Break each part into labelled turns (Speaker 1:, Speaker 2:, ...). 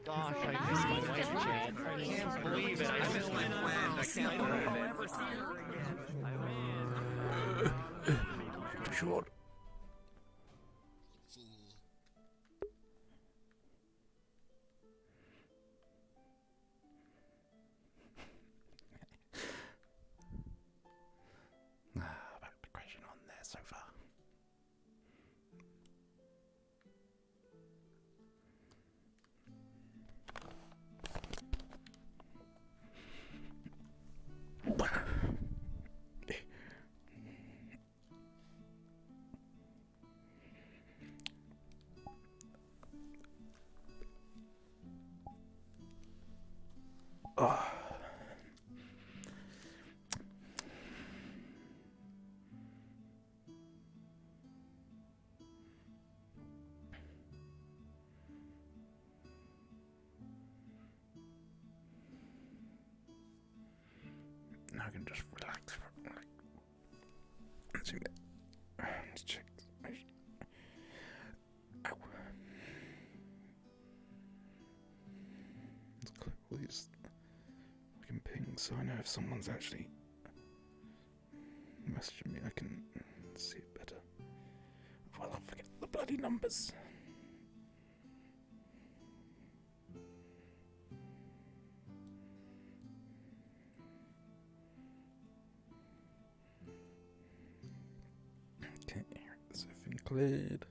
Speaker 1: gosh, I miss my wife, Chad. I can't believe it. I miss my friend. I can't believe it. I'll ever see her again.
Speaker 2: Too short. About the crashing on their sofa. Oh. Now I can just relax for let's check. Ow. Let's click all these fucking pings so I know if someone's actually messaging me. I can see it better. Well, I'll forget the bloody numbers. Okay, it's everything cleared.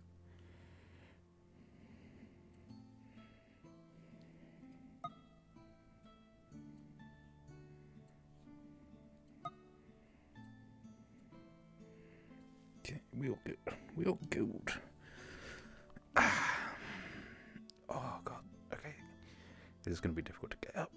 Speaker 2: Okay, we all good. We all good. Oh god. Okay, this is going to be difficult to get up.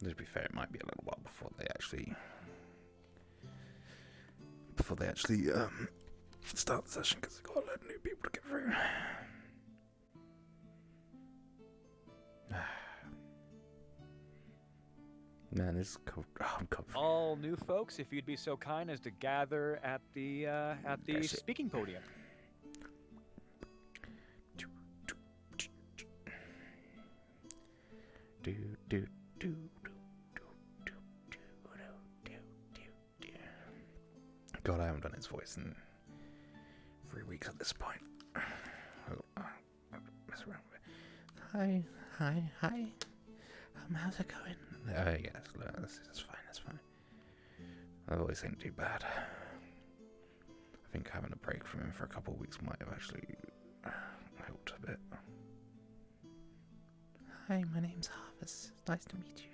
Speaker 2: To be fair, it might be a little while before they actually start the session because they've got a load of new people to get through. Man, this is cold. Oh, I'm cold.
Speaker 3: All new folks, if you'd be so kind as to gather at the speaking podium.
Speaker 2: God, I haven't done his voice in 3 weeks at this point. Mess around with it. Hi. How's it going? Yes, that's fine. That voice ain't too bad. I think having a break from him for a couple of weeks might have actually helped a bit. Hi, my name's Harvest. Nice to meet you.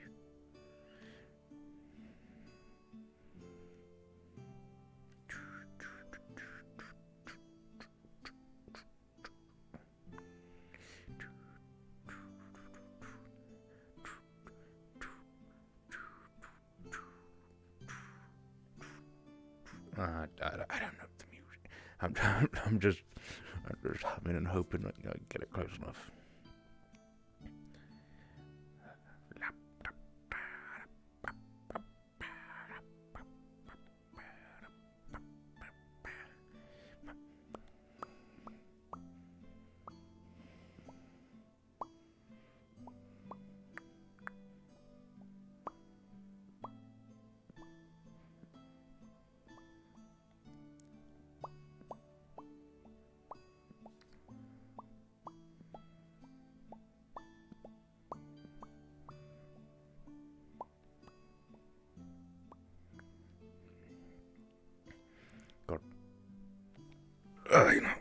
Speaker 2: I don't know the music. I'm just humming and hoping that I can get it close enough.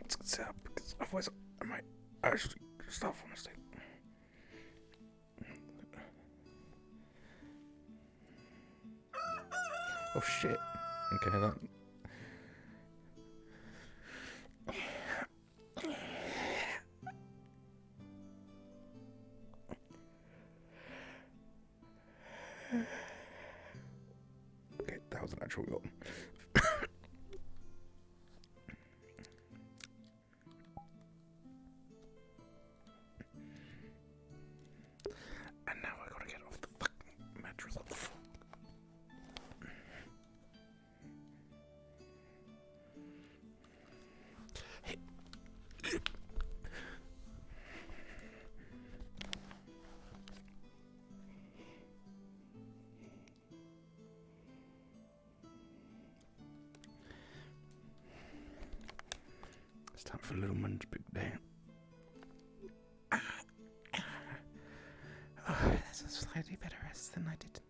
Speaker 2: It's good to set up because otherwise I might actually start falling asleep. Oh shit. Okay, that. Okay, that was an actual goal. And now I gotta get off the fucking mattress off the floor. Hey. It's time for Little Man's big day. Oh, that's a slightly better rest than I did.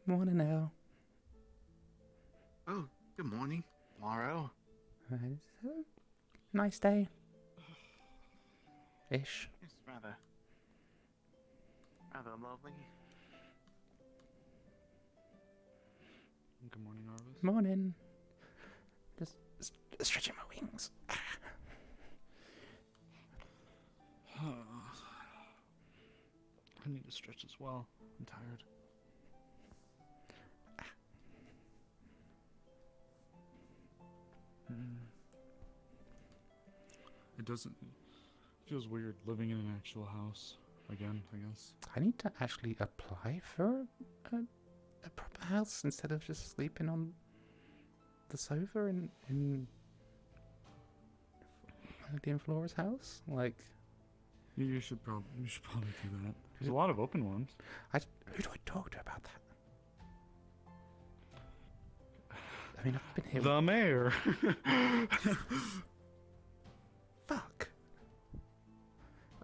Speaker 2: Morning now.
Speaker 4: Oh, good morning, Morrow.
Speaker 2: Nice day. Ish.
Speaker 4: It's rather lovely.
Speaker 5: Good morning, Arvis.
Speaker 2: Morning. Just stretching my wings.
Speaker 5: I need to stretch as well. I'm tired. It doesn't. It feels weird living in an actual house again, I guess.
Speaker 2: I need to actually apply for a proper house instead of just sleeping on the sofa in Dean Flora's house. Like,
Speaker 5: You should probably do that. There's a lot of open ones.
Speaker 2: who do I talk to about that? I mean, I've been here.
Speaker 5: The mayor.
Speaker 2: Fuck.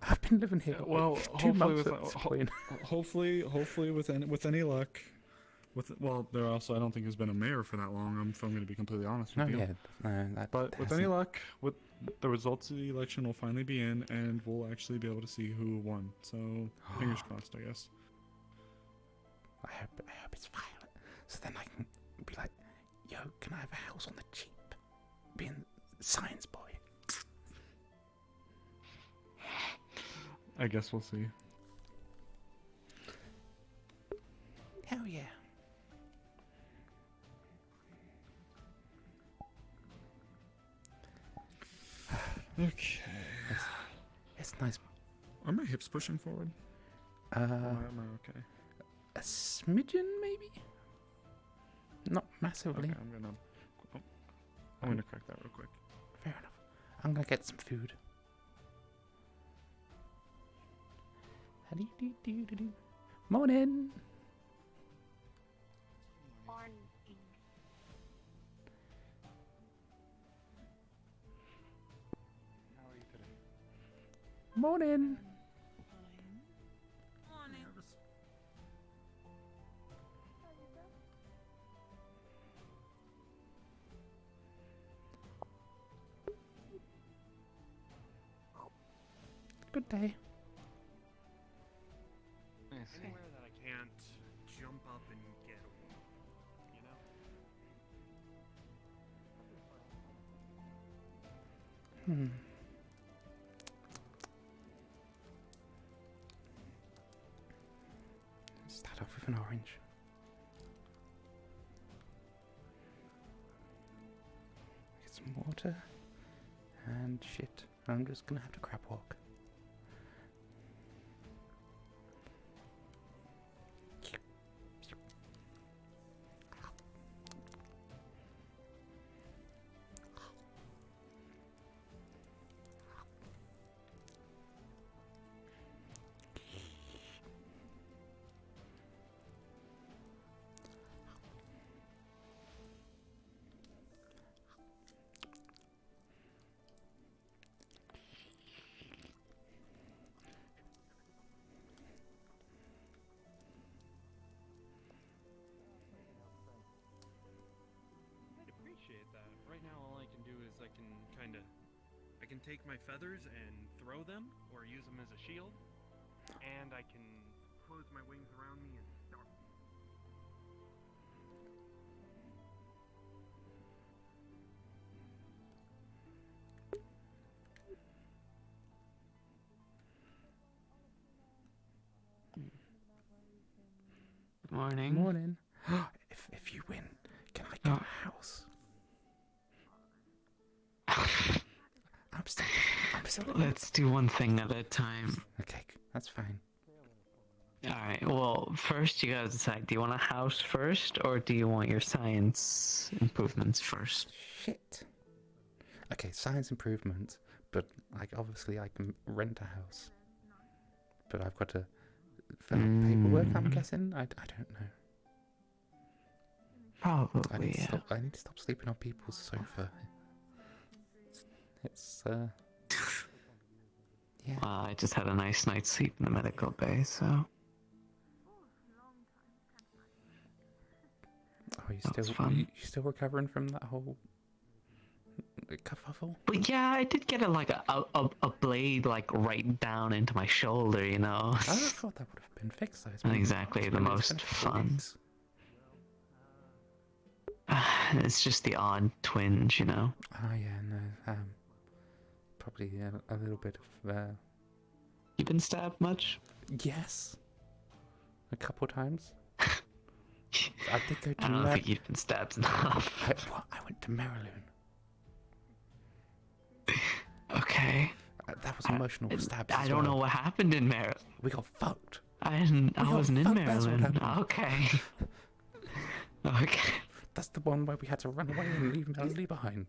Speaker 2: I've been living here.
Speaker 5: Well,
Speaker 2: for 2 months
Speaker 5: hopefully
Speaker 2: at this point.
Speaker 5: hopefully with any luck. There also I don't think has been a mayor for that long. If I'm going to be completely honest with you. But with any luck, with the results of the election will finally be in, and we'll actually be able to see who won. So fingers crossed, I guess.
Speaker 2: I hope it's Violet. So then I can be like, yo, can I have a house on the cheap? Being science boy.
Speaker 5: I guess we'll see.
Speaker 2: Hell yeah.
Speaker 5: Okay.
Speaker 2: It's nice.
Speaker 5: Are my hips pushing forward? Or am I okay?
Speaker 2: A smidgen, maybe? Not massively.
Speaker 5: Okay, I'm gonna crack that real quick.
Speaker 2: Fair enough. I'm gonna get some food. Morning.
Speaker 5: How are you today?
Speaker 2: Morning. Good day.
Speaker 1: Anywhere that I can't jump up and get away, you know?
Speaker 2: Start off with an orange. Get some water. And shit. I'm just gonna have to crab walk.
Speaker 6: I can take my feathers and throw them, or use them as a shield, and I can close my wings around me and start.
Speaker 7: Morning.
Speaker 2: Morning. if you win, can I get a house? I'm still.
Speaker 7: Let's do one thing at a time.
Speaker 2: Okay, that's fine.
Speaker 7: Alright, well, first you gotta decide, do you want a house first, or do you want your science improvements first?
Speaker 2: Shit. Okay, science improvement, but like obviously I can rent a house. But I've got to fill out paperwork, I'm guessing? I don't know.
Speaker 7: Probably,
Speaker 2: I need to stop sleeping on people's sofa. It's yeah.
Speaker 7: Well, I just had a nice night's sleep in the medical bay, so...
Speaker 2: Oh, you still recovering from that whole kerfuffle?
Speaker 7: But yeah, I did get a blade like right down into my shoulder, you know.
Speaker 2: I thought that would have been fixed. Though.
Speaker 7: Not exactly the most fun. It's just the odd twinge, you know.
Speaker 2: Oh yeah, no. Probably a little bit of.
Speaker 7: You been stabbed much?
Speaker 2: Yes. A couple times. I did go to.
Speaker 7: I don't think you've been stabbed enough.
Speaker 2: I went to Maryland.
Speaker 7: Okay.
Speaker 2: That was emotional stabs.
Speaker 7: I don't know what happened in Maryland.
Speaker 2: We got fucked.
Speaker 7: I wasn't in Maryland. Okay. Okay.
Speaker 2: That's the one where we had to run away and leave Melody behind.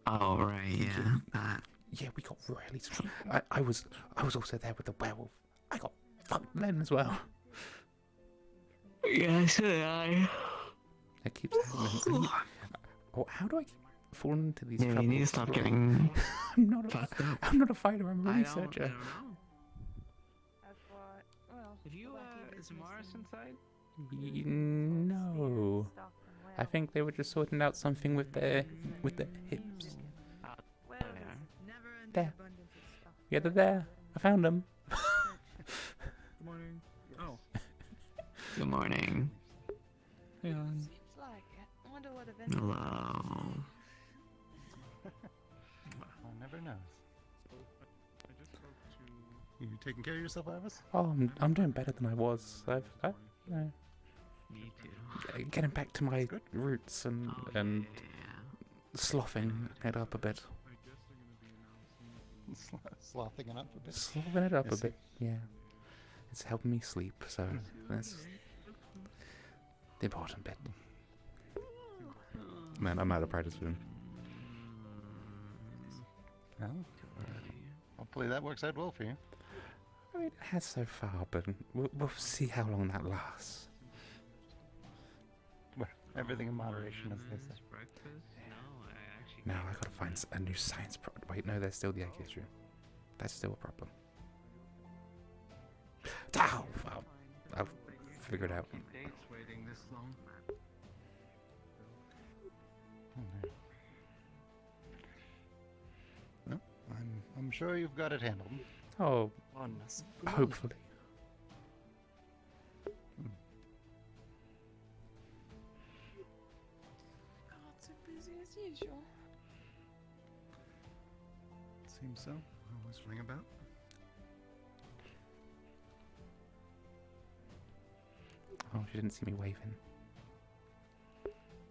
Speaker 7: Oh right, yeah. That.
Speaker 2: Yeah, we got really. I was also there with the werewolf. I got fucked then as well.
Speaker 7: Yeah, so did I.
Speaker 2: It keeps happening. How do I fall into these troubles?
Speaker 7: You need to stop getting
Speaker 2: I'm not
Speaker 7: fucked up.
Speaker 2: I'm not a fighter, I'm a researcher.
Speaker 7: I don't know.
Speaker 1: Have you, is Morris inside?
Speaker 2: No. I think they were just sorting out something with their hips. There. Yeah, they're there. I found them.
Speaker 5: Good morning. Oh.
Speaker 7: Good morning.
Speaker 5: Hey, on.
Speaker 8: Seems like it. I wonder what event.
Speaker 7: Hello.
Speaker 4: One never knows.
Speaker 5: I just spoke to...
Speaker 4: You taking care of yourself, Iris?
Speaker 2: Oh, I'm doing better than I was.
Speaker 7: Me too.
Speaker 2: Getting back to my roots and sloughing it up a bit.
Speaker 4: Sloughing it up a bit.
Speaker 2: Sloughing it up a bit, yeah. It's helping me sleep, so that's the important bit. Man, I'm out of practice with him.
Speaker 4: Well, hopefully that works out well for you.
Speaker 2: I mean, it has so far, but we'll see how long that lasts.
Speaker 4: Well, everything in moderation, as they say.
Speaker 2: Now I gotta find a new science product. Wait, no, there's still the egg issue. That's still a problem. Ow! I'll figure it out.
Speaker 1: Dates waiting this long.
Speaker 4: No, I'm sure you've got it handled.
Speaker 2: Oh, hopefully.
Speaker 8: God, so busy as usual.
Speaker 4: Seems so. Always ring about.
Speaker 2: Oh, she didn't see me waving.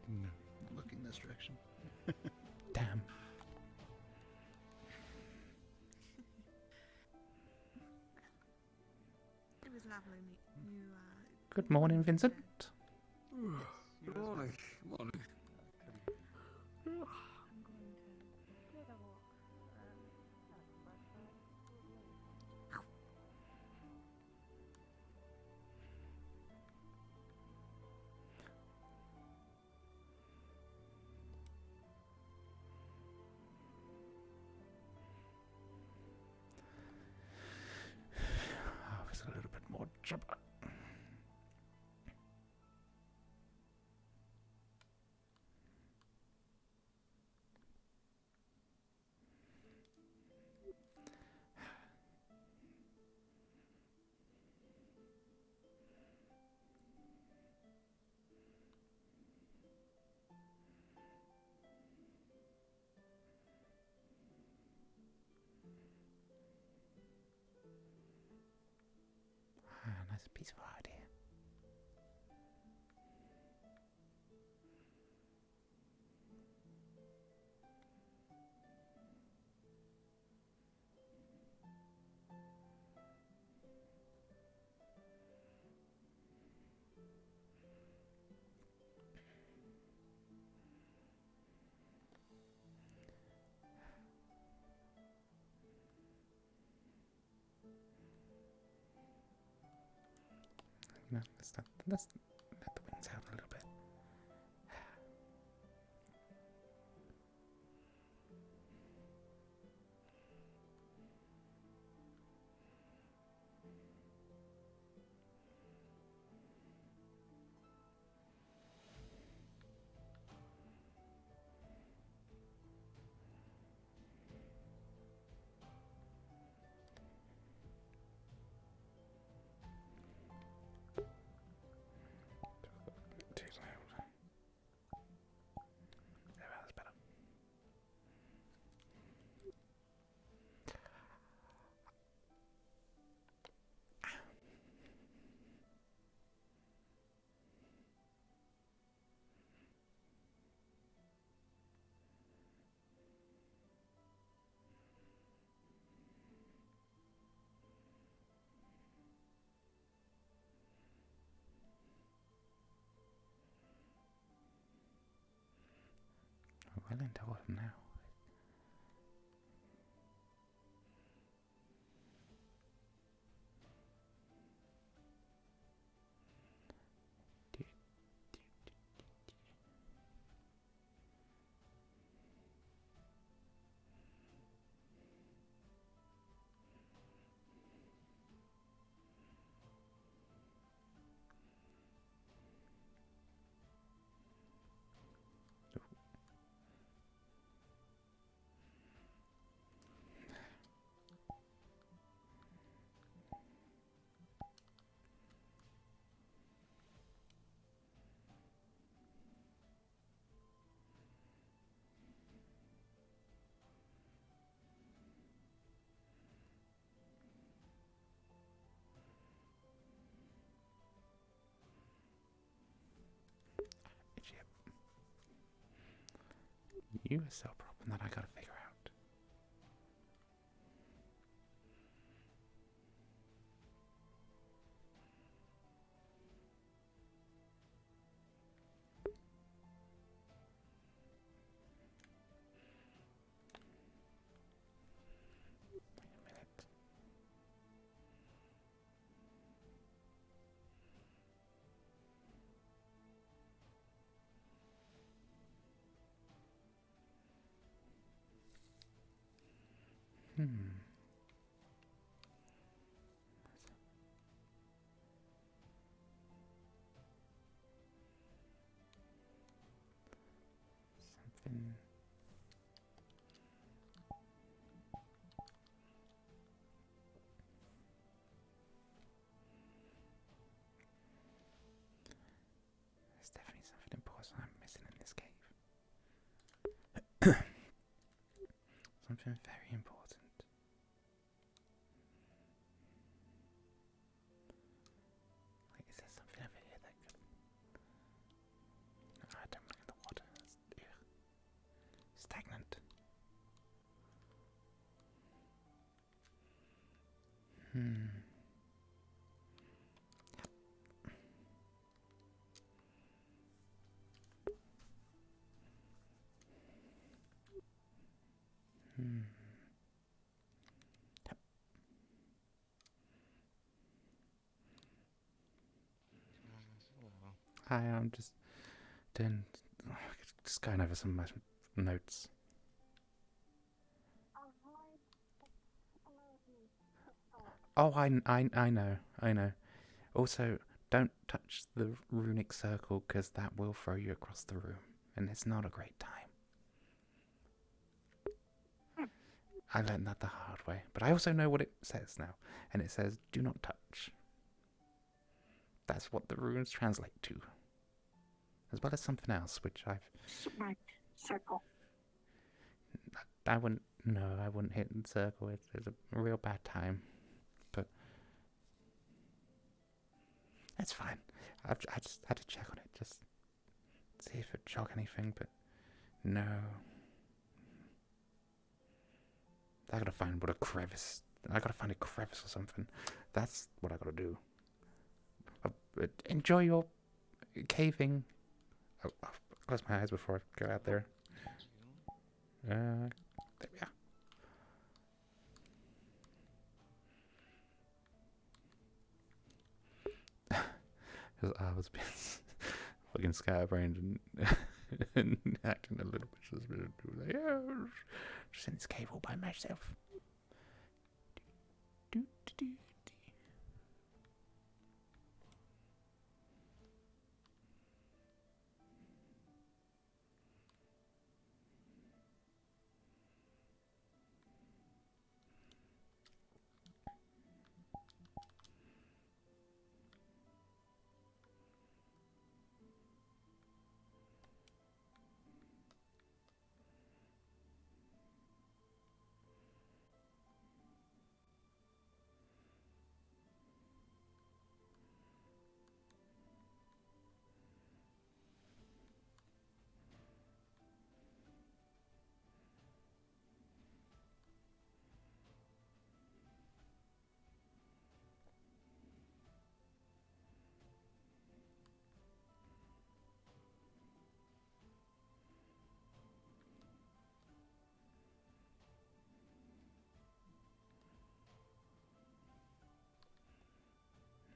Speaker 4: No, looking this direction.
Speaker 2: Damn.
Speaker 8: It was lovely meeting you.
Speaker 2: Good morning, Vincent.
Speaker 7: Good morning. Morning.
Speaker 2: Oh, it's a little bit more jabber. It's a peaceful heart here. No, let's let the wings out a little bit. Too loud. Yeah, that's better. Well into autumn now. Yep. You are still a problem that I gotta figure out. Wait a minute. Something. There's definitely something important I'm missing in this cave. Something very important. Wait, is there something over here that could... No, I don't look at the water. Ugh. Stagnant. Hi, I'm just doing... just going over some of my notes. Oh, I know. Also, don't touch the runic circle, because that will throw you across the room, and it's not a great time. I learned that the hard way, but I also know what it says now, and it says, do not touch. That's what the runes translate to. As well as something else, which I've...
Speaker 9: Circle.
Speaker 2: I wouldn't hit the circle. It's a real bad time. But That's fine. I just had to check on it, just see if it jog anything, but no. I gotta find what a crevice. I gotta find a crevice or something. That's what I gotta do. Enjoy your caving. I'll close my eyes before I go out there. There we are. I was being fucking scatterbrained and acting a little bit suspicious. Like, yeah, just in this cave all by myself.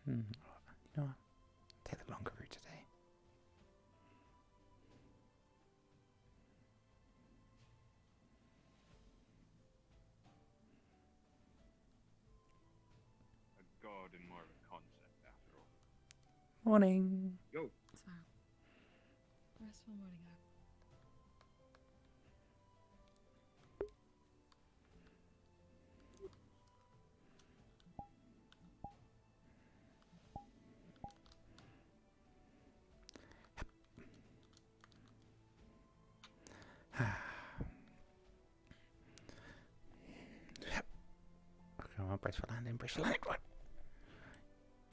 Speaker 2: You know what? Take the longer route today.
Speaker 6: A garden more of a concept after all.
Speaker 2: Morning.
Speaker 6: Yo.
Speaker 8: Smile. Restful morning up. Okay, brace for landing, brace for landing.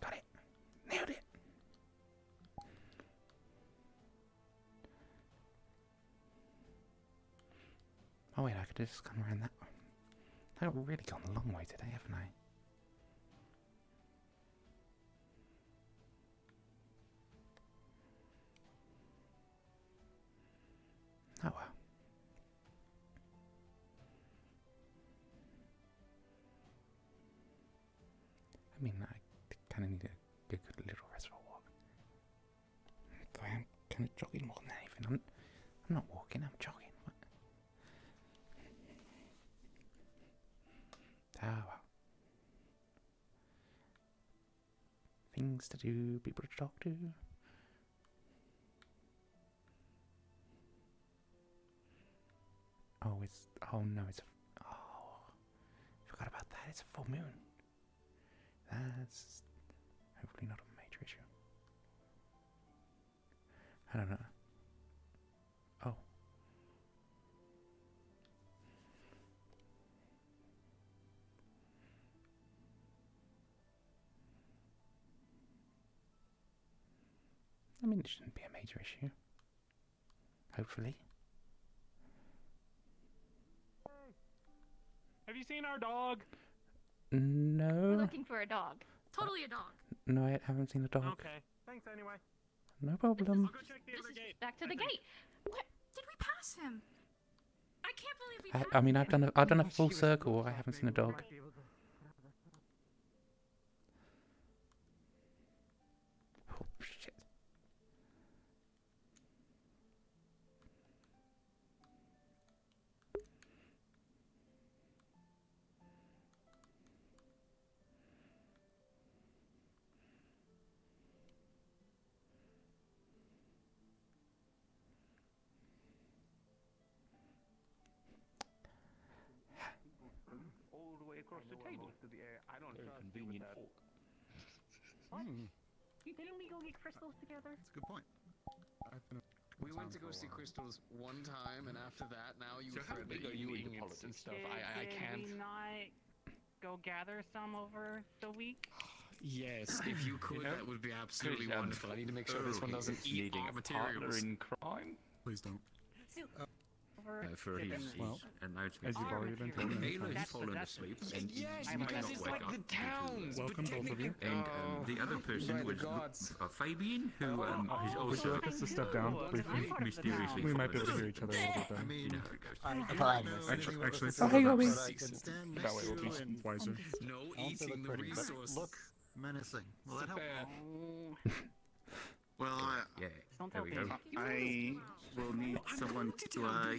Speaker 8: Got it. Nailed it. Oh wait, I could just come around that way. I've really gone a long way today, haven't I? Oh well. I mean, I kind of need a good little restful walk. Though I am kind of jogging more than anything. I'm not walking, I'm jogging. What? Ah well. Things to do, people to talk to. Oh, no, forgot about that, it's a full moon. That's hopefully not a major issue. I don't know. Oh. I mean, it shouldn't be a major issue. Hopefully.
Speaker 6: Have you seen our dog?
Speaker 2: No.
Speaker 10: We're looking for a dog. Totally a dog.
Speaker 2: No, I haven't seen a dog.
Speaker 6: Okay. Thanks anyway.
Speaker 2: No problem.
Speaker 6: I'll go check the other gate.
Speaker 10: Back to the gate. What? Did we pass him? I can't believe we passed
Speaker 2: I mean, I've done a
Speaker 6: No,
Speaker 2: full
Speaker 6: she was
Speaker 2: circle.
Speaker 6: close
Speaker 2: I
Speaker 6: enough,
Speaker 2: haven't
Speaker 6: maybe
Speaker 2: seen a
Speaker 6: we
Speaker 2: dog.
Speaker 6: might be able to-
Speaker 2: Oh shit.
Speaker 6: All the way across the table. Most of the area. I don't trust you with that.
Speaker 10: Didn't we go get crystals together?
Speaker 5: That's a good point.
Speaker 11: We went to go see crystals one time, and after that, now you
Speaker 6: So how
Speaker 11: threaten
Speaker 6: big are you into
Speaker 11: eating
Speaker 6: politics and stuff?
Speaker 12: Did
Speaker 6: I can't.
Speaker 12: we not go gather some over the week?
Speaker 11: Yes, if you could, that would be absolutely wonderful. I need to make sure this one doesn't eat our materials.
Speaker 4: in crime.
Speaker 5: Please don't.
Speaker 11: For
Speaker 5: Well, as you've already been told many
Speaker 12: Ayla has
Speaker 5: times.
Speaker 12: fallen asleep and he
Speaker 11: Yes,
Speaker 12: cannot
Speaker 11: because it's
Speaker 12: wake
Speaker 11: like
Speaker 12: up.
Speaker 11: the towns.
Speaker 5: Welcome, both of you.
Speaker 12: And the other person was Fabian, who has
Speaker 5: Would
Speaker 12: also
Speaker 5: you like us to step down briefly?
Speaker 12: mysteriously
Speaker 5: We might be
Speaker 12: fallen
Speaker 5: able to hear each other a little bit better.
Speaker 12: You know how it goes.
Speaker 5: Actually,
Speaker 2: Oh, hey, Robbie.
Speaker 5: that way we'll be wiser.
Speaker 11: No eating the resources.
Speaker 4: Look menacing. Will that help?
Speaker 13: Well,
Speaker 12: Yeah, there we go.
Speaker 13: I will need someone to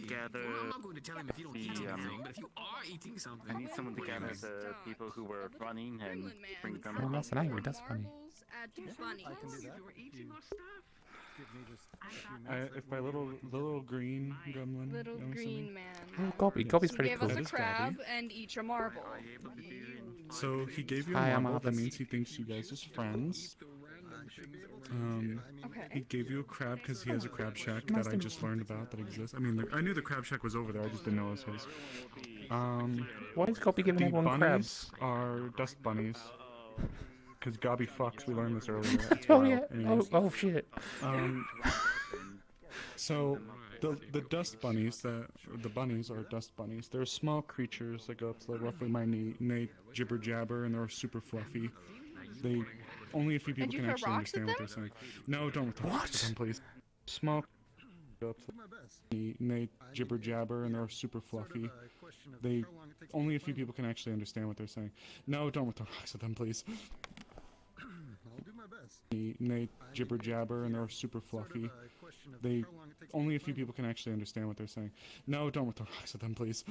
Speaker 13: gather.
Speaker 11: Well, I'm not going to tell him if you don't eat
Speaker 13: the,
Speaker 11: anything, but if you are eating something,
Speaker 13: I need someone to gather the people who were running and bring them.
Speaker 2: Oh, that's an angry dust bunny.
Speaker 5: If by little green gremlin.
Speaker 10: Little
Speaker 5: I'm
Speaker 10: green
Speaker 5: assuming.
Speaker 10: man.
Speaker 2: Oh, Gobby's pretty
Speaker 10: Gave
Speaker 2: cool.
Speaker 10: us
Speaker 5: That
Speaker 10: a
Speaker 5: is
Speaker 10: crab
Speaker 5: Gobby.
Speaker 10: and each a marble.
Speaker 5: So he gave you a
Speaker 2: Hi, I'm
Speaker 5: marble. That
Speaker 2: Albus.
Speaker 5: means he thinks you guys are friends. He
Speaker 10: Okay.
Speaker 5: gave you a crab because he has a crab shack that I just learned about that exists. I mean, I knew the crab shack was over there. I just didn't know it was his.
Speaker 2: Why is Gobby giving
Speaker 5: The
Speaker 2: everyone
Speaker 5: bunnies
Speaker 2: crabs?
Speaker 5: are dust bunnies. Because Gobby fucks. We learned this earlier.
Speaker 2: Oh,
Speaker 5: Wow.
Speaker 2: yeah.
Speaker 5: Anyways.
Speaker 2: Oh, shit.
Speaker 5: So the dust bunnies, the bunnies are dust bunnies. They're small creatures that go up to like roughly my knee, and they jibber jabber, and they're super fluffy. They only a few people
Speaker 10: you
Speaker 5: can
Speaker 10: throw
Speaker 5: actually
Speaker 10: rocks at
Speaker 5: understand what they're saying. No, don't throw rocks at them, please. Small go up to me, and they jibber jabber, and they're super fluffy. They only a few people can actually understand what they're saying. No, don't throw rocks at them, please. And they jibber jabber, and they're super fluffy. They only a few people can actually understand what they're saying. No, don't throw rocks at them, please.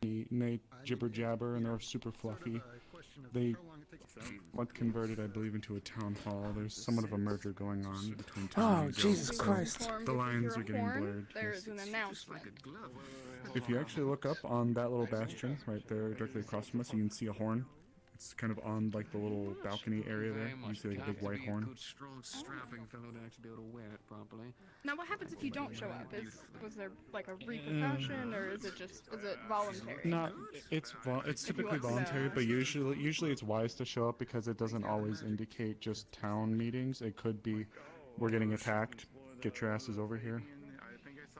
Speaker 5: And they jibber jabber, and they're super fluffy. They what converted, I believe, into a town hall. There's somewhat of a merger going on between town
Speaker 2: Oh,
Speaker 5: and
Speaker 2: Jesus
Speaker 5: guild, so
Speaker 2: Christ.
Speaker 5: the lines are getting blurred.
Speaker 10: There
Speaker 5: yes.
Speaker 10: is an announcement.
Speaker 5: If you actually look up on that little bastion right there, directly across from us, you can see a horn. It's kind of on like the little balcony area there. You see like a big white horn.
Speaker 11: Good, strong, strapping fellow to actually be able to wear it properly.
Speaker 10: Now, what happens if you don't show up? Was there like a repercussion, or is it voluntary?
Speaker 5: Not, it's typically voluntary, but usually it's wise to show up because it doesn't always indicate just town meetings. It could be we're getting attacked, get your asses over here,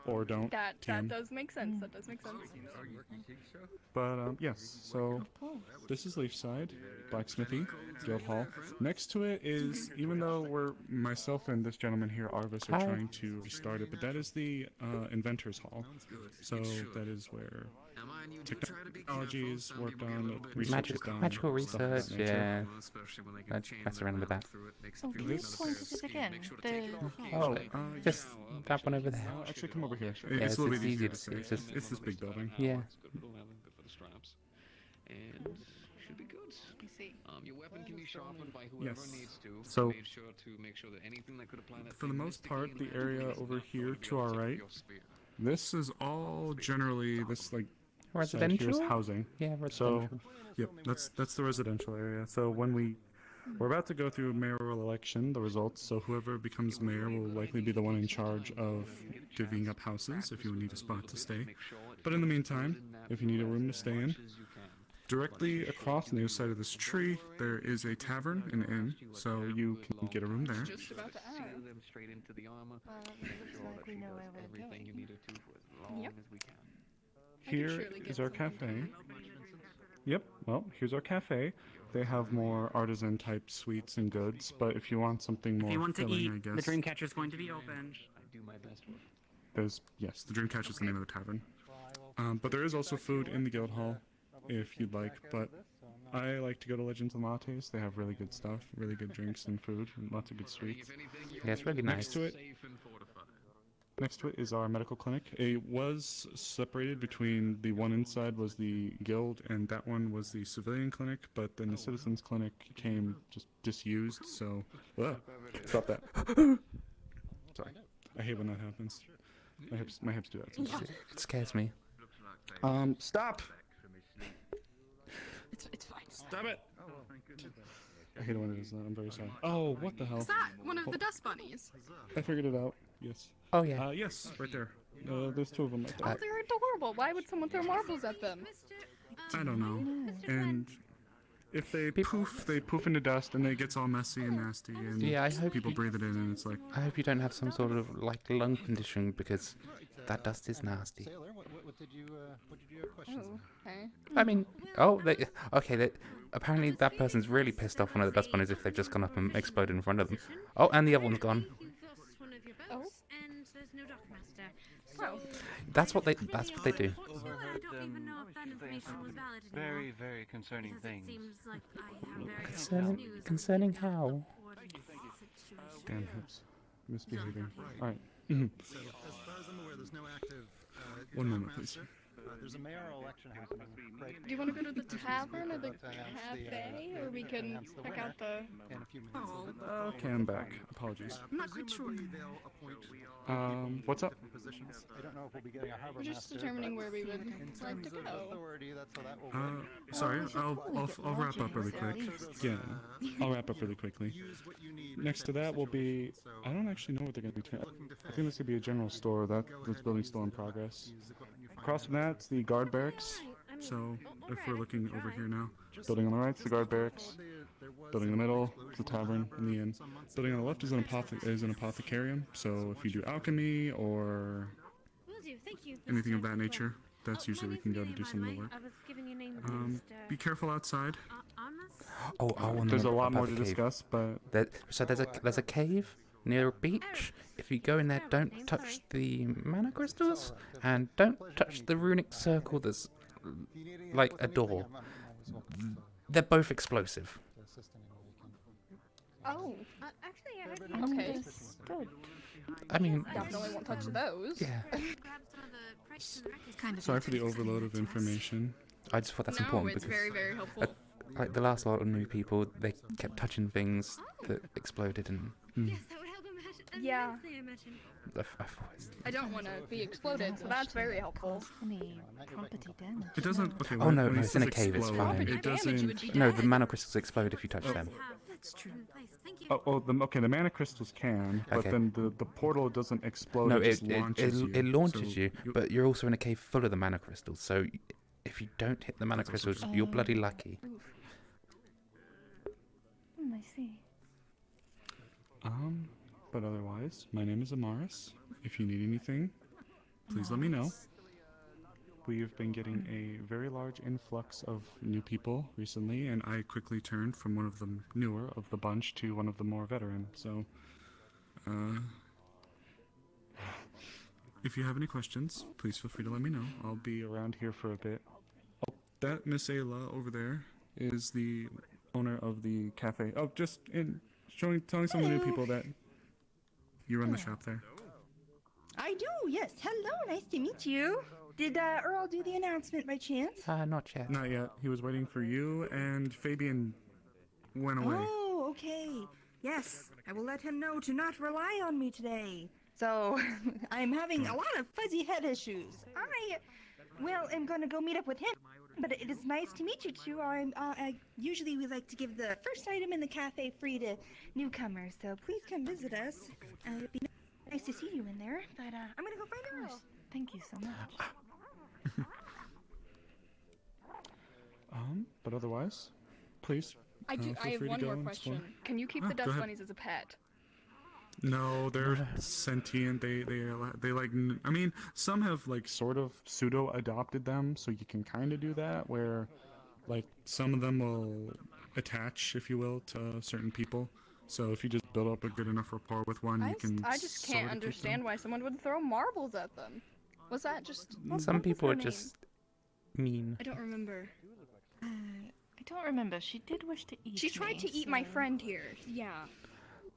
Speaker 5: or don't.
Speaker 10: That
Speaker 5: TM.
Speaker 10: does make sense. That does make sense.
Speaker 5: But yes, so this is Leafside, Blacksmithy, Guild Hall. Next to it is, even though myself and this gentleman here, Arvis, are trying to restart it, but that is the Inventors Hall. So that is where technology is worked on, research is done.
Speaker 2: Magical
Speaker 5: stuff of that
Speaker 2: research,
Speaker 5: nature.
Speaker 2: yeah. Let's mess around with that.
Speaker 10: Oh, can you point to it again?
Speaker 2: Just that one over there.
Speaker 5: Actually, come over here.
Speaker 2: Yeah,
Speaker 5: It's a little bit
Speaker 2: easier
Speaker 5: easier
Speaker 2: to
Speaker 5: to
Speaker 2: see.
Speaker 5: see. It's this big building.
Speaker 2: Yeah.
Speaker 11: And should be good.
Speaker 10: You see.
Speaker 11: Your weapon can be sharpened by whoever
Speaker 5: Yes.
Speaker 11: needs to.
Speaker 5: So,
Speaker 11: made sure to make sure that anything that could apply that
Speaker 5: for the
Speaker 11: thing
Speaker 5: most part,
Speaker 11: mystically
Speaker 5: the
Speaker 11: and
Speaker 5: area
Speaker 11: magically
Speaker 5: over
Speaker 11: is not
Speaker 5: here
Speaker 11: going
Speaker 5: to our
Speaker 11: be
Speaker 5: right,
Speaker 11: your spear.
Speaker 5: this is all generally this like
Speaker 2: Residential?
Speaker 5: side here is housing.
Speaker 2: Yeah,
Speaker 5: So,
Speaker 2: residential.
Speaker 5: yep, that's the residential area. So when we're about to go through a mayoral election, the results. So whoever becomes mayor will likely be the one in charge of divvying up houses if you need a spot to stay. But in the meantime, if you need a room to stay in, directly across on the other side of this tree, there is a tavern, an inn, so you can get a room there.
Speaker 10: Just about to ask.
Speaker 11: Seal them straight into the armor. Make sure that she does everything you need her to for as long
Speaker 10: Yep.
Speaker 11: as we can.
Speaker 5: Here is our cafe. Yep, well, here's our cafe. They have more artisan type sweets and goods, but if you want something more
Speaker 13: If you want to
Speaker 5: filling,
Speaker 13: eat,
Speaker 5: I guess.
Speaker 13: the Dreamcatcher's going to be open.
Speaker 11: I do my best work.
Speaker 5: Yes, the Dreamcatcher is the name of the tavern. But there is also food in the guild hall, if you'd like. But I like to go to Legends and Lattes. They have really good stuff, really good drinks and food, and lots of good sweets.
Speaker 2: Yeah, it's really nice.
Speaker 5: Next to it is our medical clinic. It was separated between the one inside was the guild and that one was the civilian clinic, but then the citizens clinic came just disused, so stop that. Sorry. I hate when that happens. My hips do that sometimes.
Speaker 2: It scares me.
Speaker 5: Stop!
Speaker 10: It's fine.
Speaker 5: Stop it! I hate it when it is that. I'm very sorry. Oh, what the hell?
Speaker 10: Is that one of the dust bunnies?
Speaker 5: I figured it out. Yes.
Speaker 2: Oh, yeah.
Speaker 5: Yes, right there. There's two of them right
Speaker 10: Oh,
Speaker 5: there.
Speaker 10: they're adorable. Why would someone throw marbles at them?
Speaker 5: I don't know. And if they poof into dust, and it gets all messy and nasty, and
Speaker 2: Yeah, I hope
Speaker 5: people breathe it in, and it's like.
Speaker 2: I hope you don't have some sort of like lung condition because that dust is nasty.
Speaker 4: Sailor, what did you have questions?
Speaker 10: Oh, okay.
Speaker 2: I mean, apparently that person's really pissed off one of the dust bunnies if they've just gone up and exploded in front of them. Oh, and the other one's gone.
Speaker 10: Oh.
Speaker 14: And there's no dockmaster.
Speaker 10: Oh.
Speaker 2: That's what they do.
Speaker 14: I don't even know if that information was valid anymore.
Speaker 4: Very, very concerning things.
Speaker 14: It seems like I have very news.
Speaker 2: Concerning how?
Speaker 5: Damn hips. Misbehaving. Alright.
Speaker 4: So, as far as I'm aware, there's no active.
Speaker 5: One moment, please.
Speaker 4: There's a mayoral election happening. Right.
Speaker 10: Do you want to go to the tavern or the cafe, or we can check out the...
Speaker 5: Okay, I'm back. Apologies.
Speaker 14: I'm not quite sure.
Speaker 5: What's up?
Speaker 4: I don't know if we'll be getting a harbor
Speaker 10: We're just
Speaker 4: master,
Speaker 10: determining
Speaker 4: but
Speaker 10: where we would
Speaker 4: in
Speaker 10: like
Speaker 4: terms
Speaker 10: to
Speaker 4: of
Speaker 10: go.
Speaker 4: authority, that's how that will work.
Speaker 5: Sorry, I'll wrap up really quick. Yeah, I'll wrap up really quickly. Next to that will be, I don't actually know what they're going to be. I think this could be a general store. This building's still in progress. Across from that, it's the guard barracks. So, if we're looking over here now, building on the right is the guard barracks. Building in the middle is the tavern and the inn. Building on the left is an apothecarium. So, if you do alchemy or anything of that nature, that's usually we can go to do some of the work. Be careful outside.
Speaker 2: Oh, I want to
Speaker 5: There's a
Speaker 2: know
Speaker 5: lot
Speaker 2: about
Speaker 5: more
Speaker 2: the
Speaker 5: to
Speaker 2: cave.
Speaker 5: discuss, but
Speaker 2: So there's a cave near a beach. If you go in there, don't touch the mana crystals, and don't touch the runic circle that's like a door. They're both explosive.
Speaker 10: Oh.
Speaker 14: Actually, I
Speaker 10: Okay.
Speaker 14: Good.
Speaker 2: I mean,
Speaker 10: Definitely won't touch those.
Speaker 2: yeah.
Speaker 5: sorry for the overload of information.
Speaker 2: I just thought that's
Speaker 10: No,
Speaker 2: important
Speaker 10: it's
Speaker 2: because
Speaker 10: very, very helpful.
Speaker 2: like the last lot of new people, they kept touching things that exploded, and
Speaker 14: Yes, that would help
Speaker 10: Yeah.
Speaker 14: immensely, I imagine.
Speaker 10: I don't want to be exploded, so that's very helpful.
Speaker 14: Any property damage.
Speaker 5: It doesn't. Okay.
Speaker 2: Oh
Speaker 5: when
Speaker 2: no,
Speaker 5: it
Speaker 2: no, it's in a
Speaker 5: says
Speaker 2: cave. It's
Speaker 5: explode,
Speaker 2: fine.
Speaker 5: It doesn't.
Speaker 2: No, the mana crystals explode if you touch them.
Speaker 14: That's true.
Speaker 5: Okay, the mana crystals can, but
Speaker 2: Okay.
Speaker 5: then the portal doesn't explode.
Speaker 2: No,
Speaker 5: it just launches you.
Speaker 2: it launches
Speaker 5: so
Speaker 2: you, but you're also in a cave full of the mana crystals. So if you don't hit the mana crystals, you're bloody lucky.
Speaker 14: I see.
Speaker 5: But otherwise, my name is Amaris. If you need anything, please let me know. We've been getting a very large influx of new people recently, and I quickly turned from one of the newer of the bunch to one of the more veteran. So, if you have any questions, please feel free to let me know. I'll be around here for a bit. Oh, that Miss Ayla over there is the owner of the cafe. Oh, just telling some of the new people that you run the shop there.
Speaker 15: I do, yes. Hello, nice to meet you. Did Earl do the announcement by chance?
Speaker 2: Not yet.
Speaker 5: Not yet. He was waiting for you, and Fabian went away.
Speaker 15: Oh, okay. Yes, I will let him know to not rely on me today. So, I'm having a lot of fuzzy head issues. I am going to go meet up with him. But it is nice to meet you two. Usually we like to give the first item in the cafe free to newcomers, so please come visit us. It'd be nice to see you in there, but I'm gonna go find Earl.
Speaker 14: Thank you so much.
Speaker 5: But otherwise, please.
Speaker 10: I
Speaker 5: feel
Speaker 10: have
Speaker 5: free to
Speaker 10: one
Speaker 5: go
Speaker 10: more
Speaker 5: and
Speaker 10: question.
Speaker 5: explore.
Speaker 10: Can you keep the
Speaker 5: Go
Speaker 10: dust
Speaker 5: ahead.
Speaker 10: bunnies as a pet?
Speaker 5: No, they're sentient. They like. I mean, some have like sort of pseudo adopted them, so you can kind of do that. Where, like, some of them will attach, if you will, to certain people. So if you just build up a good enough rapport with one, you can.
Speaker 10: I just can't understand why someone would throw marbles at them. Was that just...
Speaker 2: Some people are just mean.
Speaker 10: I don't remember.
Speaker 14: I don't remember. She did wish to eat.
Speaker 10: She tried to eat my friend here. Yeah.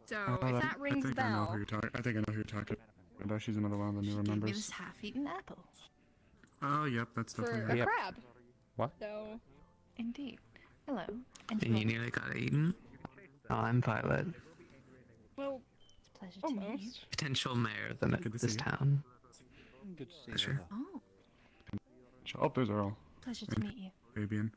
Speaker 10: So
Speaker 5: I
Speaker 10: if that rings a
Speaker 5: think I know
Speaker 10: bell...
Speaker 5: who you're talking. I think I know who you're talking about. She's another one of the newer
Speaker 14: Gave me
Speaker 5: members.
Speaker 14: this half-eaten apple.
Speaker 5: Oh, yep, that's
Speaker 10: For
Speaker 5: definitely
Speaker 10: a
Speaker 5: her.
Speaker 10: crab.
Speaker 2: What?
Speaker 10: So...
Speaker 14: Indeed. Hello.
Speaker 7: And you nearly got eaten? Oh, I'm Violet.
Speaker 10: Well,
Speaker 14: it's a pleasure to meet you.
Speaker 7: Potential mayor of
Speaker 5: Good to
Speaker 7: this
Speaker 5: see you.
Speaker 7: town.
Speaker 4: Good to see
Speaker 7: Sure.
Speaker 14: Oh,
Speaker 5: Oh, there's Earl.
Speaker 14: pleasure to
Speaker 5: And
Speaker 14: meet you.
Speaker 5: Fabian.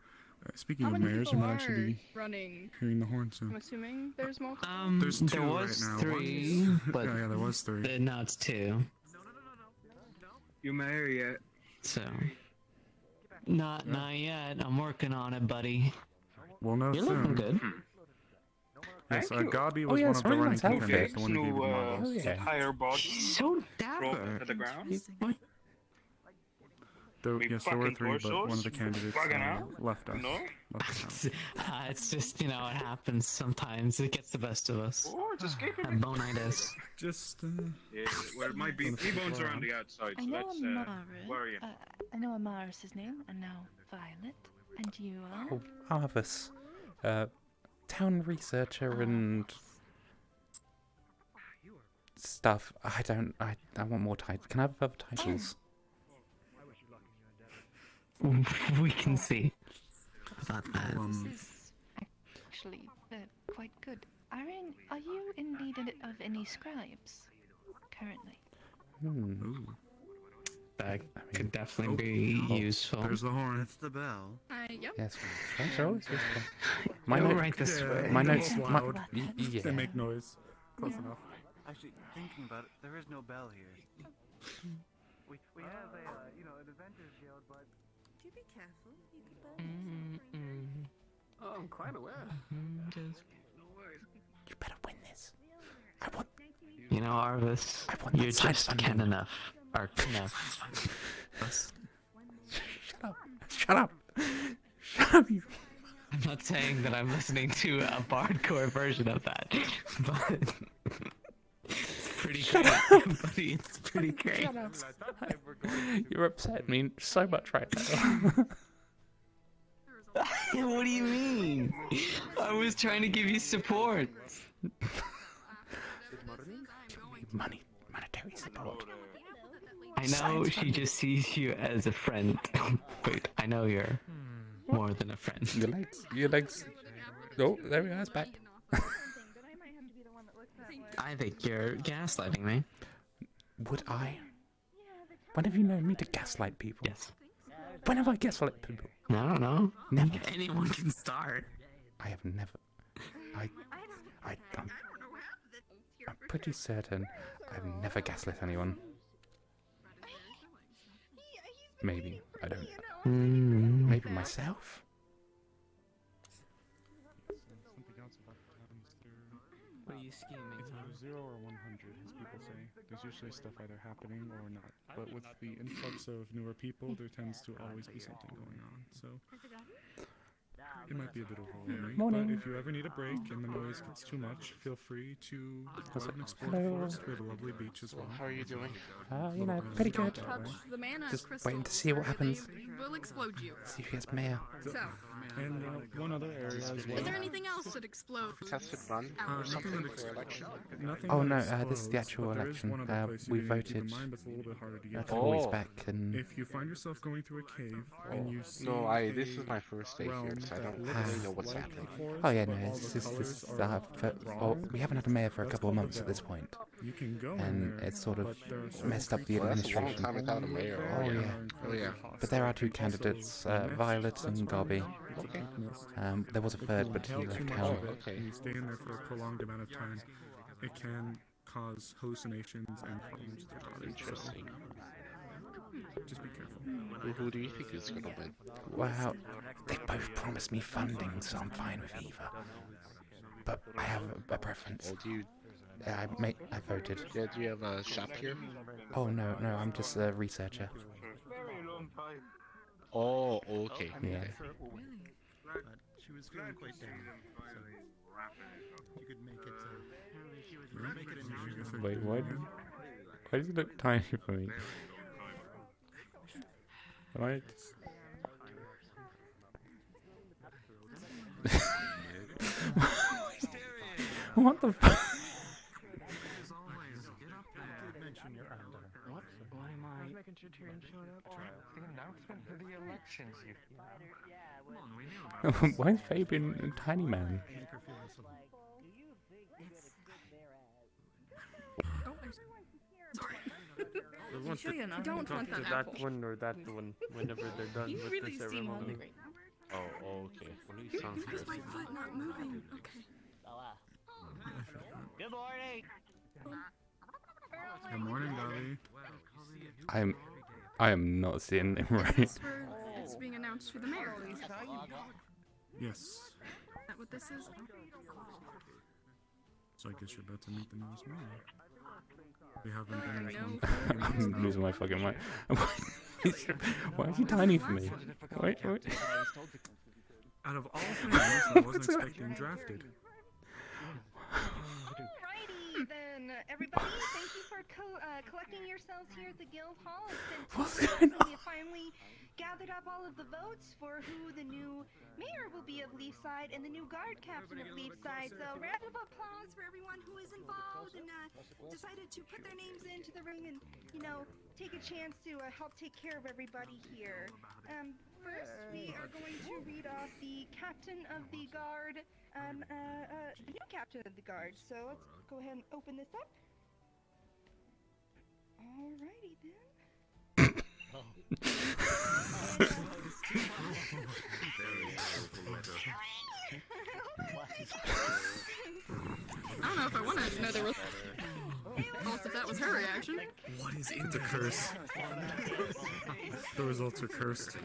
Speaker 5: Speaking
Speaker 10: How
Speaker 5: of
Speaker 10: many
Speaker 5: mayors, you
Speaker 10: people
Speaker 5: might
Speaker 10: are
Speaker 5: actually be
Speaker 10: running?
Speaker 5: hearing the horn soon.
Speaker 10: I'm assuming there's multiple.
Speaker 5: There's two
Speaker 7: There was
Speaker 5: right now.
Speaker 7: 3,
Speaker 5: One's-
Speaker 7: but
Speaker 5: yeah, there was 3.
Speaker 7: Now it's 2.
Speaker 6: You mayor yet?
Speaker 7: So, not yet. I'm working on it, buddy.
Speaker 5: We'll know
Speaker 7: You're
Speaker 5: soon.
Speaker 7: looking good.
Speaker 5: Yes,
Speaker 16: Thank you.
Speaker 5: Gabi
Speaker 2: Oh,
Speaker 5: was
Speaker 2: yeah,
Speaker 5: one of the
Speaker 2: sorry,
Speaker 5: running
Speaker 2: that's helpful.
Speaker 5: contenders, the one who gave you the
Speaker 16: to
Speaker 5: marbles.
Speaker 2: Oh, yeah.
Speaker 16: entire body
Speaker 7: She's so
Speaker 16: rolled
Speaker 7: dapper.
Speaker 16: to the ground.
Speaker 7: What?
Speaker 5: There,
Speaker 16: We
Speaker 5: yes, there were
Speaker 16: fucking
Speaker 5: 3, but one of the
Speaker 16: torsos
Speaker 5: candidates
Speaker 16: bugging out?
Speaker 5: left us.
Speaker 16: No?
Speaker 5: Left the town.
Speaker 7: It's just, you know, it happens sometimes. It gets the best of us.
Speaker 16: Oh, it's escaping
Speaker 7: And bonitis.
Speaker 5: Just,
Speaker 16: Yeah, well, it might be T-bones around the outside,
Speaker 17: I
Speaker 16: so
Speaker 17: know
Speaker 16: let's
Speaker 17: Amaris.
Speaker 16: worry him.
Speaker 17: I know Amaris' name, and now Violet. And you are?
Speaker 2: Oh, Arvis. Town researcher and stuff. I want more titles. Can I have other titles?
Speaker 7: We can see. About that.
Speaker 17: This is actually quite good. Irene, are you in need of any scribes currently?
Speaker 7: That could definitely be useful.
Speaker 5: There's the horn.
Speaker 4: That's the bell.
Speaker 10: Yep.
Speaker 2: Yes, thanks are always useful.
Speaker 7: My
Speaker 2: note-
Speaker 7: right this way.
Speaker 2: My notes.
Speaker 5: Loud.
Speaker 2: Yeah.
Speaker 5: They make noise. Close enough.
Speaker 4: Actually, thinking about it, there is no bell here.
Speaker 6: We have a an Avengers Guild, but
Speaker 14: Do be careful. You could burn
Speaker 11: Oh, I'm quite aware.
Speaker 2: You better win this. I want.
Speaker 7: You know, Arvis,
Speaker 2: I want
Speaker 7: you're
Speaker 2: that side
Speaker 7: just
Speaker 2: funding.
Speaker 7: Ken enough. Or enough.
Speaker 2: Shut up. Shut up. Shut up, you.
Speaker 7: I'm not saying that I'm listening to a bardcore version of that, but it's pretty great, buddy. It's pretty great.
Speaker 2: Shut up. You're upsetting me so much right now.
Speaker 7: What do you mean? I was trying to give you support.
Speaker 2: Monetary support.
Speaker 7: I know she just sees you as a friend, but I know you're more than a friend.
Speaker 2: Your legs. Oh, there we are. It's back.
Speaker 7: I think you're gaslighting me.
Speaker 2: Would I? When have you known me to gaslight people?
Speaker 7: Yes.
Speaker 2: When have I gaslight people?
Speaker 7: I don't know.
Speaker 2: Never.
Speaker 7: Anyone can start.
Speaker 2: I have never. I'm pretty certain I've never gaslit anyone. Maybe. I don't know. Maybe myself?
Speaker 5: Something else about the towns,
Speaker 7: What are you scheming?
Speaker 5: It's either 0 or 100, as people say. There's usually stuff either happening or not. But with the influx of newer people, there tends to always be something going on. So it might be a bit overwhelming.
Speaker 2: Morning.
Speaker 5: But if you ever need a break and the noise gets too much, feel free to go out and explore the
Speaker 2: Hello.
Speaker 5: forest. We have a lovely beach as well.
Speaker 11: How are you doing?
Speaker 2: You know, pretty good.
Speaker 10: Touch the mana
Speaker 2: Just
Speaker 10: crystals,
Speaker 2: waiting to see what
Speaker 10: or
Speaker 2: happens.
Speaker 10: They will explode you.
Speaker 2: See if he gets mayor.
Speaker 10: So,
Speaker 5: And one other area as well.
Speaker 10: is there anything else that explodes?
Speaker 11: Contested run or
Speaker 5: Nothing
Speaker 11: something
Speaker 5: that
Speaker 11: for election?
Speaker 5: Nothing
Speaker 2: Oh
Speaker 5: that
Speaker 2: no, this is the
Speaker 5: explodes,
Speaker 2: actual
Speaker 5: but there is
Speaker 2: election.
Speaker 5: one other place
Speaker 2: We
Speaker 5: you need to keep in
Speaker 2: voted
Speaker 5: mind that's a little bit harder to
Speaker 2: a
Speaker 5: get
Speaker 2: couple weeks
Speaker 11: Oh.
Speaker 2: back, and
Speaker 5: If you find yourself going through a cave and you see
Speaker 11: No, this is my first day here, so I don't really know what's happening.
Speaker 2: oh yeah, no, this is well, we haven't had a mayor for a couple of months at this point,
Speaker 5: you can go
Speaker 2: and it's sort of messed up the
Speaker 11: Well, that's a long
Speaker 2: administration.
Speaker 11: time without a mayor.
Speaker 2: Oh yeah.
Speaker 11: Oh yeah.
Speaker 2: But there are two candidates, Violet and Gobby. There was a third, but he left town.
Speaker 11: Okay.
Speaker 5: And you stay in there for a prolonged amount of time, it can cause hallucinations and problems with your body.
Speaker 11: Interesting.
Speaker 5: So just be careful.
Speaker 11: Who do you think is gonna win?
Speaker 2: Well, they both promised me funding, so I'm fine with either. But I have a preference.
Speaker 11: Well, do you?
Speaker 2: I voted.
Speaker 11: Yeah, do you have a shop here?
Speaker 2: Oh no, I'm just a researcher.
Speaker 11: Oh, okay.
Speaker 2: Yeah.
Speaker 4: But she was feeling quite down, so you could make it an issue.
Speaker 2: Wait, why does he look tiny for me? Am I just... What the fuck?
Speaker 11: What? Why am I? Making sure Tyrion showed up. The announcement for the elections, you. Come on, we knew about this.
Speaker 2: Why is Fabian a tiny man?
Speaker 10: Don't want that apple.
Speaker 1: one or that one whenever they're done
Speaker 10: You
Speaker 1: with
Speaker 10: really
Speaker 1: the
Speaker 10: seem
Speaker 1: ceremony.
Speaker 10: hungry right now.
Speaker 11: Oh, okay. Well, he sounds
Speaker 10: Why is
Speaker 11: good.
Speaker 10: my foot not moving? Okay.
Speaker 1: Good morning.
Speaker 5: Good morning, Gobby.
Speaker 2: I am not seeing him right.
Speaker 10: It's being announced to the mayor.
Speaker 5: Yes.
Speaker 10: Is that what this is?
Speaker 5: So I guess you're about to meet the newest mayor. We haven't
Speaker 10: I
Speaker 5: been with
Speaker 10: know.
Speaker 5: one for a few months now.
Speaker 2: I'm losing my fucking mind. Why is he tiny for me? Wait.
Speaker 5: Out of all things, I wasn't expecting drafted.
Speaker 15: Alrighty then, everybody. Thank you for collecting yourselves here at the Guild Hall.
Speaker 2: What's
Speaker 15: It's been 2 weeks and we have finally gathered up all of the votes for who the new mayor will be of Leafside and the new guard captain of Leafside. So, round of applause for everyone who is involved and decided to put their names into the ring and, you know, take a chance to help take care of everybody here. First, we are going to read off the captain of the guard, the new captain of the guard. So let's go ahead and open this up. Alrighty then.
Speaker 10: I don't know if I want to know the results if that was her reaction.
Speaker 5: What is in the curse? The results are cursed.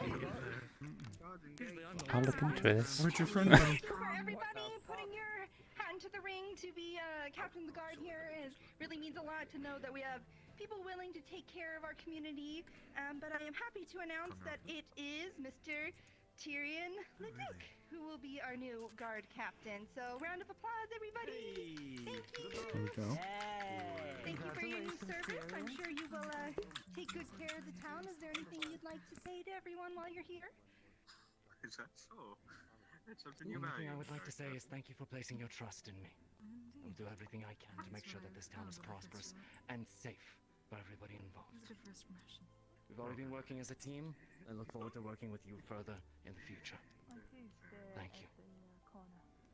Speaker 2: I'll look into this.
Speaker 5: Where'd your friend go?
Speaker 15: For everybody putting your hat into the ring to be captain of the guard here really means a lot to know that we have people willing to take care of our community. But I am happy to announce that it is Mr. Tyrion Leduc who will be our new guard captain. So round of applause, everybody. Thank you.
Speaker 5: There we go.
Speaker 15: Thank you for your new service. I'm sure you will take good care of the town. Is there anything you'd like to say to everyone while you're here?
Speaker 16: Is that so? That's something
Speaker 11: The
Speaker 16: you
Speaker 11: only thing
Speaker 16: value.
Speaker 11: I would like to say is thank you for placing your trust in me. I'll do everything I can to make sure that this town is prosperous and safe for everybody involved. We've already been working as a team. I look forward to working with you further in the future. Thank you.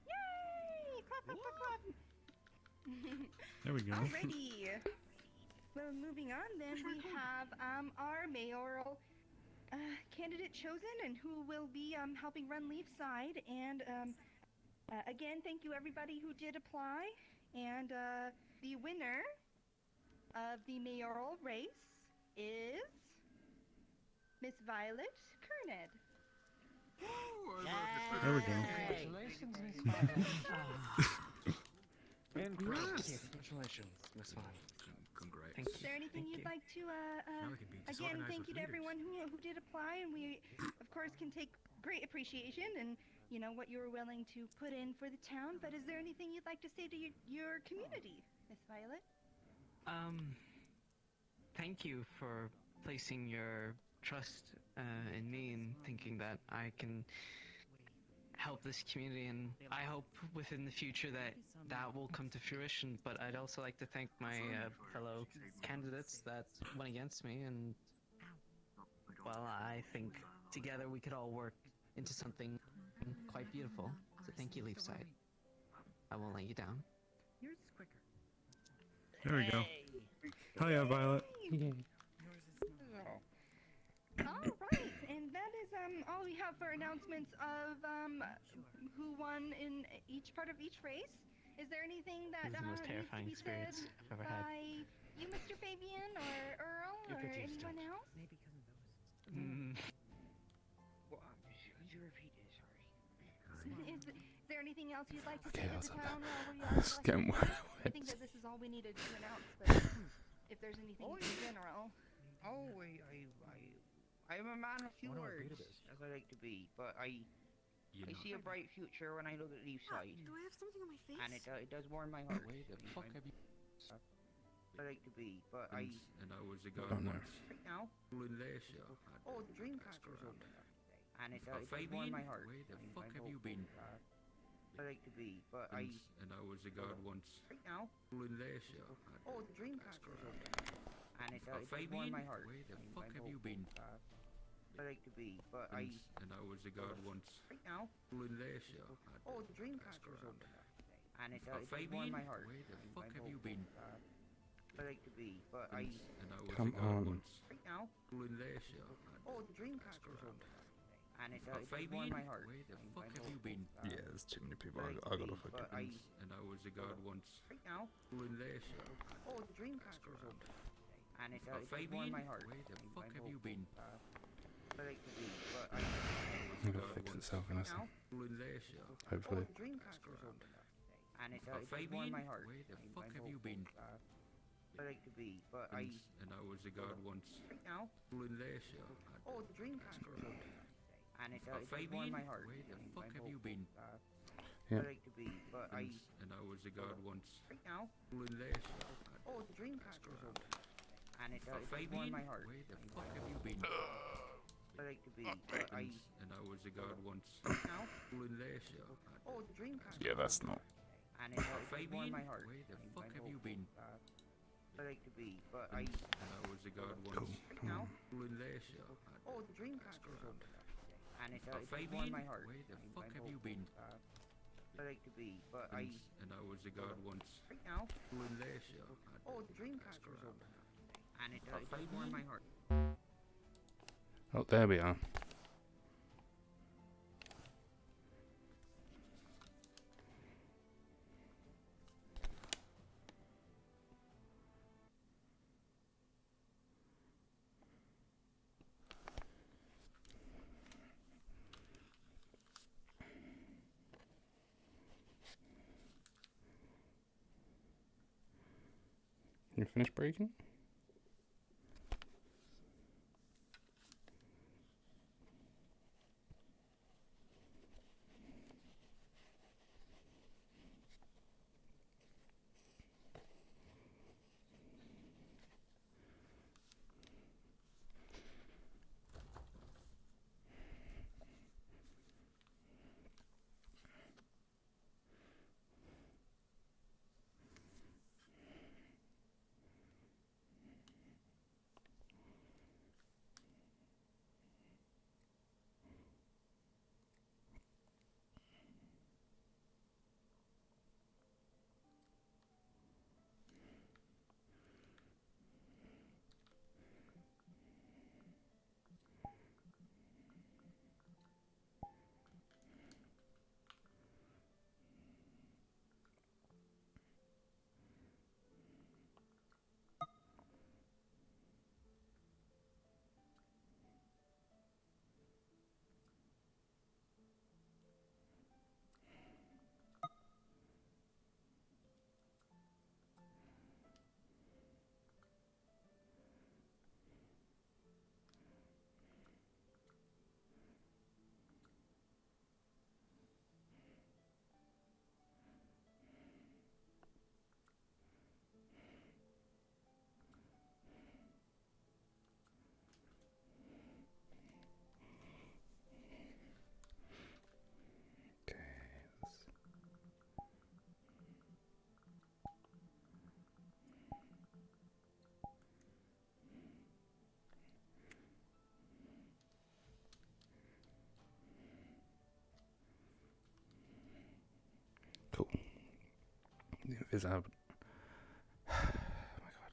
Speaker 15: Yay! Clap, clap, clap, clap.
Speaker 5: There we go.
Speaker 15: Alrighty. Well, moving on then, we have our mayoral candidate chosen and who will be helping run Leafside. And again, thank you everybody who did apply. And the winner of the mayoral race is Miss Violet Kerned.
Speaker 5: There we go.
Speaker 11: Congratulations, Miss Violet. Congratulations, Miss Violet.
Speaker 12: Congrats.
Speaker 15: Is there anything you'd like to, again, thank you to everyone who did apply, and we, of course, can take great appreciation and, you know, what you were willing to put in for the town, but is there anything you'd like to say to your community, Miss Violet?
Speaker 7: Thank you for placing your trust in me and thinking that I can help this community, and I hope within the future that will come to fruition. But I'd also like to thank my fellow candidates that went against me, and well, I think together we could all work into something quite beautiful. So thank you, Leafside. I won't let you down.
Speaker 15: Yours is quicker.
Speaker 5: There we go. Hiya, Violet.
Speaker 15: Alright, and that is all we have for announcements of who won in each part of each race. Is there anything that
Speaker 7: This is the most
Speaker 15: needs to
Speaker 7: terrifying
Speaker 15: be said
Speaker 7: experience I've ever had.
Speaker 15: by you, Mr. Fabian, or Earl,
Speaker 11: You
Speaker 15: or
Speaker 11: get used to
Speaker 15: anyone
Speaker 11: it.
Speaker 15: else?
Speaker 18: Could you repeat it? Sorry.
Speaker 15: Is there anything else you'd like to
Speaker 2: Okay,
Speaker 15: say
Speaker 2: what's
Speaker 15: to the
Speaker 2: up
Speaker 15: town while we
Speaker 2: This is getting
Speaker 15: I think that this is all we needed to announce, but if there's anything in general.
Speaker 18: Oh, I'm a man of few words, as I like to be, but I see a bright future when I look at Leafside.
Speaker 9: Do I have something on my face?
Speaker 18: And it does warm my heart.
Speaker 12: Where the fuck have you...
Speaker 18: I like to be, but
Speaker 12: And I was a guy
Speaker 2: Oh, no.
Speaker 12: once.
Speaker 18: right now.
Speaker 12: In Leisure.
Speaker 18: Oh, the Dreamcaster's open there. And it does
Speaker 12: Fabian,
Speaker 18: warm my heart.
Speaker 12: where the
Speaker 18: I'm
Speaker 12: fuck have you
Speaker 18: hopeful.
Speaker 12: been?
Speaker 18: I like to be, but
Speaker 12: And I was a guard once.
Speaker 18: right now.
Speaker 12: In Leisure.
Speaker 18: Oh, the Dreamcaster's open there. And it does warm
Speaker 12: Fabian,
Speaker 18: my heart.
Speaker 12: where the
Speaker 18: I'm
Speaker 12: fuck have you
Speaker 18: hopeful.
Speaker 12: been?
Speaker 18: I like to be, but
Speaker 12: And I was a guard once.
Speaker 18: right now.
Speaker 12: In Leisure.
Speaker 18: Oh, the Dreamcaster's open there. And it does warm
Speaker 12: Fabian,
Speaker 18: my heart.
Speaker 12: where the
Speaker 18: I'm
Speaker 12: fuck have you
Speaker 18: hopeful.
Speaker 12: been?
Speaker 18: I like to be, but
Speaker 12: And I was
Speaker 2: Come
Speaker 12: a guard
Speaker 2: on.
Speaker 12: once.
Speaker 18: right now.
Speaker 12: In Leisure.
Speaker 18: Oh, the Dreamcaster's open there. And it does
Speaker 12: Fabian,
Speaker 18: warm my heart.
Speaker 12: where the
Speaker 18: I'm
Speaker 12: fuck have you
Speaker 18: hopeful.
Speaker 12: been?
Speaker 2: Yeah, there's too many people.
Speaker 18: Like
Speaker 2: I gotta
Speaker 18: me,
Speaker 2: fucking.
Speaker 18: but
Speaker 12: And I was a guard once.
Speaker 18: right now.
Speaker 12: In Leisure.
Speaker 18: Oh, the Dreamcaster's open there. And it does warm
Speaker 12: Fabian,
Speaker 18: my heart.
Speaker 12: where the
Speaker 18: I'm
Speaker 12: fuck have you
Speaker 18: hopeful.
Speaker 12: been?
Speaker 18: I like to be, but
Speaker 2: I'm gonna fix this itself in us. Hopefully.
Speaker 18: And it does warm my heart. Where the fuck have you been? I like to be, but I
Speaker 12: I was a god once.
Speaker 18: right now. Oh, the Dreamcasters are and it does warm my heart.
Speaker 12: Where the fuck have you been?
Speaker 2: Yeah.
Speaker 18: I like to be, but I
Speaker 12: I was a god once.
Speaker 18: right now. Oh, the Dreamcasters are and it does warm my heart.
Speaker 12: Where the fuck have you been?
Speaker 18: I like to be, but I
Speaker 12: was a god once.
Speaker 18: right now. Oh, the Dreamcasters.
Speaker 2: Yeah, that's not.
Speaker 18: And it does warm my heart.
Speaker 12: Where the fuck have you been?
Speaker 18: I like to be, but I
Speaker 12: was a god once.
Speaker 18: right now. Oh, the Dreamcasters are and it does warm my heart.
Speaker 12: Where the fuck have you been?
Speaker 18: I like to be, but I
Speaker 12: was a god once.
Speaker 18: right now. Oh, the Dreamcasters are and it does warm my heart.
Speaker 2: Oh, there we are. You finished breaking? Cool. The invis out. Oh my god.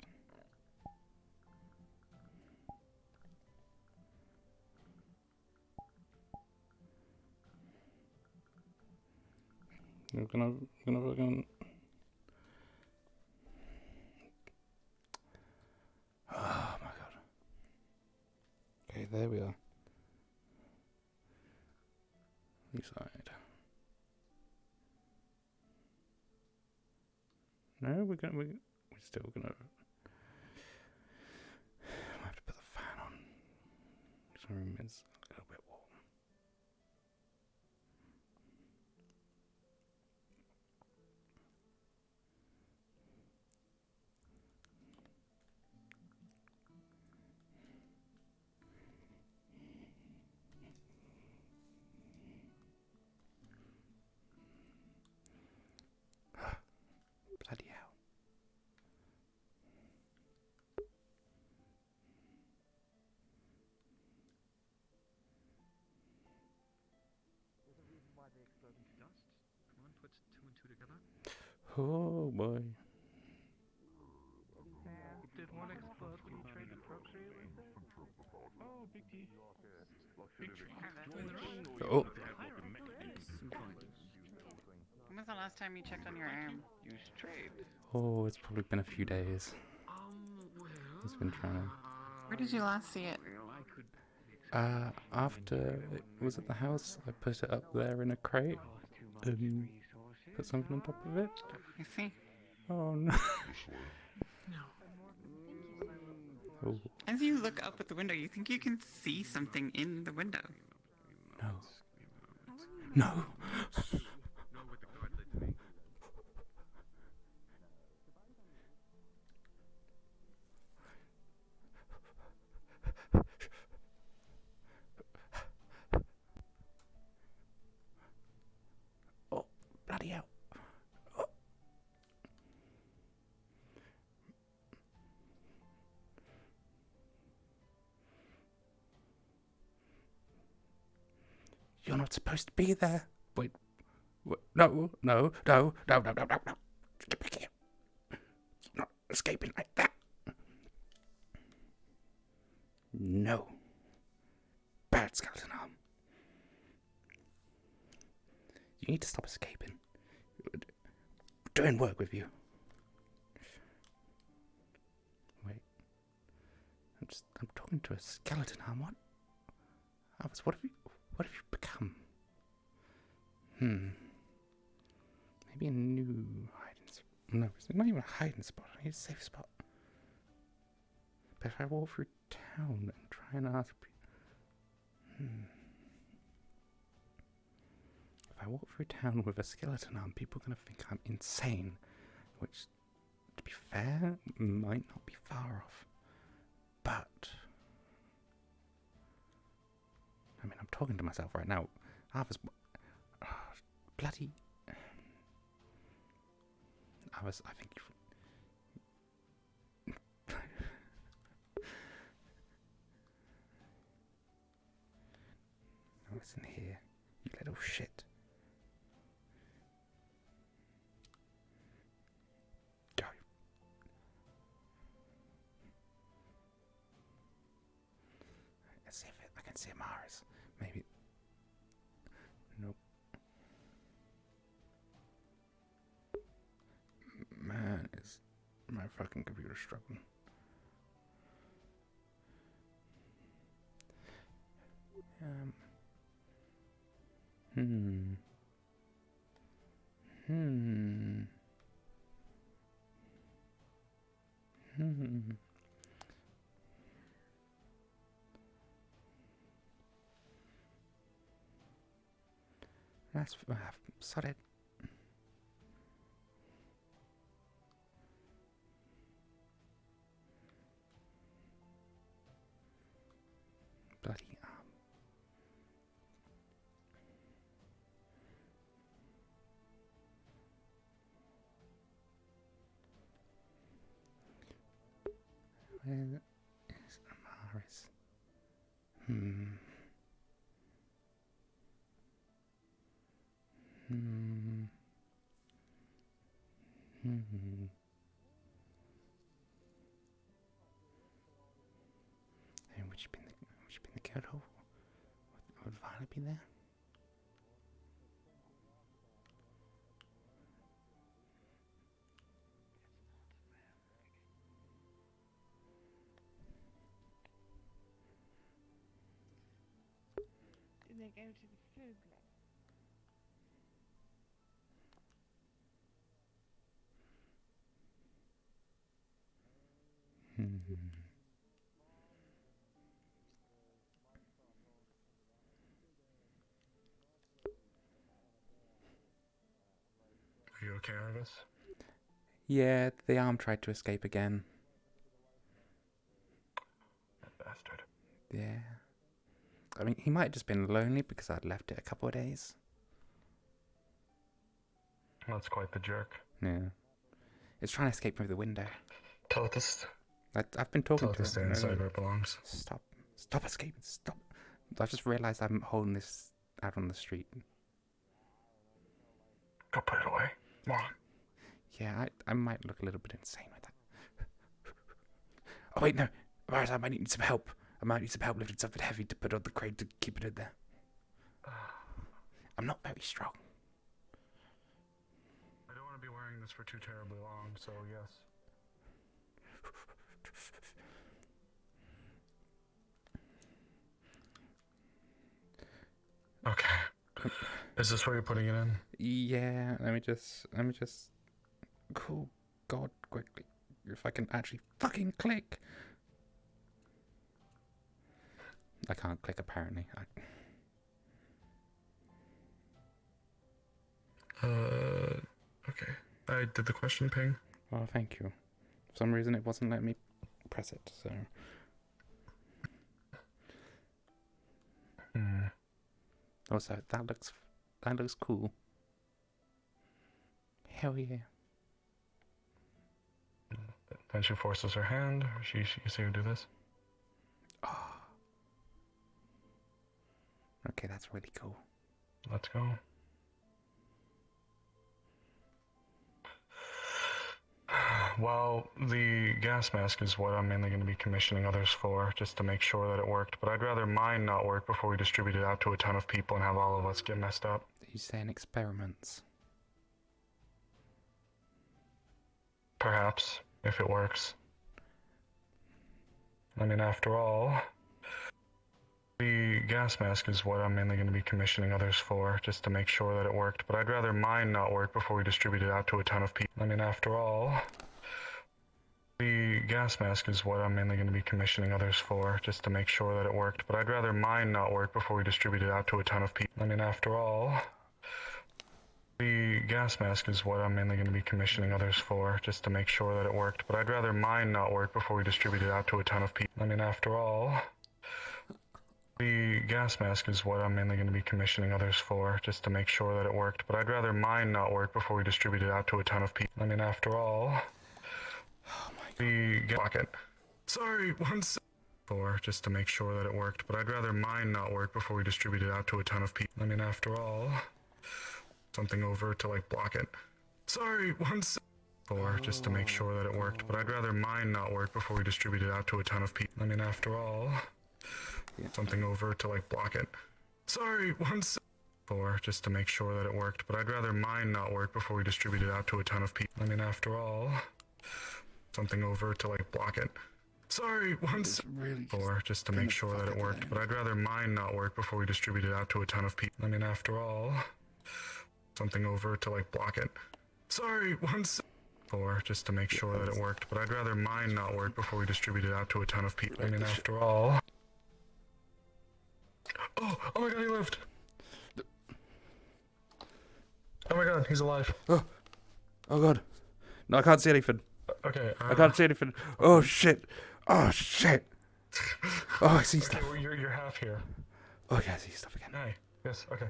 Speaker 2: We're gonna fucking. Oh my god. Okay, there we are. East side. No, we're still gonna. I have to put the fan on. This room is a little bit warm. Bloody hell.
Speaker 6: There's a reason why they explode into dust. Come on, put two and two together.
Speaker 2: Oh boy.
Speaker 6: Did one explode when you tried to procreate with it? Oh, big T. Big tree.
Speaker 2: Oh.
Speaker 19: When was the last time you checked on your arm? You strayed.
Speaker 2: Oh, it's probably been a few days. He's been trying to.
Speaker 19: Where did you last see it?
Speaker 2: After it was at the house, I put it up there in a crate and put something on top of it.
Speaker 19: I see.
Speaker 2: Oh no. Oh.
Speaker 19: As you look up at the window, you think you can see something in the window.
Speaker 2: No. No. Oh, bloody hell. Oh. You're not supposed to be there. Wait. No, no, no, no, no, no, no, no. Get back here. You're not escaping like that. No. Bad skeleton arm. You need to stop escaping. We're doing work with you. Wait. I'm talking to a skeleton arm. What? Alice, what have you become? Maybe a new hiding spot. No, it's not even a hiding spot. I need a safe spot. But if I walk through town and try and ask people... If I walk through town with a skeleton arm, people are going to think I'm insane. Which, to be fair, might not be far off. But... I mean, I'm talking to myself right now. Arthur's... bloody... I think you've... No, it's in here, you little shit. Go. Let's see if I can see Mars. Maybe... Nope. Man, is my fucking computer struggling. That's sorry. Bloody where is Amaris? And would she be in the cat hole? Would Violet be there?
Speaker 17: Did they go to the food club?
Speaker 5: Are you okay, Arvis?
Speaker 2: Yeah, the arm tried to escape again.
Speaker 5: That bastard.
Speaker 2: Yeah. I mean, he might have just been lonely because I'd left it a couple of days.
Speaker 5: That's quite the jerk.
Speaker 2: Yeah. It's trying to escape through the window.
Speaker 5: Tell it to...
Speaker 2: I've been talking
Speaker 5: to
Speaker 2: to it.
Speaker 5: Stay inside where it belongs.
Speaker 2: Stop. Stop escaping. Stop. I just realised I'm holding this out on the street.
Speaker 5: Go put it away. Come on.
Speaker 2: Yeah, I might look a little bit insane with that. Oh wait, no. I might need some help. I might need some help lifting something heavy to put on the crate to keep it in there. I'm not very strong.
Speaker 5: I don't want to be wearing this for too terribly long, so yes. Okay. Is this where you're putting it in?
Speaker 2: Yeah, let me just cool God quickly. If I can actually fucking click. I can't click apparently.
Speaker 5: Okay. I did the question ping.
Speaker 2: Oh, thank you. For some reason it wasn't letting me press it, so. Also, that looks cool. Hell yeah.
Speaker 5: Then she forces her hand. You see her do this?
Speaker 2: Oh. Okay, that's really cool.
Speaker 5: Let's go. Well, the gas mask is what I'm mainly going to be commissioning others for, just to make sure that it worked. But I'd rather mine not work before we distribute it out to a ton of people and have all of us get messed up.
Speaker 2: He's saying experiments.
Speaker 5: Perhaps, if it works. I mean, after all, the gas mask is what I'm mainly going to be commissioning others for, just to make sure that it worked. But I'd rather mine not work before we distribute it out to a ton of people. I mean, after all, the gas mask is what I'm mainly going to be commissioning others for, just to make sure that it worked. But I'd rather mine not work before we distribute it out to a ton of people. I mean, after all, the gas mask is what I'm mainly going to be commissioning others for, just to make sure that it worked. But I'd rather mine not work before we distribute it out to a ton of people. I mean, after all, the gas mask is what I'm mainly going to be commissioning others for, just to make sure that it worked. But I'd rather mine not work before we distribute it out to a ton of people. I mean, after all, the pocket. Sorry, one sec. For just to make sure that it worked. But I'd rather mine not work before we distribute it out to a ton of people. I mean, after all, something over to like block it. Sorry, one sec. For just to make sure that it worked. But I'd rather mine not work before we distribute it out to a ton of people. I mean, after all, something over to like block it. Sorry, one sec. For just to make sure that it worked. But I'd rather mine not work before we distribute it out to a ton of people. I mean, after all, something over to like block it. Sorry, one sec.
Speaker 2: Really
Speaker 5: For just to make sure that it worked. But I'd rather mine not work before we distribute it out to a ton of people. I mean, after all, something over to like block it. Sorry, one sec. For just to make sure that it worked. But I'd rather mine not work before we distribute it out to a ton of people. I mean, after all. Oh my god, he lived! Oh my god, he's alive.
Speaker 2: Oh god. No, I can't see anything.
Speaker 5: Okay.
Speaker 2: I can't see anything. Oh shit. Oh shit. Oh, I see stuff.
Speaker 5: Well, you're half here.
Speaker 2: Oh yeah, I see stuff again.
Speaker 5: Hey. Yes, okay.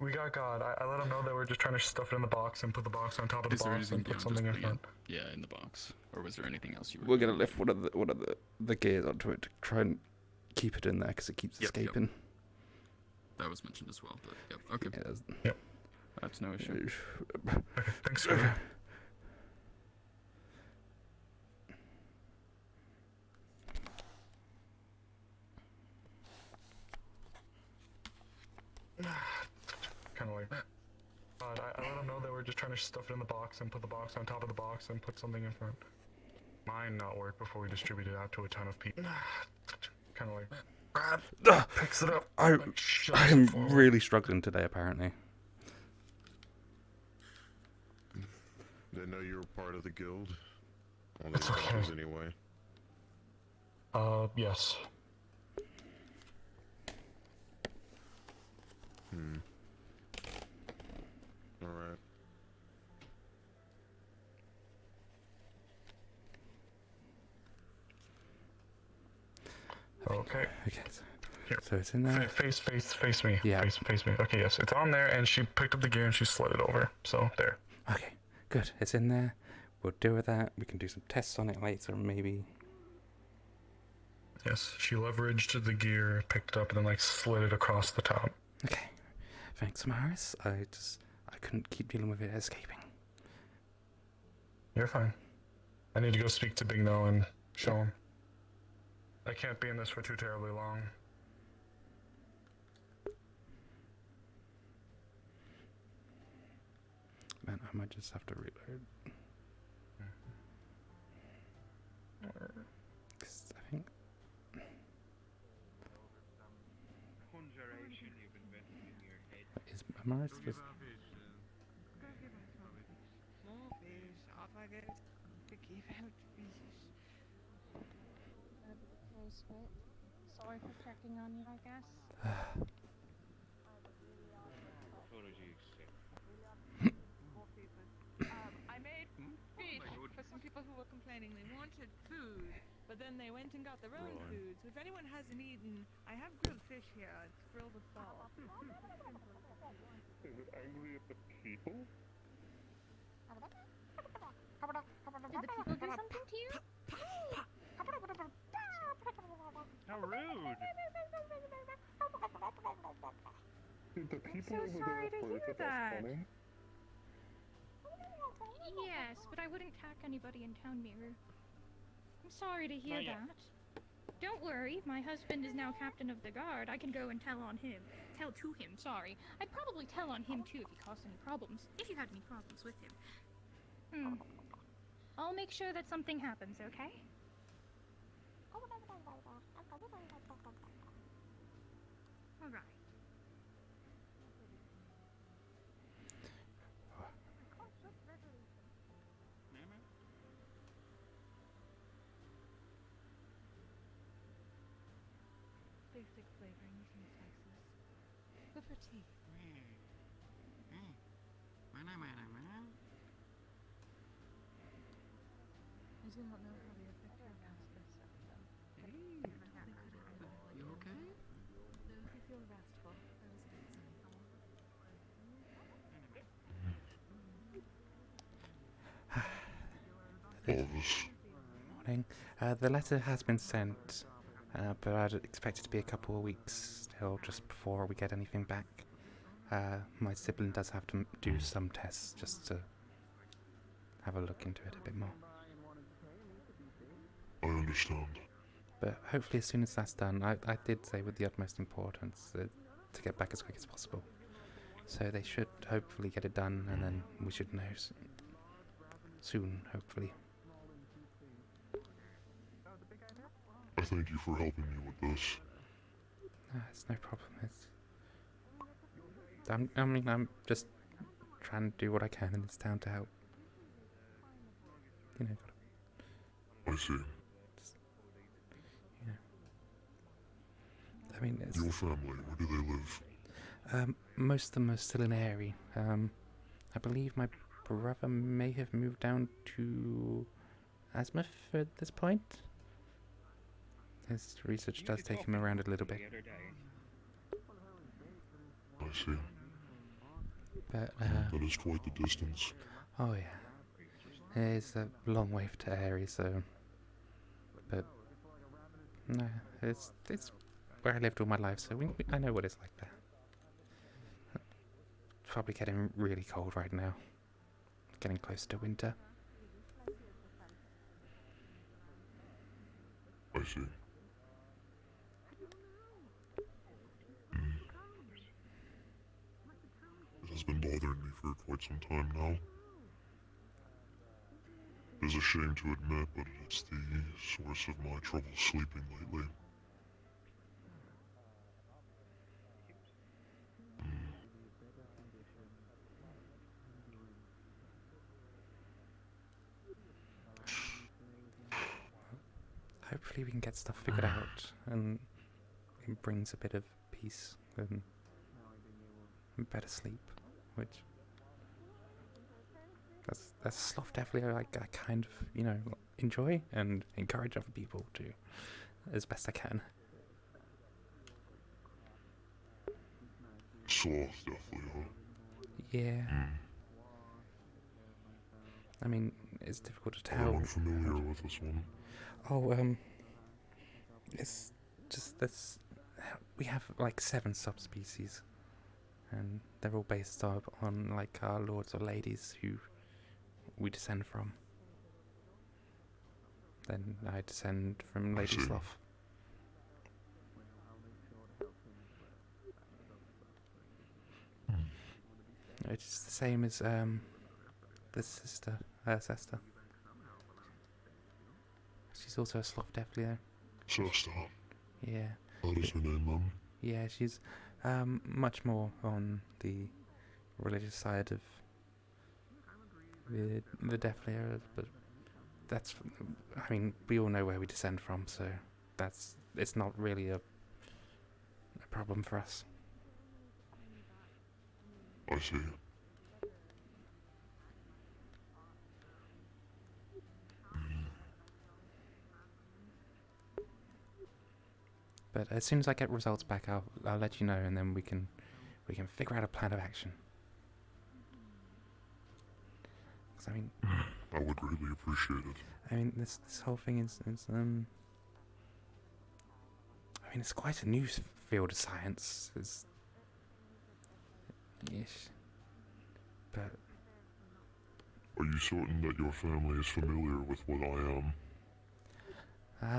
Speaker 5: We got God. I let him know that we're just trying to stuff it in the box and put the box on top of the box and put something in front.
Speaker 20: Yeah, in the box. Or was there anything else you were?
Speaker 2: We're gonna lift one of the gears onto it to try and keep it in there because it keeps escaping.
Speaker 20: That was mentioned as well, but yep. Okay.
Speaker 5: Yep.
Speaker 20: That's no issue.
Speaker 5: Okay, thanks, Trevor. Kind of like that. God, I let him know that we're just trying to stuff it in the box and put the box on top of the box and put something in front. Mine not work before we distribute it out to a ton of people. Kind of like that. Brad picks it up.
Speaker 2: I'm really struggling today, apparently.
Speaker 21: Didn't know you were part of the guild. All
Speaker 5: It's
Speaker 21: those
Speaker 5: okay.
Speaker 21: times anyway.
Speaker 5: Yes.
Speaker 21: Alright.
Speaker 5: Okay.
Speaker 2: Okay.
Speaker 5: Here.
Speaker 2: So it's in there.
Speaker 5: Face me.
Speaker 2: Yeah.
Speaker 5: Face me. Okay, yes, it's on there, and she picked up the gear and she slid it over. So there.
Speaker 2: Okay. Good. It's in there. We'll deal with that. We can do some tests on it later, maybe.
Speaker 5: Yes, she leveraged the gear, picked it up, and then like slid it across the top.
Speaker 2: Okay. Thanks, Maris. I couldn't keep dealing with it escaping.
Speaker 5: You're fine. I need to go speak to Big No and show him. I can't be in this for too terribly long.
Speaker 2: Man, I might just have to reload. 'Cause I think...
Speaker 6: Conjuration you've invented.
Speaker 8: Am I just...
Speaker 18: Small fish, off I go to keep out fishes.
Speaker 3: Sorry for checking on you, I guess.
Speaker 22: I made fish for some people who were complaining they wanted food, but then they went and got their own food. So if anyone hasn't eaten, I have grilled fish here. It's grilled with salt.
Speaker 21: Is it angry at the people?
Speaker 3: Did the people do something to you?
Speaker 6: How rude!
Speaker 21: Did the people
Speaker 3: so sorry to hear that.
Speaker 21: Funny?
Speaker 3: Yes, but I wouldn't tack anybody in town mirror. I'm sorry to hear that. Don't worry, my husband is now captain of the guard. I can go and tell to him, sorry. I'd probably tell on him too if he caused any problems. If you had any problems with him. I'll make sure that something happens, okay? Alright.
Speaker 22: Basic flavorings and spices. Good for tea. I do not know how they affect your rascal system.
Speaker 11: You okay?
Speaker 22: Though if you feel restful, that is a good sign.
Speaker 8: Morning. The letter has been sent, but I'd expect it to be a couple of weeks still, just before we get anything back. My sibling does have to do some tests just to have a look into it a bit more.
Speaker 21: I understand.
Speaker 8: But hopefully as soon as that's done, I did say with the utmost importance to get back as quick as possible. So they should hopefully get it done, and then we should know soon, hopefully.
Speaker 21: I thank you for helping me with this.
Speaker 8: It's no problem. I'm just trying to do what I can in this town to help. You know.
Speaker 21: I see.
Speaker 8: I mean,
Speaker 21: your family, where do they live?
Speaker 8: Most of them are still in Airy. I believe my brother may have moved down to Asmouth at this point. His research does take him around a little bit.
Speaker 21: I see.
Speaker 8: But,
Speaker 21: that is quite the distance.
Speaker 8: Oh yeah. It's a long way to Airy, so... But... No, it's where I lived all my life, so I know what it's like there. It's probably getting really cold right now. Getting close to winter.
Speaker 21: I see. It has been bothering me for quite some time now. It is a shame to admit, but it's the source of my trouble sleeping lately.
Speaker 8: Hopefully we can get stuff figured out, and it brings a bit of peace and better sleep, which that's stuff definitely I kind of, enjoy and encourage other people to as best I can.
Speaker 21: Sloth, definitely, huh?
Speaker 8: Yeah. I mean, it's difficult to tell.
Speaker 21: I'm unfamiliar with this one.
Speaker 8: Oh, it's just this. We have like 7 subspecies, and they're all based on like our lords or ladies who we descend from. Then I descend from Lady Sloth. It's the same as the sister, Sesta. She's also a sloth, definitely though.
Speaker 21: Sesta.
Speaker 8: Yeah.
Speaker 21: That is her name, then?
Speaker 8: Yeah, she's much more on the religious side of the Death Layer, but that's, I mean, we all know where we descend from, so it's not really a problem for us.
Speaker 21: I see.
Speaker 8: But as soon as I get results back, I'll let you know, and then we can figure out a plan of action. 'Cause, I mean,
Speaker 21: I would greatly appreciate it.
Speaker 8: I mean, this whole thing is I mean, it's quite a new field of science. Yes, but
Speaker 21: Are you certain that your family is familiar with what I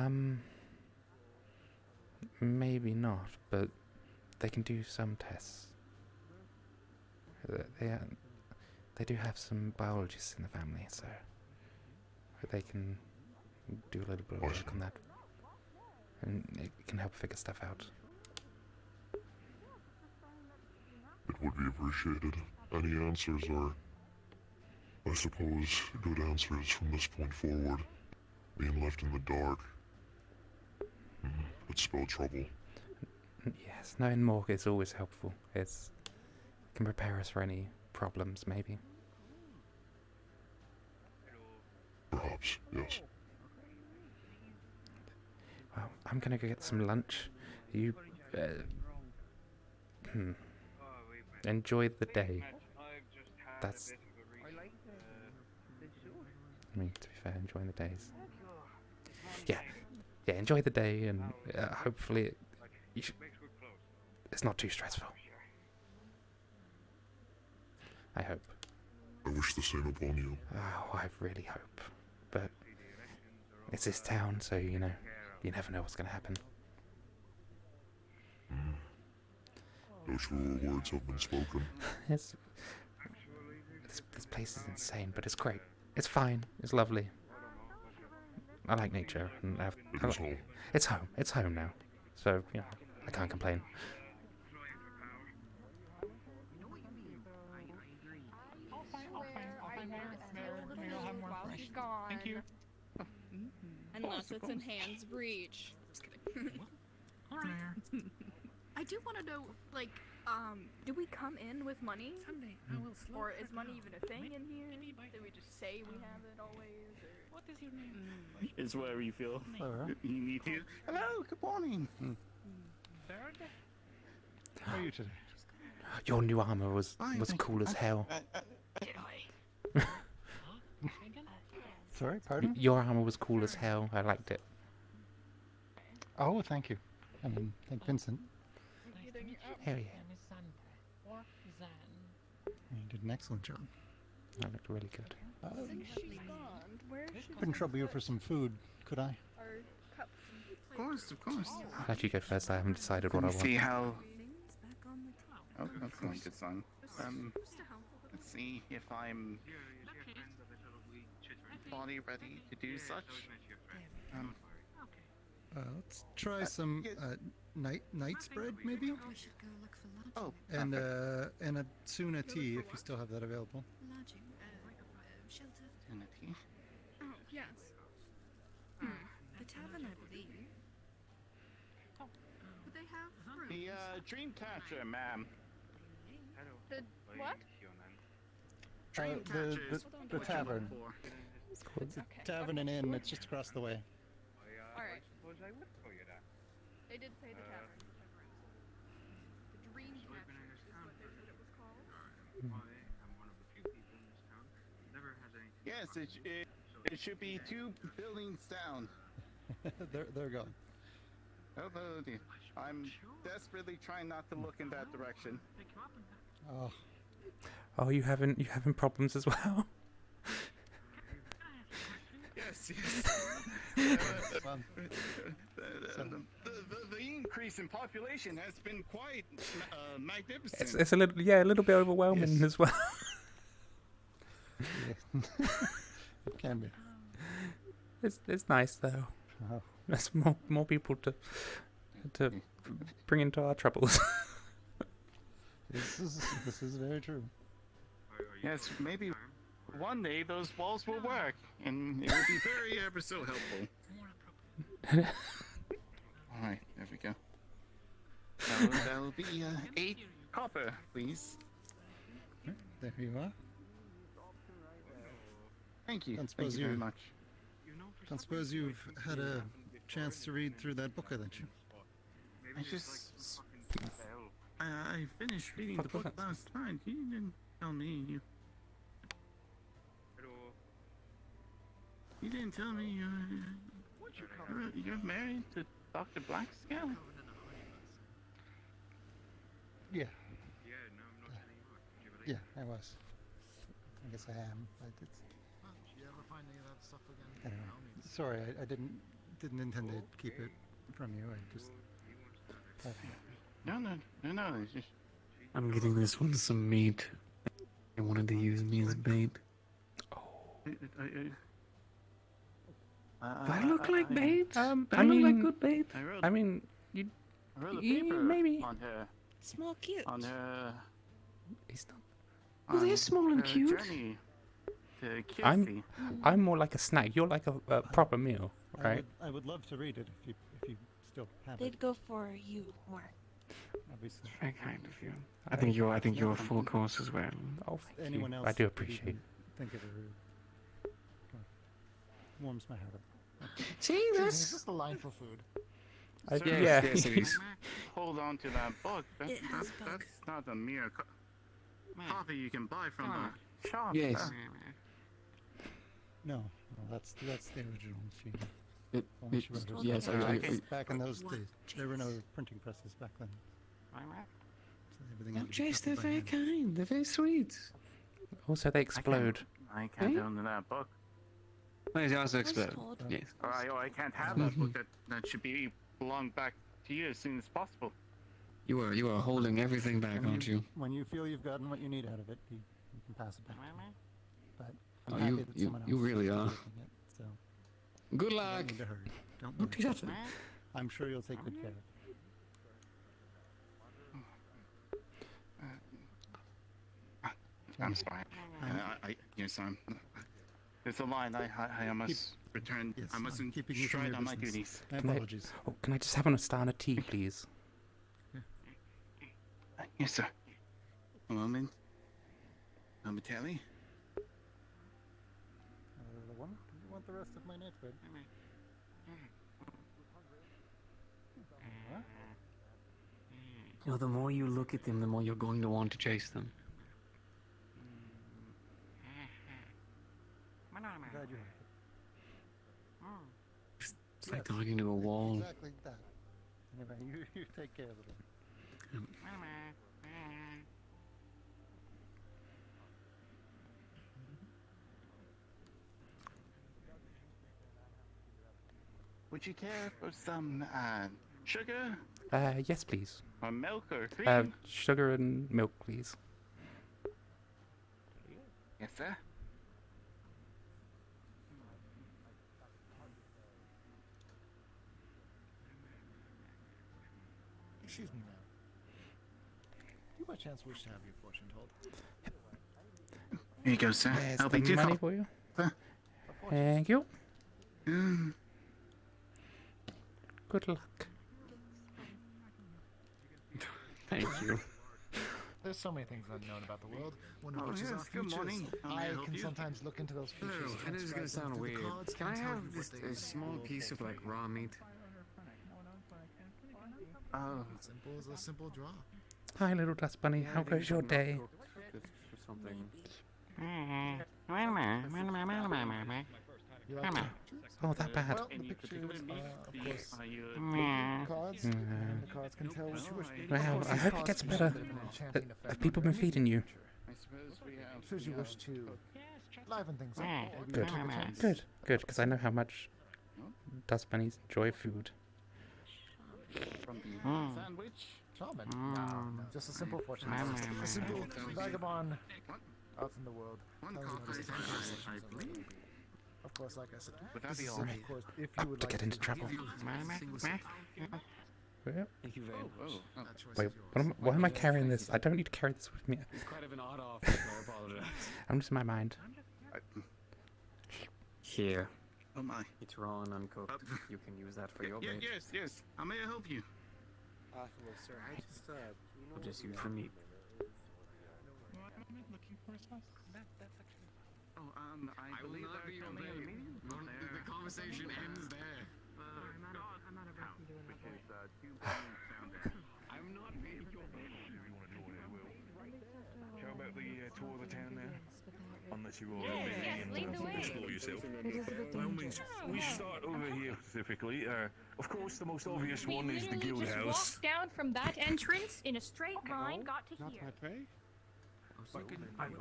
Speaker 21: am?
Speaker 8: Maybe not, but they can do some tests. They do have some biologists in the family, so they can do a little bit of work on that, and it can help figure stuff out.
Speaker 21: It would be appreciated. Any answers are, I suppose, good answers from this point forward. Being left in the dark would spell trouble.
Speaker 8: Yes, knowing more is always helpful. It can prepare us for any problems, maybe.
Speaker 21: Perhaps, yes.
Speaker 8: Well, I'm gonna go get some lunch. You, enjoy the day. That's, I mean, to be fair, enjoying the days. Yeah, enjoy the day, and hopefully it's not too stressful. I hope.
Speaker 21: I wish the same upon you.
Speaker 8: Oh, I really hope. But it's this town, so, you know, you never know what's going to happen.
Speaker 21: No truer words have been spoken.
Speaker 8: This place is insane, but it's great. It's fine. It's lovely. I like nature. And
Speaker 21: It's home.
Speaker 8: It's home. It's home now. So, you know, I can't complain.
Speaker 10: Thank you. Unless it's in hands reach. Just kidding.
Speaker 13: Alright. I do want to know, like,
Speaker 10: do we come in with money?
Speaker 13: Someday I will slow
Speaker 10: Or is
Speaker 13: her
Speaker 10: money
Speaker 13: down.
Speaker 10: even a thing in here? Do we just say we have it always? Or
Speaker 13: What is your name?
Speaker 14: It's wherever you feel.
Speaker 13: Alright.
Speaker 14: You need to. Hello, good morning.
Speaker 13: Third?
Speaker 4: How are you today?
Speaker 8: Your new armor was cool as hell.
Speaker 4: Sorry, pardon?
Speaker 8: Your armor was cool as hell. I liked it.
Speaker 4: Oh, thank you. I mean, thank Vincent.
Speaker 8: Hell yeah.
Speaker 4: You did an excellent job.
Speaker 8: That looked really good.
Speaker 10: Since she's gone, where is she?
Speaker 4: Couldn't trouble you for some food, could I?
Speaker 10: Our cups.
Speaker 11: Of course, of course.
Speaker 8: I'll let you go first. I haven't decided what I want.
Speaker 11: See how. Oh, that's going good song. Let's see if I'm body ready to do such.
Speaker 4: Let's try some night spread, maybe?
Speaker 17: We should go look for lodging.
Speaker 11: Oh,
Speaker 4: And a tuna tea, if you still have that available.
Speaker 17: Lodging? Shelter?
Speaker 11: Tuna tea.
Speaker 10: Oh, yes.
Speaker 17: The tavern, I believe.
Speaker 10: Would they have rooms?
Speaker 14: The Dreamcatcher, ma'am.
Speaker 10: The what?
Speaker 4: The tavern. It's a tavern and inn. It's just across the way.
Speaker 10: Alright. They did say the tavern. The Dream Catcher is what they said it was called.
Speaker 14: Yes, it should be 2 buildings down.
Speaker 4: They're gone.
Speaker 14: Oh, dear. I'm desperately trying not to look in that direction.
Speaker 8: Oh, you having problems as well?
Speaker 14: Yes. The increase in population has been quite magnificent.
Speaker 8: It's a little bit overwhelming as well.
Speaker 4: It can be.
Speaker 8: It's nice though.
Speaker 4: Oh.
Speaker 8: There's more people to bring into our troubles.
Speaker 4: This is very true.
Speaker 14: Yes, maybe one day those walls will work, and it will be very ever so helpful. Alright, there we go. That'll be 8 copper, please.
Speaker 4: There you are.
Speaker 14: Thank you.
Speaker 4: Don't
Speaker 14: Thank
Speaker 4: suppose
Speaker 14: you very much.
Speaker 4: Don't suppose you've had a chance to read through that book, haven't you?
Speaker 14: I finished reading the book last night. You didn't tell me. You didn't tell me you're married to Dr. Blackscale?
Speaker 4: Yeah. Yeah, I was. I guess I am, but it's.
Speaker 1: Did you ever find any of that stuff again?
Speaker 4: I don't know. Sorry, I didn't intend to keep it from you. I just.
Speaker 14: No. It's just.
Speaker 11: I'm getting this one some meat. I wanted to use me as bait. Do I look like bait? I look like good bait?
Speaker 8: I mean, you maybe.
Speaker 14: On her.
Speaker 15: Small cute.
Speaker 14: On her.
Speaker 8: He's not.
Speaker 11: Oh, they're small and cute.
Speaker 14: Journey to Kelsey.
Speaker 8: I'm more like a snack. You're like a proper meal, right?
Speaker 4: I would love to read it if you still have it.
Speaker 15: They'd go for you more.
Speaker 4: Obviously.
Speaker 11: Very kind of you. I think you're a full course as well.
Speaker 8: Oh, thank
Speaker 4: Anyone
Speaker 8: you.
Speaker 4: else
Speaker 8: I do appreciate.
Speaker 4: Think of it. Warms my heart up.
Speaker 11: See,
Speaker 1: Is this the line for food?
Speaker 11: Yes, it is.
Speaker 14: Hold on to that book. That's not a mere coffee you can buy from a shop.
Speaker 11: Yes.
Speaker 4: No, that's the original machine.
Speaker 11: Yes,
Speaker 4: back in those days, there were no printing presses back then. So everything had to be
Speaker 11: Chase, they're
Speaker 4: copied by
Speaker 11: very
Speaker 4: hand.
Speaker 11: kind. They're very sweet.
Speaker 8: Also, they explode.
Speaker 14: I can't own that book.
Speaker 11: Oh, they also explode. Yes.
Speaker 14: Or I can't have that book. That should belong back to you as soon as possible.
Speaker 11: You are holding everything back, aren't you?
Speaker 4: When you feel you've gotten what you need out of it, you can pass it back. But I'm
Speaker 11: Oh,
Speaker 4: happy
Speaker 11: you-
Speaker 4: that
Speaker 11: you-
Speaker 4: someone else
Speaker 11: you really
Speaker 4: is
Speaker 11: are.
Speaker 4: taking it, so
Speaker 11: Good
Speaker 4: you
Speaker 11: luck.
Speaker 4: don't need to hurry. Don't
Speaker 11: Don't do
Speaker 4: worry.
Speaker 11: that.
Speaker 4: I'm sure you'll take good care of it.
Speaker 14: I'm sorry. Yes, there's a line I must return.
Speaker 4: Yes,
Speaker 14: I
Speaker 4: I'm
Speaker 14: mustn't
Speaker 4: keeping you from
Speaker 14: stride
Speaker 4: your
Speaker 14: on my
Speaker 4: business.
Speaker 14: duties.
Speaker 4: My apologies.
Speaker 8: Can I just have an Astana tea, please?
Speaker 14: Yes, sir. A moment. Telly.
Speaker 4: The one? Do you want the rest of my nightbread?
Speaker 11: You know, the more you look at them, the more you're going to want to chase them.
Speaker 4: I'm glad you like it.
Speaker 11: It's like talking to a wall.
Speaker 4: Exactly that. Anyway, you take care of it.
Speaker 14: Would you care for some sugar
Speaker 8: Yes, please.
Speaker 14: or milk or cream?
Speaker 8: Sugar and milk, please.
Speaker 14: Yes, sir.
Speaker 1: Excuse me, ma'am. Do you by chance wish to have your fortune told?
Speaker 14: Here you go, sir.
Speaker 8: There's
Speaker 14: I'll
Speaker 8: the
Speaker 14: be
Speaker 8: money for you. Thank you. Good luck.
Speaker 11: Thank you.
Speaker 1: There's so many things unknown about the world. One of
Speaker 14: Oh,
Speaker 1: which is
Speaker 14: yes,
Speaker 1: our
Speaker 14: good
Speaker 1: futures.
Speaker 14: morning. How may I
Speaker 1: I
Speaker 14: help
Speaker 1: can
Speaker 14: you?
Speaker 1: sometimes look into those futures.
Speaker 11: Hello, I know this is gonna sound weird. Can I have just a small piece of like raw meat?
Speaker 14: Oh.
Speaker 1: Simple as a simple draw.
Speaker 8: Hi, little dust bunny. How goes your day?
Speaker 11: Something.
Speaker 1: You like pictures?
Speaker 8: Oh, that bad.
Speaker 1: Well, the pictures, of course,
Speaker 8: Mm.
Speaker 1: cards.
Speaker 8: Mm.
Speaker 1: And the cards can tell what you wish.
Speaker 8: Well, I hope it gets better. Have people been feeding you?
Speaker 14: I suppose we have.
Speaker 1: Should you wish to liven things up, maybe
Speaker 8: Good.
Speaker 1: take a chance.
Speaker 8: Good. Good, because I know how much dust bunnies enjoy food.
Speaker 14: From the sandwich.
Speaker 1: Shaman? No, just a simple fortune. A simple vagabond out in the world.
Speaker 14: One
Speaker 1: Telling you
Speaker 14: copper
Speaker 1: what
Speaker 14: is
Speaker 1: is interesting.
Speaker 14: I believe.
Speaker 1: Of course, like I said,
Speaker 14: Would that
Speaker 1: this
Speaker 14: be
Speaker 1: is,
Speaker 14: all?
Speaker 1: of course, if you would
Speaker 8: To
Speaker 1: like
Speaker 8: get into trouble.
Speaker 1: give you a single sip.
Speaker 8: Well,
Speaker 11: Thank you very much.
Speaker 1: That choice
Speaker 8: wait,
Speaker 1: is yours.
Speaker 8: why am I carrying this? I don't need to carry this with me.
Speaker 11: It's quite of an odd offer, so I apologize.
Speaker 7: apologize.
Speaker 8: I'm just in my mind.
Speaker 7: Here.
Speaker 14: Oh my.
Speaker 7: It's raw and uncooked. You can use that for your bait.
Speaker 14: Yes. How may I help you?
Speaker 1: Well, sir, I just,
Speaker 7: We'll just use the meat.
Speaker 5: Looking for a sauce.
Speaker 14: That's actually. Oh, I believe that the conversation ends there.
Speaker 10: I'm out of breath from doing that.
Speaker 14: I'm not being your
Speaker 16: How about the tour of the town now? Unless you all
Speaker 3: Yes,
Speaker 16: have
Speaker 3: yes, lead the way.
Speaker 16: explore yourself.
Speaker 3: Elizabeth
Speaker 16: By all means, we start over here specifically. Of course, the most obvious one is the guild
Speaker 3: Just
Speaker 16: house.
Speaker 3: walked down from that entrance in a straight line, got to here.
Speaker 5: prey?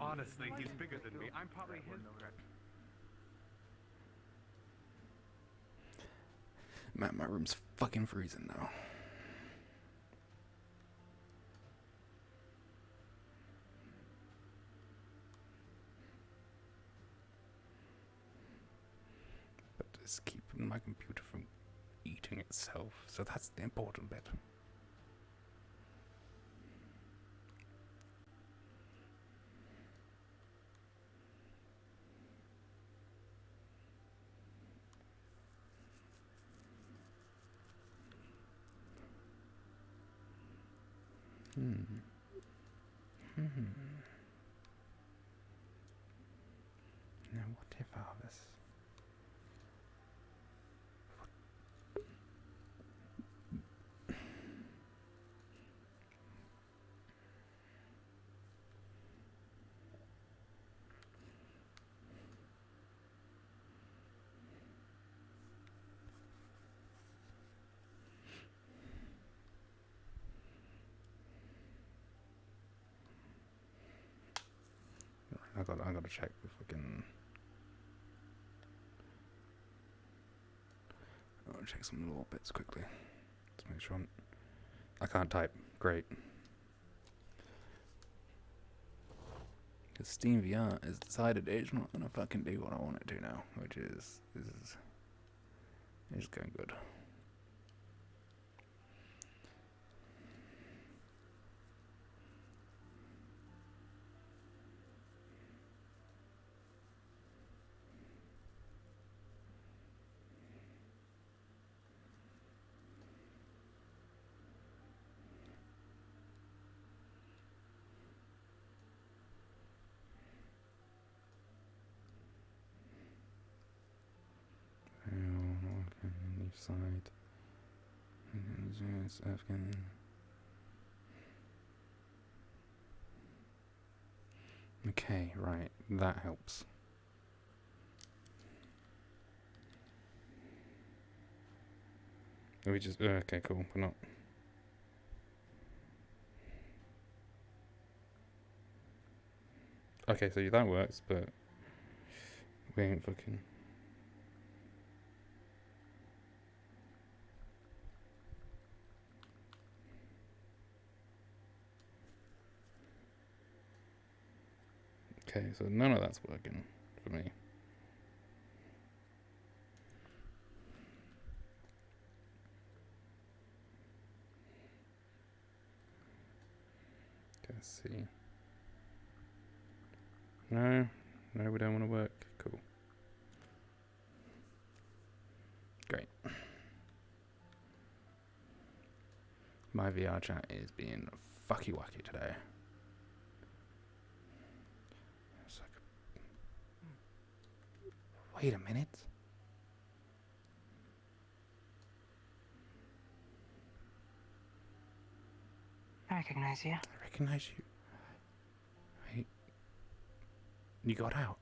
Speaker 6: Honestly, he's bigger than me. I'm probably his threat.
Speaker 8: Man, my room's fucking freezing now. But it's keeping my computer from eating itself, so that's the important bit. Now what if others? I gotta check the fucking. I'll check some law bits quickly. To make sure I can't type. Great. Because Steam VR has decided it's not gonna fucking do what I want it to now, which is going good. Side. Yes, Afghan. Okay, right, that helps. We just okay, cool. We're not. Okay, so that works, but we ain't fucking. Okay, so none of that's working for me. Let's see. No, we don't want to work. Cool. Great. My VR chat is being fucky wacky today. Wait a minute.
Speaker 23: I recognize you.
Speaker 8: I recognize you. Wait. You got out?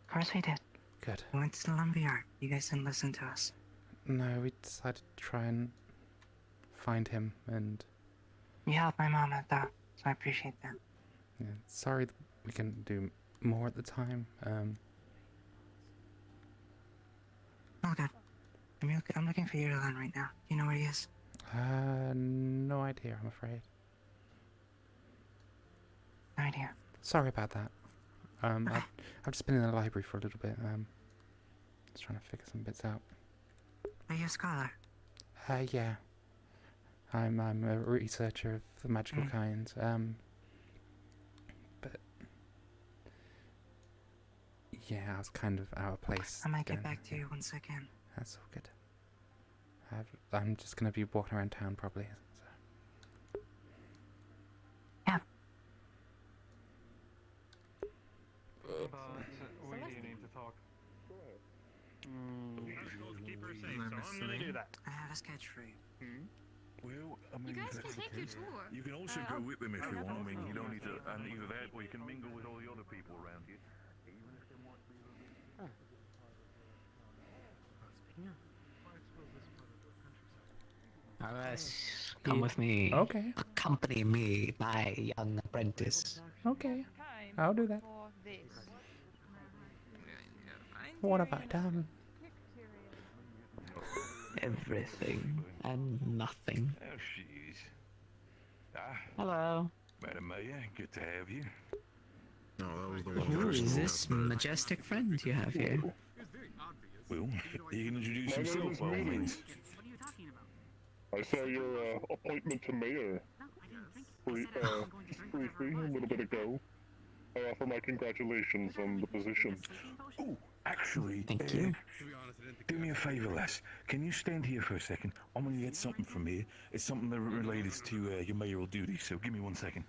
Speaker 23: Of course we did.
Speaker 8: Good.
Speaker 23: We went to the lumberyard. You guys didn't listen to us.
Speaker 8: No, we decided to try and find him, and
Speaker 23: You helped my mom out, though, so I appreciate that.
Speaker 8: yeah, sorry that we couldn't do more at the time.
Speaker 23: Oh, good. I'm looking for Yurlan right now. Do you know where he is?
Speaker 8: No idea, I'm afraid.
Speaker 23: No idea.
Speaker 8: Sorry about that. I've just been in the library for a little bit. Just trying to figure some bits out.
Speaker 23: Are you a scholar?
Speaker 8: Yeah. I'm a researcher of the magical kind. Yeah, I was kind of out of place.
Speaker 23: I might get
Speaker 8: going-
Speaker 23: back to you once again.
Speaker 8: That's all good. I'm just gonna be walking around town probably. So.
Speaker 23: Yeah.
Speaker 6: We need to talk.
Speaker 14: I'm gonna do that.
Speaker 23: I have a sketch for you.
Speaker 16: Well, I mean,
Speaker 3: You guys can take your tour.
Speaker 16: you can also go with them if you want. I mean, you don't need to, and either that or you can mingle with all the other people around here. Even if they want to be a little
Speaker 11: Alright, come with me.
Speaker 8: Okay.
Speaker 11: Accompany me, my young apprentice.
Speaker 8: Okay. I'll do that. What have I done?
Speaker 11: Everything and nothing.
Speaker 16: There she is.
Speaker 11: Hello.
Speaker 16: Madam Mayor, good to have you.
Speaker 4: No, that was the
Speaker 11: Who is this majestic friend you have here?
Speaker 16: Well, you can introduce yourself by all means.
Speaker 21: I saw your appointment to mayor. Just briefly, a little bit ago. I offer my congratulations on the position.
Speaker 16: Oh, actually,
Speaker 11: thank you.
Speaker 16: Do me a favor, lass. Can you stand here for a second? I'm gonna get something from here. It's something that related to your mayoral duties, so give me 1 second.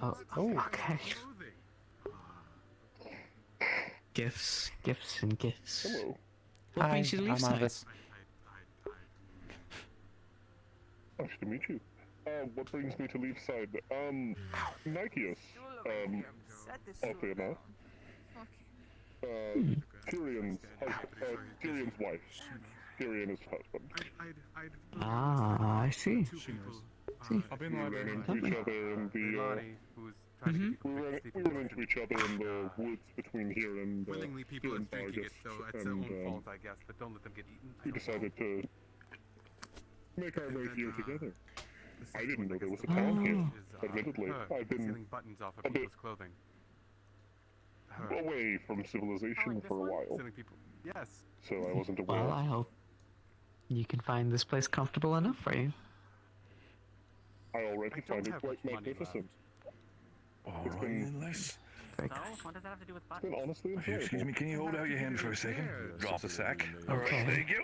Speaker 11: Oh, okay. Gifts, gifts, and gifts.
Speaker 21: Hello.
Speaker 11: What brings you to
Speaker 8: I'm
Speaker 11: Leafside?
Speaker 8: Elvis.
Speaker 21: Nice to meet you. What brings me to Leafside? Nikeus. Oddly enough. Tyrion's wife. Tyrion is husband.
Speaker 11: Ah, I see. See.
Speaker 21: We ran into each other in the, we ran into each other in the woods between here and,
Speaker 6: Willingly people
Speaker 21: here
Speaker 6: are
Speaker 21: and
Speaker 6: drinking it,
Speaker 21: Vargas,
Speaker 6: so it's their own
Speaker 21: and,
Speaker 6: fault, I guess, but don't let them get eaten.
Speaker 21: we decided to make our way here together. I didn't know there was a town here, admittedly. I've been
Speaker 6: stealing buttons off of
Speaker 21: a bit
Speaker 6: people's clothing.
Speaker 21: away from civilization for a while,
Speaker 6: Stealing people. Yes.
Speaker 21: so I wasn't aware.
Speaker 11: Well, I hope you can find this place comfortable enough for you.
Speaker 21: I already find it quite magnificent.
Speaker 16: Alright then, lass.
Speaker 11: Very
Speaker 17: So, what does that have to do with
Speaker 21: It's been
Speaker 17: buttons?
Speaker 21: honestly
Speaker 16: Excuse
Speaker 21: enjoyable.
Speaker 16: me, can you hold out your hand for a second? Drop the sack. Alright,
Speaker 11: Okay.
Speaker 16: there you go.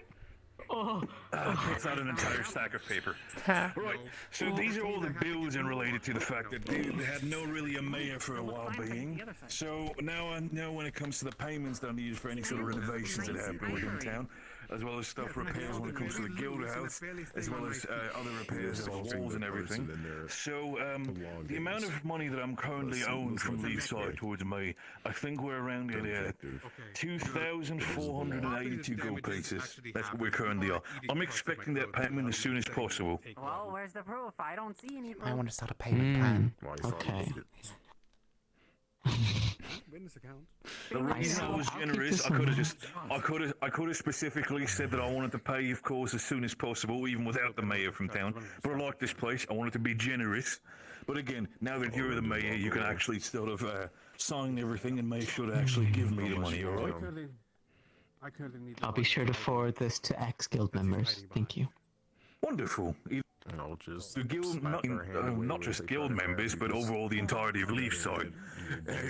Speaker 11: Oh,
Speaker 16: Puts out an entire stack of paper. Right, so these are all the bills and related to the fact that they had no really a mayor for a while being. So now I know when it comes to the payments that I need for any sort of renovations that happen within town, as well as stuff repairs when it comes to the guild house, as well as other repairs of the walls and everything. So the amount of money that I'm currently owed from Leafside towards me, I think we're around at 2,482 gold pieces. That's what we're currently on. I'm expecting that payment as soon as possible.
Speaker 17: Well, where's the proof? I don't see any proof.
Speaker 8: I want to start a payment plan.
Speaker 11: okay.
Speaker 6: Witness account.
Speaker 16: The reason I was generous, I could have specifically said that I wanted to pay, of course, as soon as possible, even without the mayor from town. But I like this place. I wanted to be generous. But again, now that you're the mayor, you can actually sort of sign everything and make sure to actually give me the money. All right?
Speaker 6: I currently need
Speaker 11: I'll be sure to forward this to ex-guild members. Thank you.
Speaker 16: Wonderful.
Speaker 4: I'll just
Speaker 16: The guild, not just guild members, but overall the entirety of Leafside.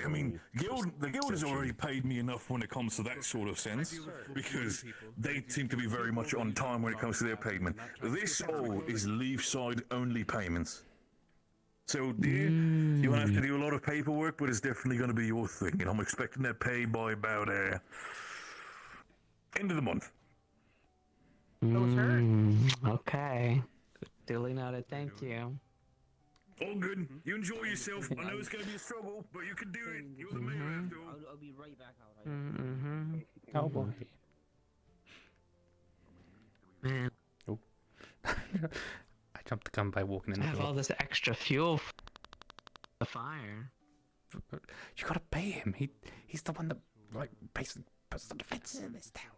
Speaker 16: I mean, the guild has already paid me enough when it comes to that sort of sense, because they seem to be very much on time when it comes to their payment. This all is Leafside only payments. So, dear, you're going to have to do a lot of paperwork, but it's definitely going to be your thing, and I'm expecting that pay by about end of the month.
Speaker 11: Okay. Duly noted, thank you.
Speaker 16: All good. You enjoy yourself. I know it's going to be a struggle, but you can do it. You're the mayor after all.
Speaker 18: I'll be right back out.
Speaker 8: Oh boy.
Speaker 11: Man,
Speaker 8: Oh. I jumped the gun by walking in
Speaker 11: I
Speaker 8: the
Speaker 11: have
Speaker 8: door.
Speaker 11: all this extra fuel for the fire.
Speaker 8: You gotta pay him. He's the one that like basically puts the defense in this town.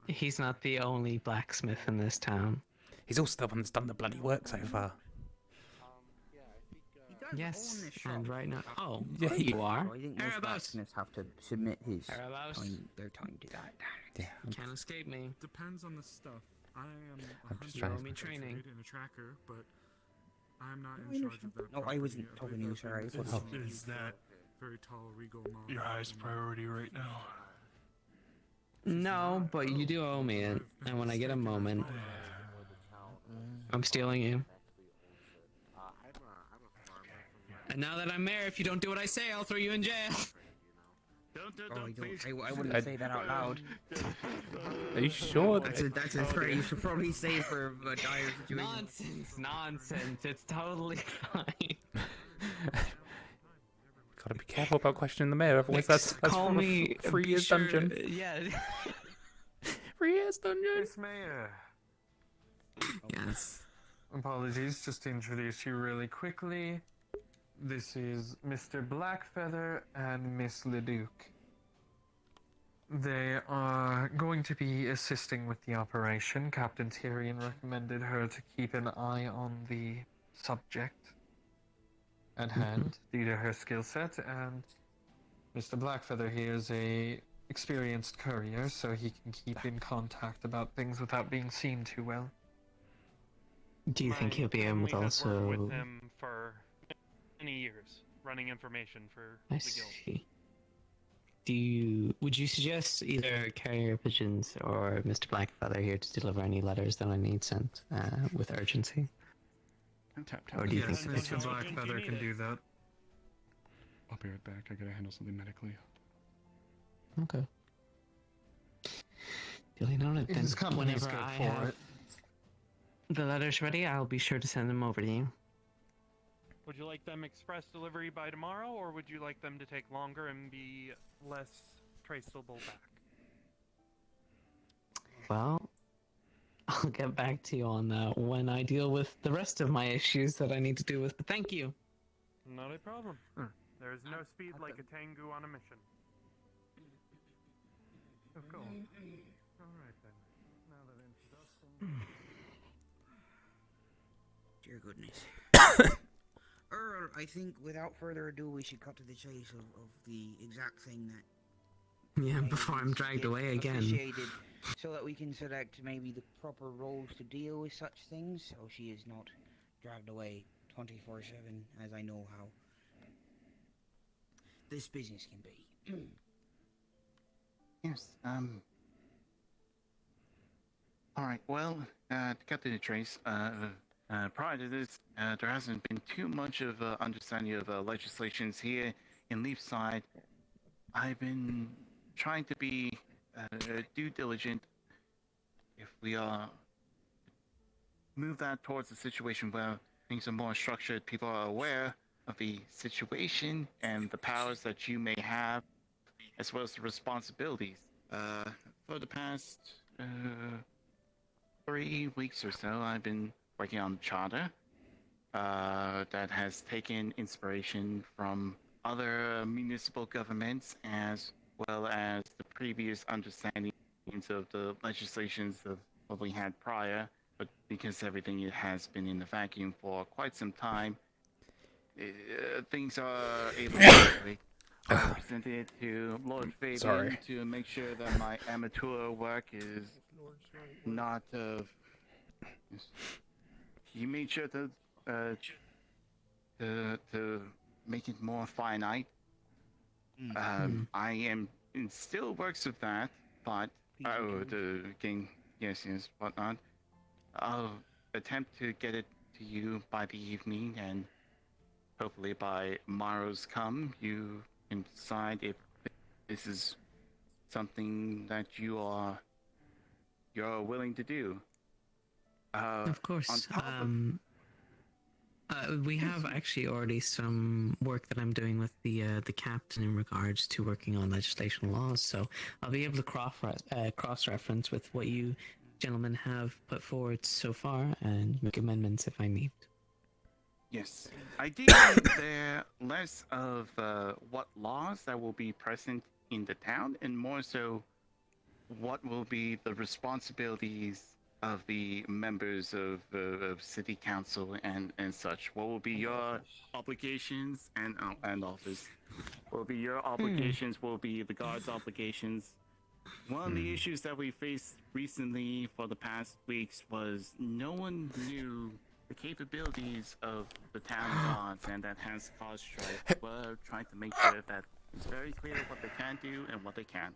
Speaker 11: He's not the only blacksmith in this town.
Speaker 8: He's also the one that's done the bloody work so far.
Speaker 11: Yes, and right now... Oh,
Speaker 8: Yeah,
Speaker 11: there
Speaker 8: he-
Speaker 11: you are.
Speaker 18: I think most
Speaker 11: Erebos.
Speaker 18: blacksmiths have to submit his
Speaker 11: Erebos.
Speaker 18: their time to that.
Speaker 8: Yeah.
Speaker 11: You can't escape me.
Speaker 5: Depends on the stuff. I am
Speaker 8: I'm just
Speaker 5: 100%
Speaker 8: trying
Speaker 11: to-
Speaker 5: training in a tracker, but I'm not
Speaker 18: I
Speaker 5: in charge of
Speaker 18: understand.
Speaker 5: that.
Speaker 18: No, I wasn't talking to you, sir. I was
Speaker 5: Is that very tall, regal man.
Speaker 16: Your highest priority right now.
Speaker 9: No, but you do owe me it, and when I get a moment, I'm stealing you. And now that I'm mayor, if you don't do what I say, I'll throw you in jail.
Speaker 18: I wouldn't say that out loud.
Speaker 2: Are you sure?
Speaker 18: That's a threat you should probably say for a dire situation.
Speaker 9: Nonsense. It's totally fine.
Speaker 2: Gotta be careful about questioning the mayor, otherwise that's
Speaker 9: Call
Speaker 2: from
Speaker 9: me.
Speaker 2: a 3 years dungeon.
Speaker 9: Yeah.
Speaker 2: 3 years dungeon.
Speaker 6: Miss Mayor.
Speaker 9: Yes.
Speaker 6: Apologies, just to introduce you really quickly. This is Mr. Blackfeather and Miss Leduc. They are going to be assisting with the operation. Captain Tyrion recommended her to keep an eye on the subject at hand due to her skill set, and Mr. Blackfeather here is a experienced courier, so he can keep in contact about things without being seen too well.
Speaker 9: Do you think he'll be able to also?
Speaker 6: With him for many years, running information for
Speaker 9: I
Speaker 6: the guild.
Speaker 9: see. Would you suggest either Carrier Pigeons or Mr. Blackfeather here to deliver any letters that I need sent with urgency? Or do you think
Speaker 6: Mr. Blackfeather can do that?
Speaker 5: I'll be right back. I gotta handle something medically.
Speaker 9: Okay. Duly noted. Then
Speaker 6: His company's
Speaker 9: whenever
Speaker 6: good
Speaker 9: I
Speaker 6: for
Speaker 9: have
Speaker 6: it.
Speaker 9: the letters ready, I'll be sure to send them over to you.
Speaker 6: Would you like them express delivery by tomorrow, or would you like them to take longer and be less traceable back?
Speaker 9: Well, I'll get back to you on that when I deal with the rest of my issues that I need to deal with, but thank you.
Speaker 6: Not a problem. There is no speed like a Tengu on a mission. Oh, cool. Alright then. Now that introduction...
Speaker 18: Dear goodness. Earl, I think without further ado we should cut to the chase of the exact thing that...
Speaker 9: Yeah, before I'm dragged away again.
Speaker 18: Officiated, so that we can select maybe the proper roles to deal with such things, so she is not dragged away 24/7, as I know how this business can be.
Speaker 14: Yes, alright, well, to cut to the trace, prior to this, there hasn't been too much of understanding of legislations here in Leafside. I've been trying to be due diligent. If we move that towards a situation where things are more structured, people are aware of the situation and the powers that you may have, as well as the responsibilities. For the past 3 weeks or so, I've been working on charter that has taken inspiration from other municipal governments, as well as the previous understandings of the legislations of what we had prior, but because everything has been in the vacuum for quite some time, things are able to I presented it to Lord Fabian to make sure that my amateur work is not he made sure to make it more finite. I am in still works with that, but the game, yes, whatnot. I'll attempt to get it to you by the evening, and hopefully by tomorrow's come, you can decide if this is something that you're willing to do.
Speaker 9: Of course. We have actually already some work that I'm doing with the captain in regards to working on legislation laws, so I'll be able to cross-reference with what you gentlemen have put forward so far and make amendments if I need.
Speaker 14: Yes. Ideally, there less of what laws that will be present in the town, and more so what will be the responsibilities of the members of city council and such. What will be your obligations and office? What will be your obligations? What will be the guards' obligations? One of the issues that we faced recently for the past weeks was no one knew the capabilities of the town gods and that has caused strife. We're trying to make sure that it's very clear what they can do and what they can't.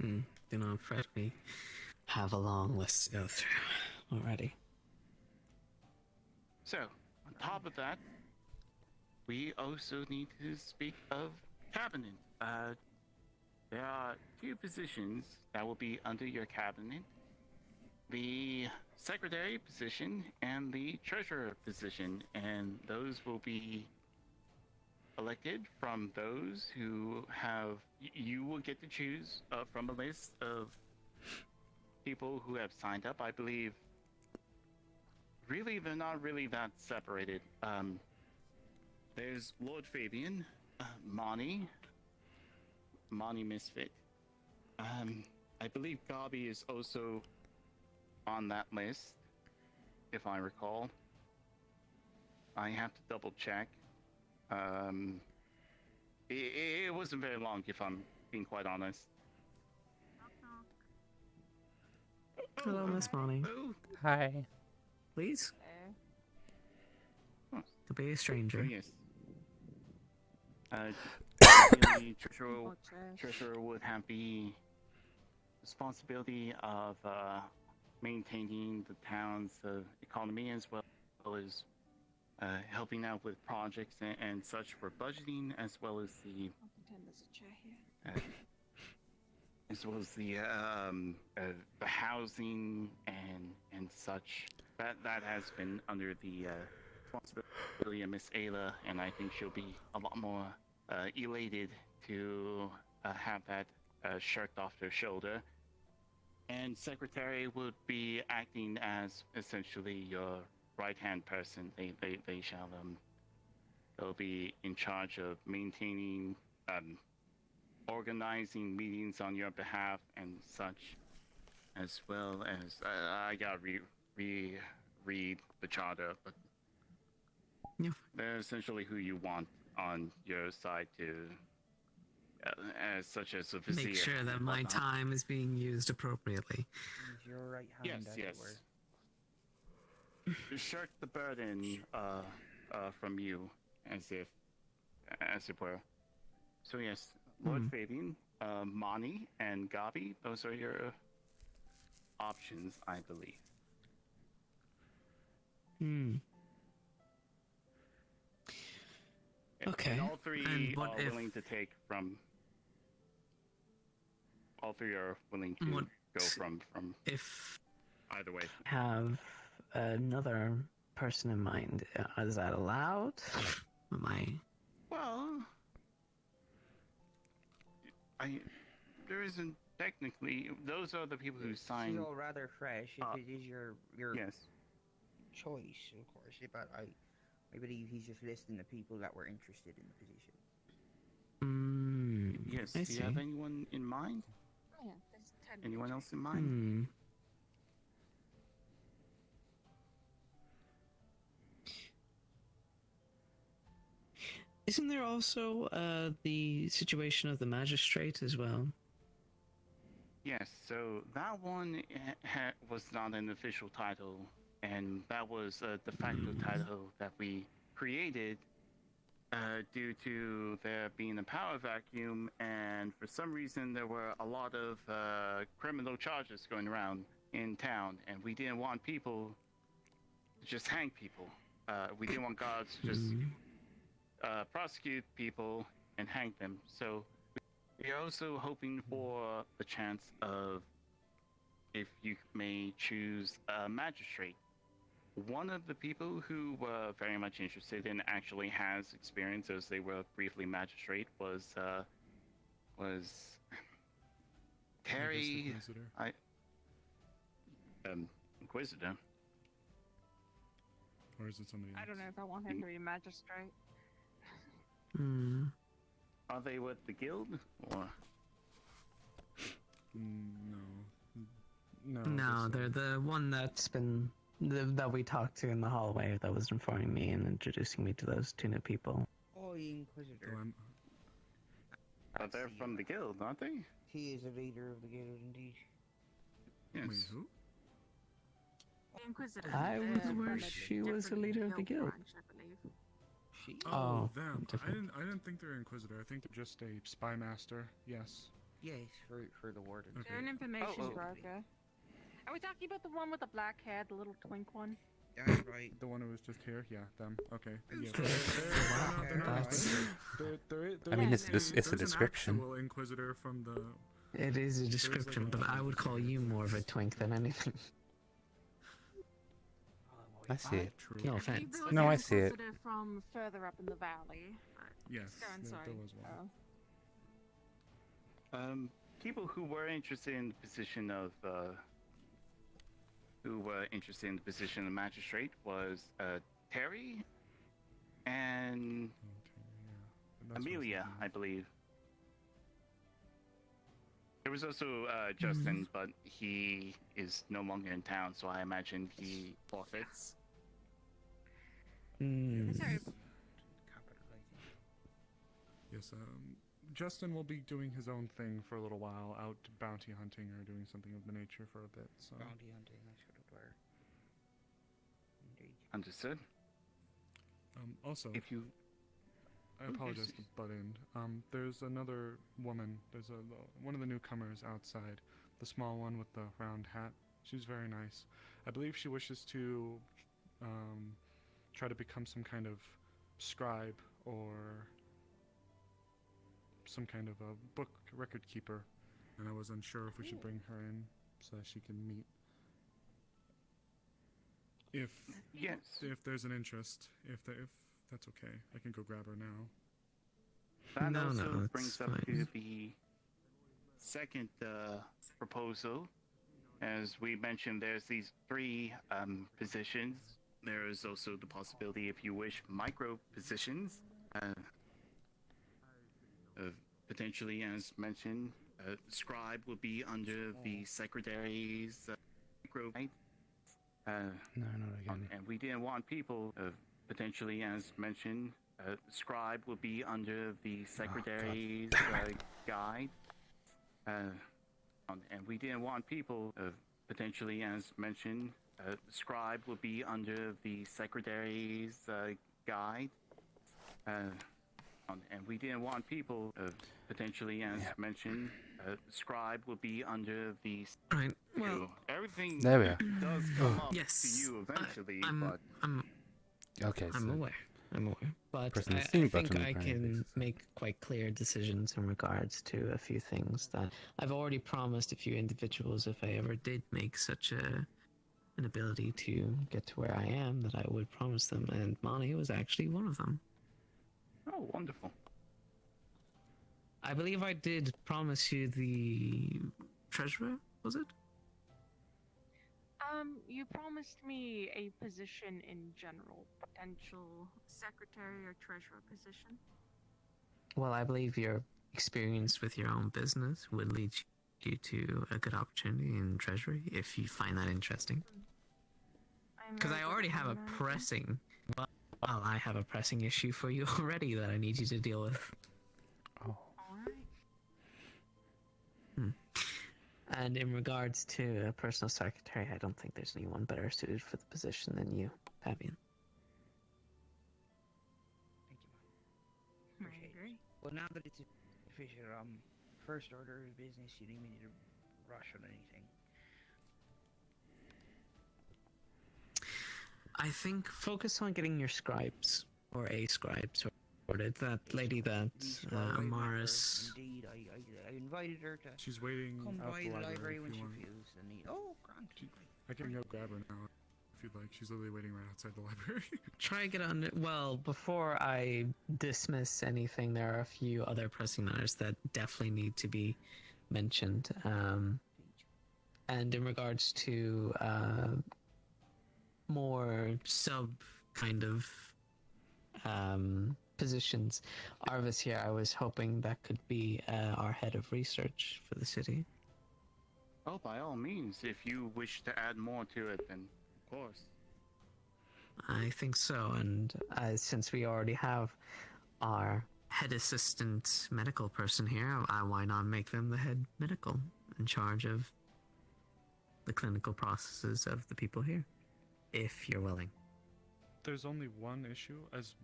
Speaker 9: Do not fret, we have a long list to go through already.
Speaker 14: So, on top of that, we also need to speak of cabinet. There are 2 positions that will be under your cabinet. The secretary position and the treasurer position, and those will be elected from those who have... You will get to choose from a list of people who have signed up. I believe, really, they're not really that separated. There's Lord Fabian, Monty Misfit. I believe Gabi is also on that list, if I recall. I have to double check. It wasn't very long, if I'm being quite honest.
Speaker 9: Hello, Miss Molly.
Speaker 8: Hi.
Speaker 9: Please? To be a stranger.
Speaker 14: Yes. The treasurer would have the responsibility of maintaining the town's economy, as well as helping out with projects and such for budgeting, as well as the the housing and such. That has been under the responsibility of Miss Ayla, and I think she'll be a lot more elated to have that shirked off their shoulder. And secretary would be acting as essentially your right-hand person. They shall they'll be in charge of maintaining, organizing meetings on your behalf and such, as well as I gotta read the charter, but they're essentially who you want on your side to, as such as a vizier.
Speaker 9: Make sure that my time is being used appropriately.
Speaker 18: Your right hand,
Speaker 14: Yes, yes. Shirk the burden from you, as it were. So yes, Lord Fabian, Mani, and Gabi, those are your options, I believe.
Speaker 9: Okay.
Speaker 14: And all 3 are willing to take from... All 3 are willing to go from
Speaker 9: if
Speaker 14: either way.
Speaker 9: Have another person in mind. Is that allowed? Am I...
Speaker 14: Well, there isn't technically... Those are the people who signed...
Speaker 18: She's all rather fresh, if it is your
Speaker 14: yes.
Speaker 18: choice, of course, but I believe he's just listing the people that were interested in the position.
Speaker 14: Yes,
Speaker 9: I
Speaker 14: do
Speaker 9: see.
Speaker 14: you have anyone in mind?
Speaker 10: Oh, yeah, there's 10
Speaker 14: Anyone else in mind?
Speaker 9: Isn't there also the situation of the magistrate as well?
Speaker 14: Yes, so that one was not an official title, and that was a de facto title that we created due to there being a power vacuum, and for some reason there were a lot of criminal charges going around in town, and we didn't want people to just hang people. We didn't want guards to just prosecute people and hang them. So we're also hoping for the chance of, if you may choose a magistrate. One of the people who were very much interested and actually has experience as they were briefly magistrate was Terry. Inquisitor.
Speaker 5: Or is it somebody else?
Speaker 10: I don't know if I want him to be magistrate.
Speaker 14: Are they with the guild or?
Speaker 9: No, they're the one that's been that we talked to in the hallway that was informing me and introducing me to those 2 new people.
Speaker 18: Oh, the Inquisitor.
Speaker 14: They're from the guild, aren't they?
Speaker 18: He is a leader of the guild, indeed.
Speaker 14: Yes.
Speaker 5: Wait, who?
Speaker 13: The Inquisitor.
Speaker 9: I was
Speaker 13: from
Speaker 9: aware
Speaker 13: a
Speaker 9: she was a
Speaker 13: different
Speaker 9: leader of the guild.
Speaker 13: branch, I believe.
Speaker 18: She?
Speaker 9: Oh,
Speaker 5: them.
Speaker 9: different.
Speaker 5: I didn't think they're Inquisitor. I think they're just a spy master. Yes.
Speaker 18: Yes, for the Wardens.
Speaker 5: Okay.
Speaker 22: They're an information
Speaker 18: Oh, oh.
Speaker 22: broker. Are we talking about the one with the black hair, the little twink one?
Speaker 18: That's right.
Speaker 5: The one who was just here? Yeah, them. Okay. Yeah,
Speaker 8: I mean, it's a
Speaker 5: there's
Speaker 8: description.
Speaker 5: An actual Inquisitor from the...
Speaker 9: It is a description, but I would call you more of a twink than anything.
Speaker 8: I see it.
Speaker 9: No offense.
Speaker 8: No, I see it.
Speaker 22: Inquisitor from further up in the valley.
Speaker 5: Yes,
Speaker 22: Go on, sorry.
Speaker 5: there was one.
Speaker 14: People who were interested in the position of magistrate was Terry and Amelia, I believe. There was also Justin, but he is no longer in town, so I imagine he forfeits.
Speaker 5: Yes, Justin will be doing his own thing for a little while, out bounty hunting or doing something of the nature for a bit. So.
Speaker 18: Bounty hunting, that's what it were. Indeed.
Speaker 14: Understood.
Speaker 5: Also,
Speaker 14: if you,
Speaker 5: I apologize to butt in. There's another woman. There's one of the newcomers outside, the small one with the round hat. She's very nice. I believe she wishes to try to become some kind of scribe or some kind of a book record keeper, and I was unsure if we should bring her in so that she can meet. If there's an interest, if that's okay, I can go grab her now.
Speaker 14: That
Speaker 9: No,
Speaker 14: also
Speaker 9: no,
Speaker 14: brings
Speaker 9: it's
Speaker 14: up
Speaker 9: fine.
Speaker 14: to the second proposal. As we mentioned, there's these 3 positions. There is also the possibility, if you wish, micro positions. Potentially, as mentioned, scribe will be under the secretary's micro.
Speaker 8: No, not again.
Speaker 14: And we didn't want people, potentially, as mentioned, scribe will be under the secretary's guide. And we didn't want people, potentially, as mentioned, scribe will be under the secretary's guide. And we didn't want people, potentially, as mentioned, scribe will be under the...
Speaker 9: Right, well...
Speaker 14: Everything
Speaker 8: There we are.
Speaker 14: does come up
Speaker 9: Yes,
Speaker 14: to you eventually,
Speaker 9: I'm
Speaker 8: Okay,
Speaker 9: I'm
Speaker 8: so
Speaker 9: aware. But
Speaker 8: pressing the
Speaker 9: I
Speaker 8: steam
Speaker 9: think
Speaker 8: button
Speaker 9: I
Speaker 8: apparently
Speaker 9: can
Speaker 8: fixes it.
Speaker 9: make quite clear decisions in regards to a few things that I've already promised a few individuals if I ever did make such an ability to get to where I am, that I would promise them, and Monty was actually one of them.
Speaker 14: Oh, wonderful.
Speaker 9: I believe I did promise you the treasurer, was it?
Speaker 22: You promised me a position in general, potential secretary or treasurer position.
Speaker 9: Well, I believe your experience with your own business would lead you to a good opportunity in treasury if you find that interesting. Because I already have a pressing, well, I have a pressing issue for you already that I need you to deal with.
Speaker 8: Oh.
Speaker 9: And in regards to a personal secretary, I don't think there's anyone better suited for the position than you, Fabian.
Speaker 18: Thank you, man. Appreciate it. Well, now that it's official, first order of business, you didn't need to rush on anything.
Speaker 9: I think focus on getting your scribes, or a scribe sorted. That lady that Amaris...
Speaker 18: Indeed, I invited her to
Speaker 5: She's waiting
Speaker 18: come
Speaker 5: out
Speaker 18: by
Speaker 5: the
Speaker 18: the
Speaker 5: library
Speaker 18: library
Speaker 5: if
Speaker 18: when
Speaker 5: you
Speaker 18: she
Speaker 5: want.
Speaker 18: feels the need. Oh, Grant.
Speaker 5: I can go grab her now if you'd like. She's literally waiting right outside the library.
Speaker 9: Try to get on it. Well, before I dismiss anything, there are a few other pressing matters that definitely need to be mentioned. And in regards to more sub kind of positions, Arvis here, I was hoping that could be our head of research for the city.
Speaker 14: Oh, by all means, if you wish to add more to it, then of course.
Speaker 9: I think so, and since we already have our head assistant medical person here, why not make them the head medical in charge of the clinical processes of the people here? if you're willing.
Speaker 5: There's only one issue. As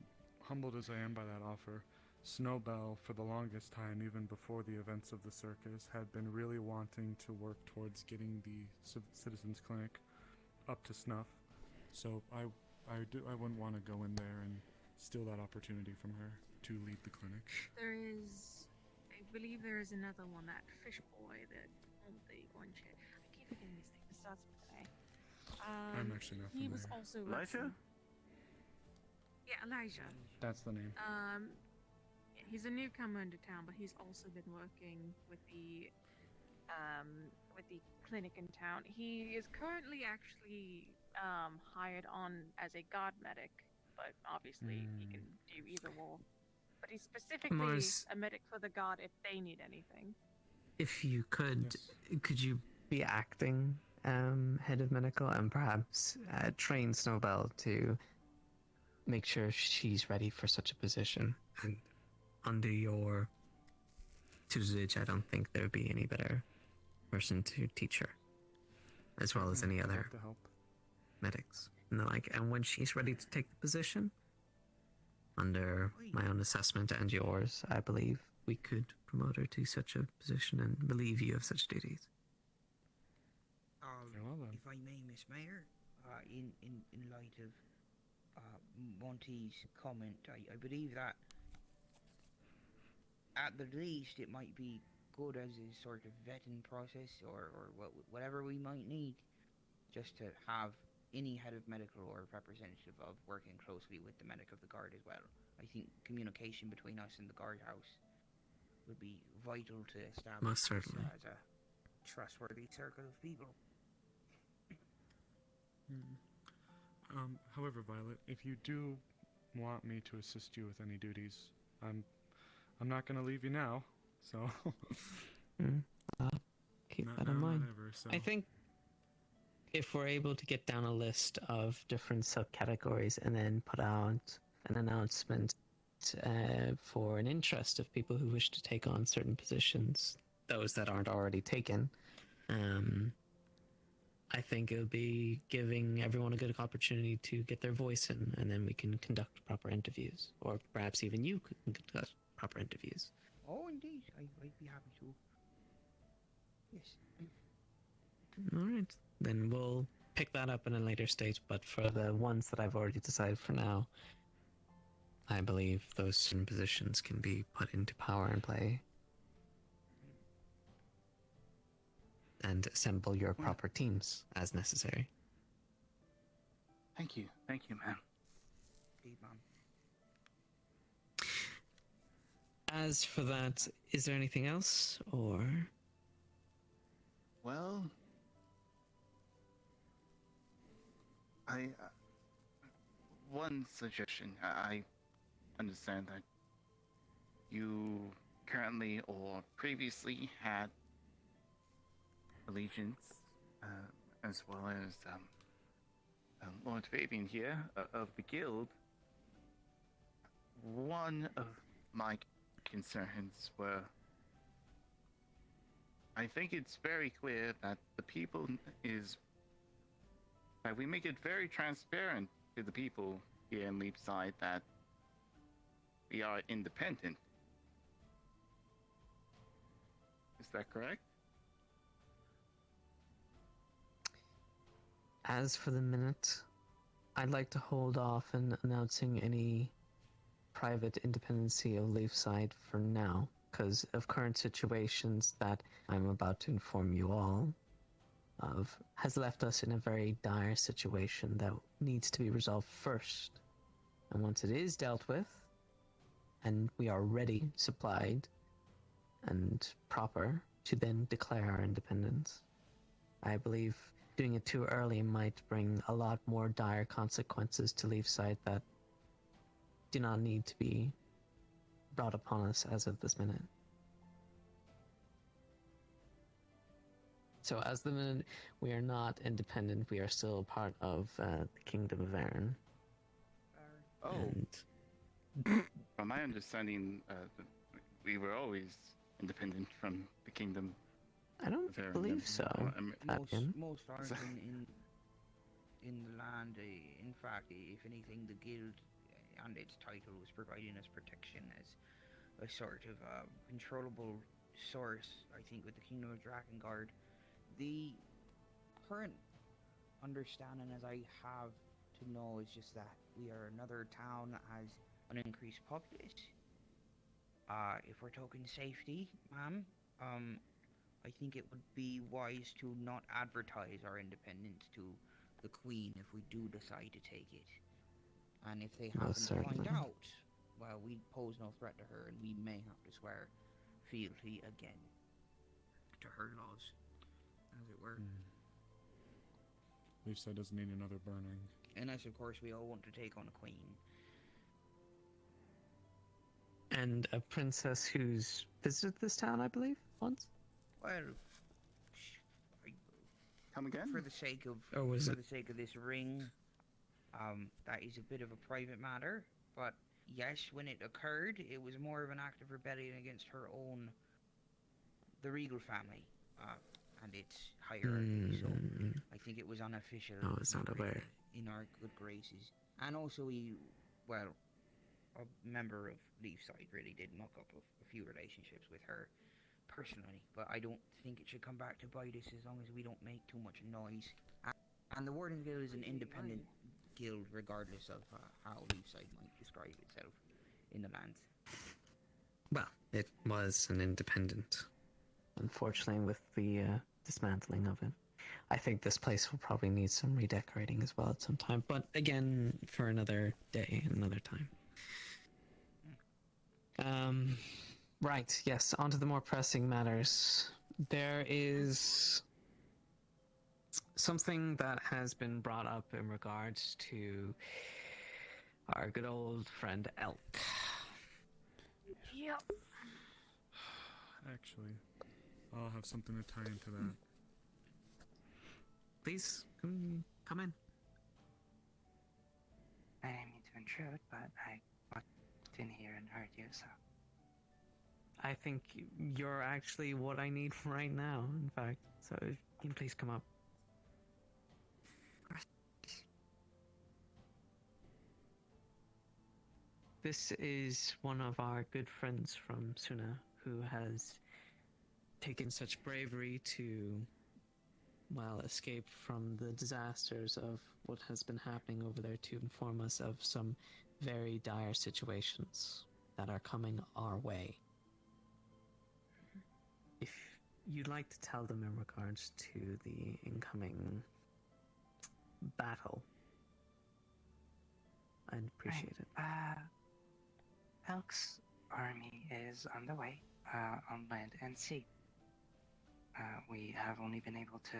Speaker 5: humbled as I am by that offer, Snowbell, for the longest time, even before the events of the circus, had been really wanting to work towards getting the Citizens Clinic up to snuff. So I wouldn't want to go in there and steal that opportunity from her to lead the clinic.
Speaker 22: There is, I believe there is another one, that fish boy that owned the orange hair. I keep forgetting his name. It starts with an A.
Speaker 5: I'm actually not
Speaker 22: He was
Speaker 5: familiar.
Speaker 22: also
Speaker 16: Elijah?
Speaker 22: Yeah, Elijah.
Speaker 5: That's the name.
Speaker 22: He's a newcomer into town, but he's also been working with the clinic in town. He is currently actually hired on as a guard medic, but obviously he can do either or. But he's specifically
Speaker 9: Mars-
Speaker 22: a medic for the guard if they need anything.
Speaker 9: If you could you be acting head of medical and perhaps train Snowbell to make sure she's ready for such a position? And under your tutelage, I don't think there would be any better person to teach her, as well as any other
Speaker 5: to help.
Speaker 9: medics. And when she's ready to take the position, under my own assessment and yours, I believe we could promote her to such a position and relieve you of such duties.
Speaker 18: If I may, Miss Mayor, in light of Monty's comment, I believe that at the least it might be good as a sort of vetting process or whatever we might need, just to have any head of medical or representative of working closely with the medic of the guard as well. I think communication between us and the guardhouse would be vital to establish
Speaker 9: Most certainly.
Speaker 18: this as a trustworthy circle of people.
Speaker 5: However, Violet, if you do want me to assist you with any duties, I'm not gonna leave you now. So
Speaker 9: I'll keep that in mind. I think if we're able to get down a list of different subcategories and then put out an announcement for an interest of people who wish to take on certain positions, those that aren't already taken, I think it would be giving everyone a good opportunity to get their voice in, and then we can conduct proper interviews, or perhaps even you can conduct proper interviews.
Speaker 18: Oh, indeed. I'd be happy to. Yes.
Speaker 9: All right, then we'll pick that up in a later stage, but for the ones that I've already decided for now, I believe those certain positions can be put into power and play. And assemble your proper teams as necessary.
Speaker 14: Thank you, ma'am.
Speaker 18: Indeed, ma'am.
Speaker 9: As for that, is there anything else, or?
Speaker 14: Well, one suggestion. I understand that you currently or previously had allegiance, as well as Lord Fabian here of the guild. One of my concerns were, I think it's very clear that the people that we make it very transparent to the people here in Leapside that we are independent. Is that correct?
Speaker 9: As for the minute, I'd like to hold off in announcing any private independency of Leafside for now, because of current situations that I'm about to inform you all of has left us in a very dire situation that needs to be resolved first. And once it is dealt with, and we are ready, supplied, and proper to then declare our independence, I believe doing it too early might bring a lot more dire consequences to Leafside that do not need to be brought upon us as of this minute. So as the minute we are not independent, we are still part of the Kingdom of Aaron.
Speaker 14: Oh. From my understanding, we were always independent from the Kingdom.
Speaker 9: I don't believe so.
Speaker 18: Most aren't in in the land. In fact, if anything, the guild and its title was providing us protection as a sort of controllable source, I think, with the Kingdom of Drakengard. The current understanding, as I have to know, is just that we are another town that has an increased populace. If we're talking safety, ma'am, I think it would be wise to not advertise our independence to the Queen if we do decide to take it. And if they happen to find out, well, we pose no threat to her, and we may have to swear fealty again to her laws, as it were.
Speaker 5: Lisa doesn't need another burning.
Speaker 18: Unless, of course, we all want to take on a queen.
Speaker 9: And a princess who's visited this town, I believe, once?
Speaker 18: Well,
Speaker 14: come again?
Speaker 18: For the sake of the sake of this ring, that is a bit of a private matter. But yes, when it occurred, it was more of an act of rebellion against her own, the regal family, and its hierarchy. So I think it was unofficial.
Speaker 9: I was not aware.
Speaker 18: In our good graces, and also a member of Leafside really did muck up a few relationships with her personally, but I don't think it should come back to bite us as long as we don't make too much noise. And the Wardens Guild is an independent guild regardless of how Leafside might describe itself in the lands.
Speaker 9: Well, it was an independent. Unfortunately, with the dismantling of it. I think this place will probably need some redecorating as well at some time, but again, for another day, another time. Right, yes, on to the more pressing matters. There is something that has been brought up in regards to our good old friend Elk.
Speaker 10: Yep.
Speaker 5: Actually, I'll have something to tie into that.
Speaker 9: Please, come in.
Speaker 23: I didn't mean to intrude, but I walked in here and heard you, so...
Speaker 9: I think you're actually what I need right now, in fact. So, if you can please come up.
Speaker 23: Of course.
Speaker 9: This is one of our good friends from Suna, who has taken such bravery to, well, escape from the disasters of what has been happening over there to inform us of some very dire situations that are coming our way. If you'd like to tell them in regards to the incoming battle, I'd appreciate it.
Speaker 23: Elk's army is on the way, on land and sea. We have only been able to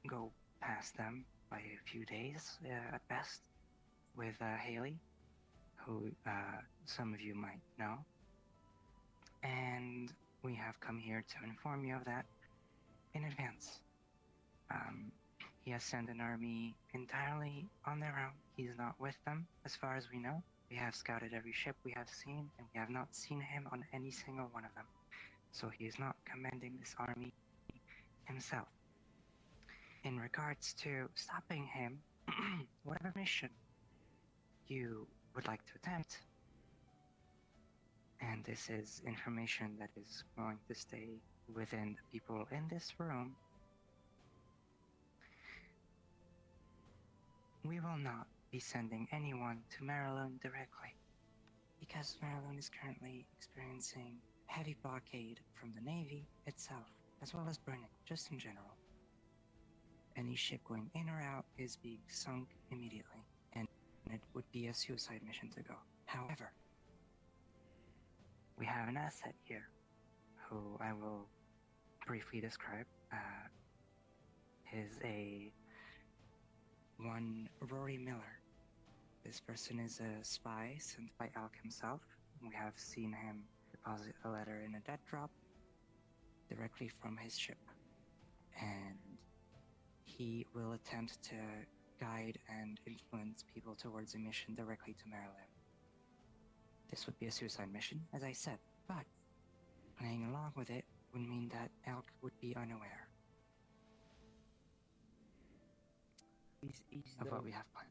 Speaker 23: go past them by a few days at best with Haley, who some of you might know. And we have come here to inform you of that in advance. He has sent an army entirely on their own. He's not with them, as far as we know. We have scouted every ship we have seen, and we have not seen him on any single one of them. So he is not commanding this army himself. In regards to stopping him, whatever mission you would like to attempt, and this is information that is going to stay within the people in this room, we will not be sending anyone to Maryland directly, because Maryland is currently experiencing heavy blockade from the Navy itself, as well as burning, just in general. Any ship going in or out is being sunk immediately, and it would be a suicide mission to go. However, we have an asset here, who I will briefly describe. Is a one Rory Miller. This person is a spy sent by Alk himself. We have seen him deposit a letter in a dead drop directly from his ship. And he will attempt to guide and influence people towards a mission directly to Maryland. This would be a suicide mission, as I said, but playing along with it would mean that Elk would be unaware. of what we have planned.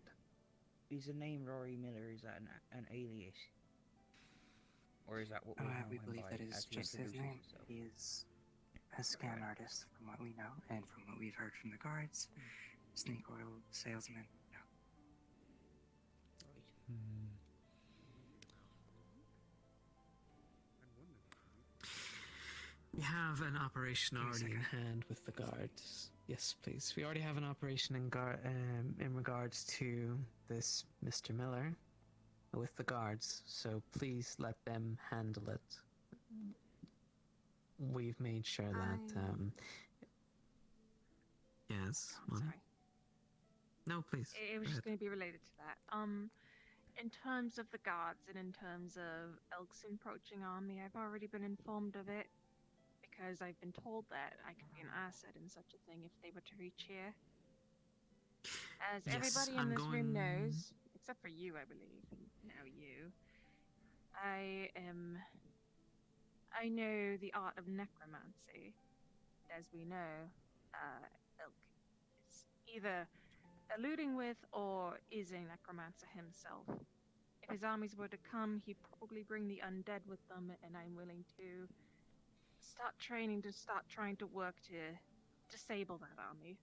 Speaker 18: Is the name Rory Miller, is that an alias? Or is that what we know
Speaker 23: We
Speaker 18: him
Speaker 23: believe
Speaker 18: by
Speaker 23: that
Speaker 18: as
Speaker 23: is
Speaker 18: he
Speaker 23: just his
Speaker 18: introduces
Speaker 23: name.
Speaker 18: himself?
Speaker 23: He is a scan artist, from what we know, and from what we've heard from the guards. Snake oil salesman. No.
Speaker 9: We have an operation already in hand with the guards. Yes, please. We already have an operation in regards to this Mr. Miller with the guards, so please let them handle it. We've made sure that, yes,
Speaker 22: I'm
Speaker 9: Molly?
Speaker 22: sorry.
Speaker 9: No, please.
Speaker 22: It was
Speaker 9: go
Speaker 22: just
Speaker 9: ahead.
Speaker 22: going to be related to that. In terms of the guards and in terms of Elk's encroaching on me, I've already been informed of it because I've been told that I could be an asset in such a thing if they were to reach here. As
Speaker 9: Yes,
Speaker 22: everybody in
Speaker 9: I'm
Speaker 22: this room
Speaker 9: going-
Speaker 22: knows, except for you, I believe, and now you, I know the art of necromancy. As we know, Elk is either alluding with or is a necromancer himself. If his armies were to come, he'd probably bring the undead with them, and I'm willing to start training to start trying to work to disable that army.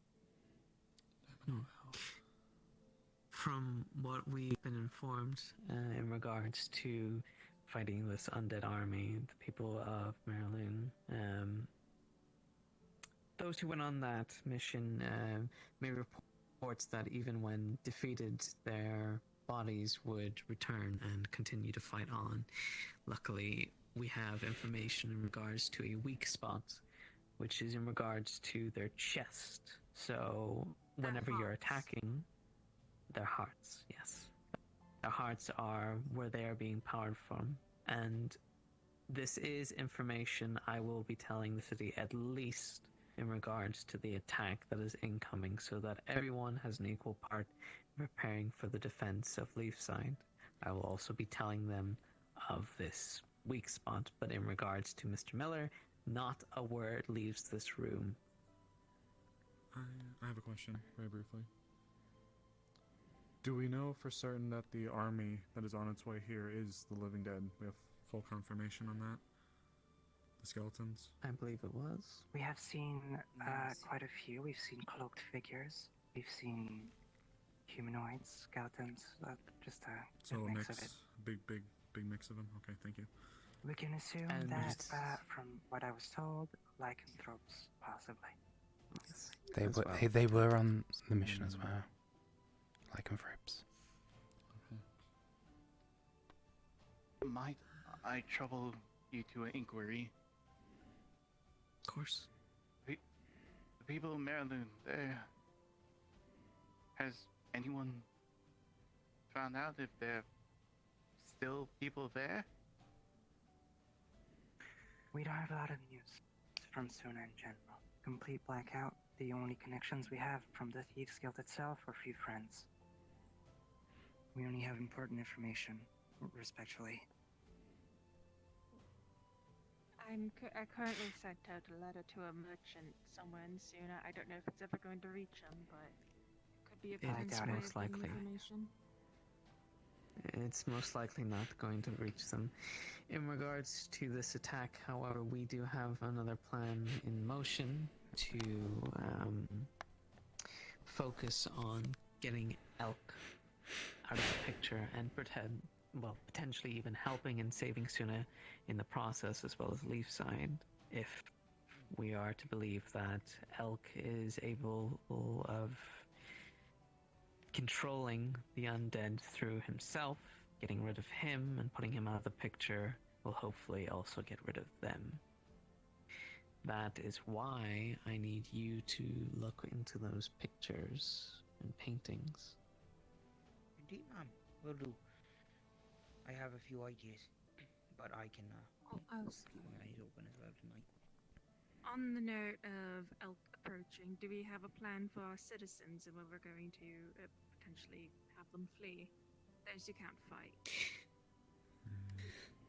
Speaker 9: From what we've been informed in regards to fighting this undead army, the people of Maryland, those who went on that mission made reports that even when defeated, their bodies would return and continue to fight on. Luckily, we have information in regards to a weak spot, which is in regards to their chest. So whenever you're attacking, their hearts, yes. Their hearts are where they are being powered from. And this is information I will be telling the city at least in regards to the attack that is incoming, so that everyone has an equal part in preparing for the defense of Leafside. I will also be telling them of this weak spot, but in regards to Mr. Miller, not a word leaves this room.
Speaker 5: I have a question, very briefly. Do we know for certain that the army that is on its way here is the Living Dead? We have full confirmation on that? The skeletons?
Speaker 9: I believe it was.
Speaker 23: We have seen quite a few. We've seen cloaked figures. We've seen humanoids, skeletons. Just a
Speaker 5: So
Speaker 23: good
Speaker 5: a
Speaker 23: mix
Speaker 5: mix,
Speaker 23: of it.
Speaker 5: big mix of them? Okay, thank you.
Speaker 23: We can assume
Speaker 9: And
Speaker 23: that, from what I was told, lycanthropes, possibly.
Speaker 8: They were on the mission as well. Lycanthropes.
Speaker 14: Might I trouble you to an inquiry?
Speaker 9: Of course.
Speaker 14: The people of Maryland, has anyone found out if there are still people there?
Speaker 23: We don't have a lot of news from Suna in general. Complete blackout. The only connections we have from the Thieves Guild itself are few friends. We only have important information, respectfully.
Speaker 22: I currently sent out a letter to a merchant somewhere in Suna. I don't know if it's ever going to reach him, but it could be a
Speaker 9: It's
Speaker 22: potential way
Speaker 9: most
Speaker 22: of getting
Speaker 9: likely.
Speaker 22: information.
Speaker 9: It's most likely not going to reach them. In regards to this attack, however, we do have another plan in motion to focus on getting Elk out of the picture and potentially even helping and saving Suna in the process, as well as Leafside, if we are to believe that Elk is able of controlling the undead through himself. Getting rid of him and putting him out of the picture will hopefully also get rid of them. That is why I need you to look into those pictures and paintings.
Speaker 18: Indeed, ma'am. Will do. I have a few ideas, but I can keep my eyes open as well tonight.
Speaker 22: On the note of Elk approaching, do we have a plan for our citizens and when we're going to potentially have them flee? Those who can't fight.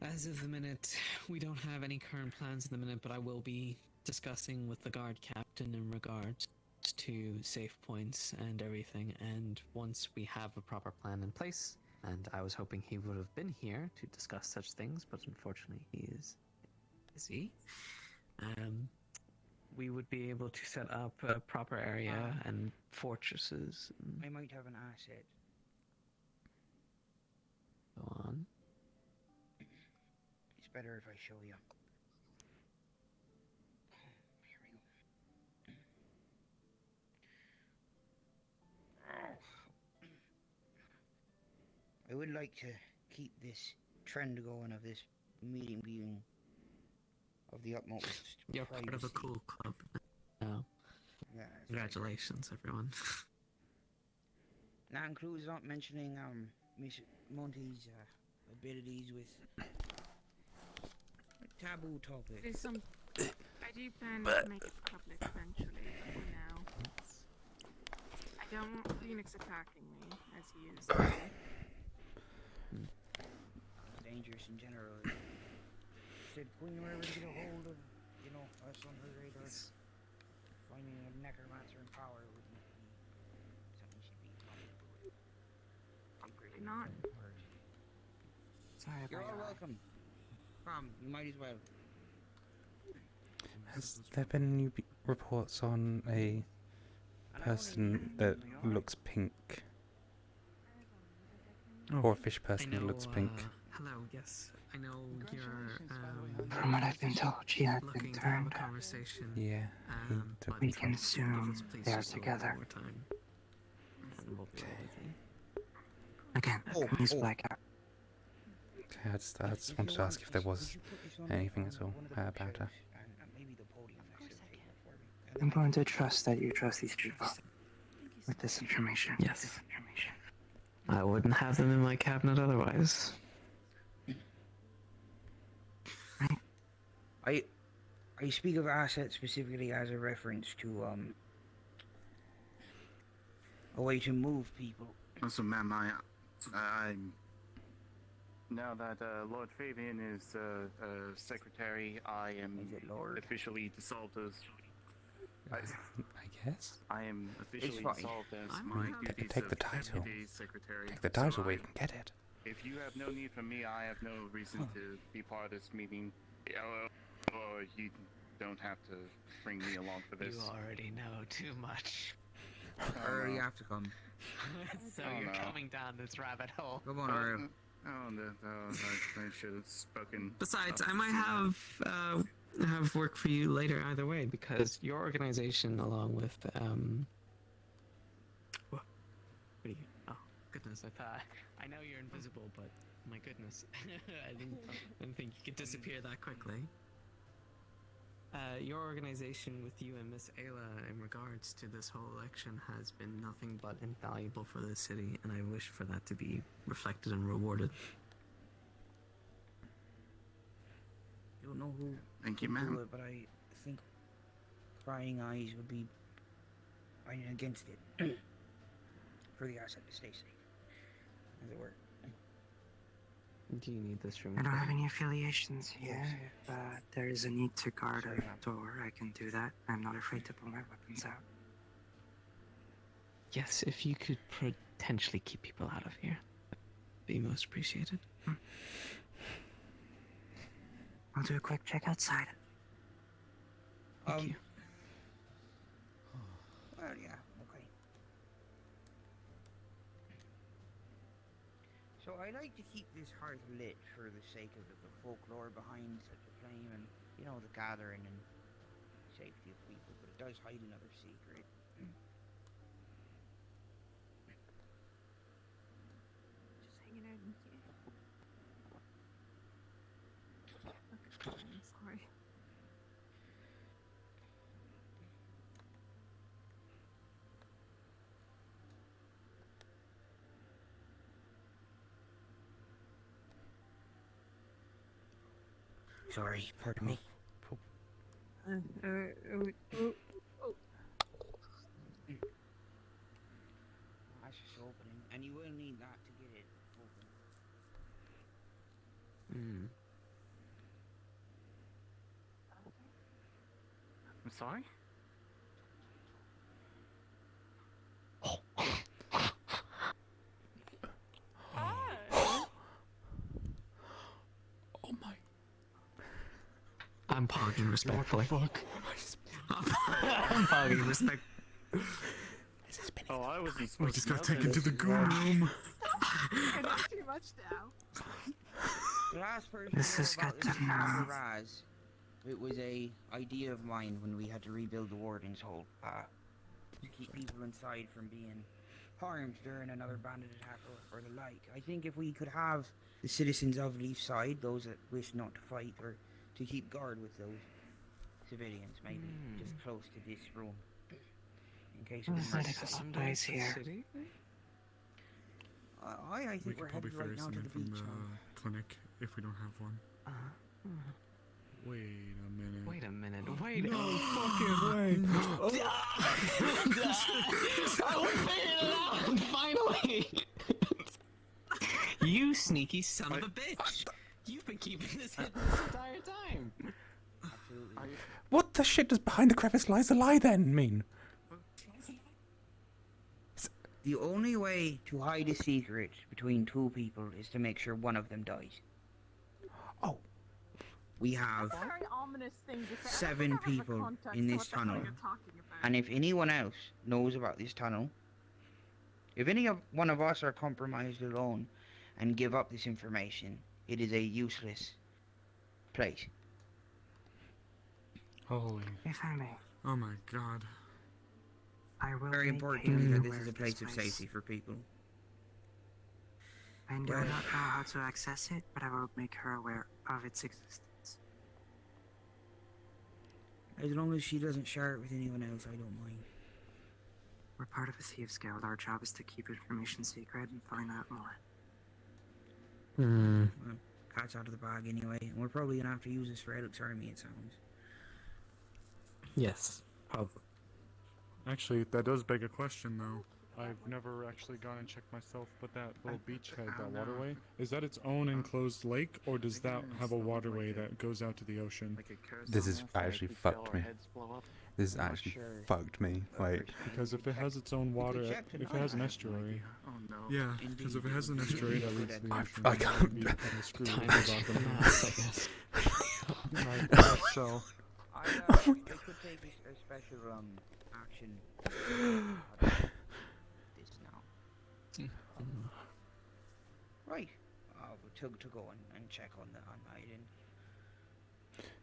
Speaker 9: As of the minute, we don't have any current plans at the minute, but I will be discussing with the guard captain in regards to safe points and everything, and once we have a proper plan in place, and I was hoping he would have been here to discuss such things, but unfortunately he is busy, we would be able to set up a proper area and fortresses.
Speaker 18: I might have an asset.
Speaker 9: Go on.
Speaker 18: It's better if I show you. Here we go. I would like to keep this trend going of this meeting being of the utmost
Speaker 9: You're part of a
Speaker 18: privacy.
Speaker 9: cool club. Oh.
Speaker 18: Yeah,
Speaker 9: Congratulations, everyone.
Speaker 18: That includes not mentioning Miss Monty's abilities with taboo topics.
Speaker 22: There's some. I do plan to make it public eventually. For now, I don't want Phoenix attacking me as he is.
Speaker 18: Dangerous in general. Said Queen were able to get a hold of, us on her radar. Finding a necromancer in power wouldn't be something she'd be comfortable with.
Speaker 22: Really not.
Speaker 18: Sorry, you're all welcome. Come, you might as well.
Speaker 8: Has there been new reports on a person that looks pink? Or a fish person that looks pink?
Speaker 9: Hello, yes. I know you're
Speaker 23: From what I've been told, she has been
Speaker 9: looking to have a
Speaker 23: turned.
Speaker 9: conversation.
Speaker 8: Yeah, he took
Speaker 23: We
Speaker 8: it
Speaker 23: can
Speaker 8: from-
Speaker 23: assume
Speaker 9: Please
Speaker 23: they're
Speaker 9: just a little
Speaker 23: together.
Speaker 9: more time. And we'll be with you.
Speaker 23: Again, please blackout.
Speaker 8: Okay, I just wanted to ask if there was anything at all about her.
Speaker 23: I'm going to trust that you trust these people with this information.
Speaker 9: Yes. I wouldn't have them in my cabinet otherwise.
Speaker 18: I speak of assets specifically as a reference to a way to move people.
Speaker 14: Also, ma'am, I'm now that Lord Fabian is secretary, I am officially dissolved as.
Speaker 8: I guess.
Speaker 14: I am officially dissolved as my duties
Speaker 8: Take the
Speaker 14: of
Speaker 8: title.
Speaker 14: deputy secretary.
Speaker 8: Take the title where you can get it.
Speaker 14: If you have no need for me, I have no reason to be part of this meeting. Or you don't have to bring me along for this.
Speaker 9: You already know too much.
Speaker 18: I already have to come.
Speaker 9: So you're coming down this rabbit hole.
Speaker 18: Come on, Ariel.
Speaker 14: I should have spoken.
Speaker 9: Besides, I might have work for you later either way, because your organization, along with what are you? Oh goodness, I know you're invisible, but my goodness, I didn't think you could disappear that quickly. Your organization with you and Miss Ayla in regards to this whole election has been nothing but invaluable for the city, and I wish for that to be reflected and rewarded.
Speaker 18: Don't know who.
Speaker 14: Thank you,
Speaker 18: would do
Speaker 14: ma'am.
Speaker 18: it, but I think prying eyes would be against it for the asset to stay safe, as it were.
Speaker 9: Do you need this room?
Speaker 23: I don't have any affiliations here. If there is a need to guard a door, I can do that. I'm not afraid to pull my weapons out.
Speaker 9: Yes, if you could potentially keep people out of here, that'd be most appreciated.
Speaker 23: I'll do a quick check outside.
Speaker 9: Thank you.
Speaker 18: Well, yeah, okay. So I like to keep this hearth lit for the sake of the folklore behind such a flame and, the gathering and safety of people, but it does hide another secret.
Speaker 22: Just hanging out in here. I'm sorry.
Speaker 18: Sorry, pardon me. That's just opening, and you will need that to get it open.
Speaker 14: I'm sorry?
Speaker 9: I'm pogging respectfully.
Speaker 5: What the fuck?
Speaker 9: I'm pogging respect.
Speaker 11: Oh, I wasn't
Speaker 5: We
Speaker 11: supposed
Speaker 5: just
Speaker 11: to
Speaker 5: got
Speaker 11: know
Speaker 5: taken to
Speaker 11: this.
Speaker 5: the goon room.
Speaker 10: And it's too much now.
Speaker 18: The last person
Speaker 23: This
Speaker 18: to know
Speaker 23: is
Speaker 18: about
Speaker 23: good
Speaker 18: this
Speaker 23: to
Speaker 18: is Mr.
Speaker 23: know.
Speaker 18: Raz. It was a idea of mine when we had to rebuild the Warden's Hole, to keep people inside from being harmed during another bandit attack or the like. I think if we could have the citizens of Leafside, those that wish not to fight or to keep guard with those civilians, maybe just close to this room, in case of
Speaker 23: There's
Speaker 18: emergency.
Speaker 23: some place here.
Speaker 18: I
Speaker 5: We
Speaker 18: think we're
Speaker 5: could probably
Speaker 18: headed right
Speaker 5: ferry
Speaker 18: now
Speaker 5: some
Speaker 18: to
Speaker 5: in
Speaker 18: the
Speaker 5: from
Speaker 18: beach.
Speaker 5: the clinic if we don't have one. Wait a minute.
Speaker 9: Wait a minute. Wait.
Speaker 5: No fucking way.
Speaker 9: Oh, we figured it out! Finally! You sneaky son of a bitch! You've been keeping this hidden this entire time!
Speaker 18: Absolutely.
Speaker 8: What the shit does behind the crevice lies a lie then mean?
Speaker 18: The only way to hide a secret between two people is to make sure one of them dies.
Speaker 8: Oh.
Speaker 18: We have
Speaker 10: That's a very ominous thing to say.
Speaker 18: 7 people in this tunnel. And if anyone else knows about this tunnel, if one of us are compromised alone and give up this information, it is a useless place.
Speaker 5: Holy.
Speaker 23: If I may,
Speaker 5: Oh my god.
Speaker 23: I will
Speaker 18: Very
Speaker 23: make
Speaker 18: important to me
Speaker 23: you
Speaker 18: that this
Speaker 23: aware
Speaker 18: is a
Speaker 23: of
Speaker 18: place of
Speaker 23: place.
Speaker 18: safety for people.
Speaker 23: I do not know how to access it, but I will make her aware of its existence.
Speaker 18: As long as she doesn't share it with anyone else, I don't mind.
Speaker 23: We're part of a Thieves Guild. Our job is to keep information secret and find out more.
Speaker 18: Well, cat's out of the bag anyway, and we're probably gonna have to use this for Eric's army, it sounds.
Speaker 9: Yes, probably.
Speaker 5: Actually, that does beg a question though. I've never actually gone and checked myself, but that little beachhead, that waterway, is that its own enclosed lake, or does that have a waterway that goes out to the ocean?
Speaker 8: This is actually fucked me. This is actually fucked me. Like,
Speaker 5: because if it has its own water, if it has an estuary, yeah, because if it has an estuary that leads to the ocean,
Speaker 8: I can't.
Speaker 5: be kind of screwed
Speaker 9: Time
Speaker 5: with
Speaker 9: to check
Speaker 5: the
Speaker 9: the
Speaker 5: document.
Speaker 9: maps, I guess.
Speaker 5: Right, so.
Speaker 18: I could take a special action. This now. Right. To go and check on that.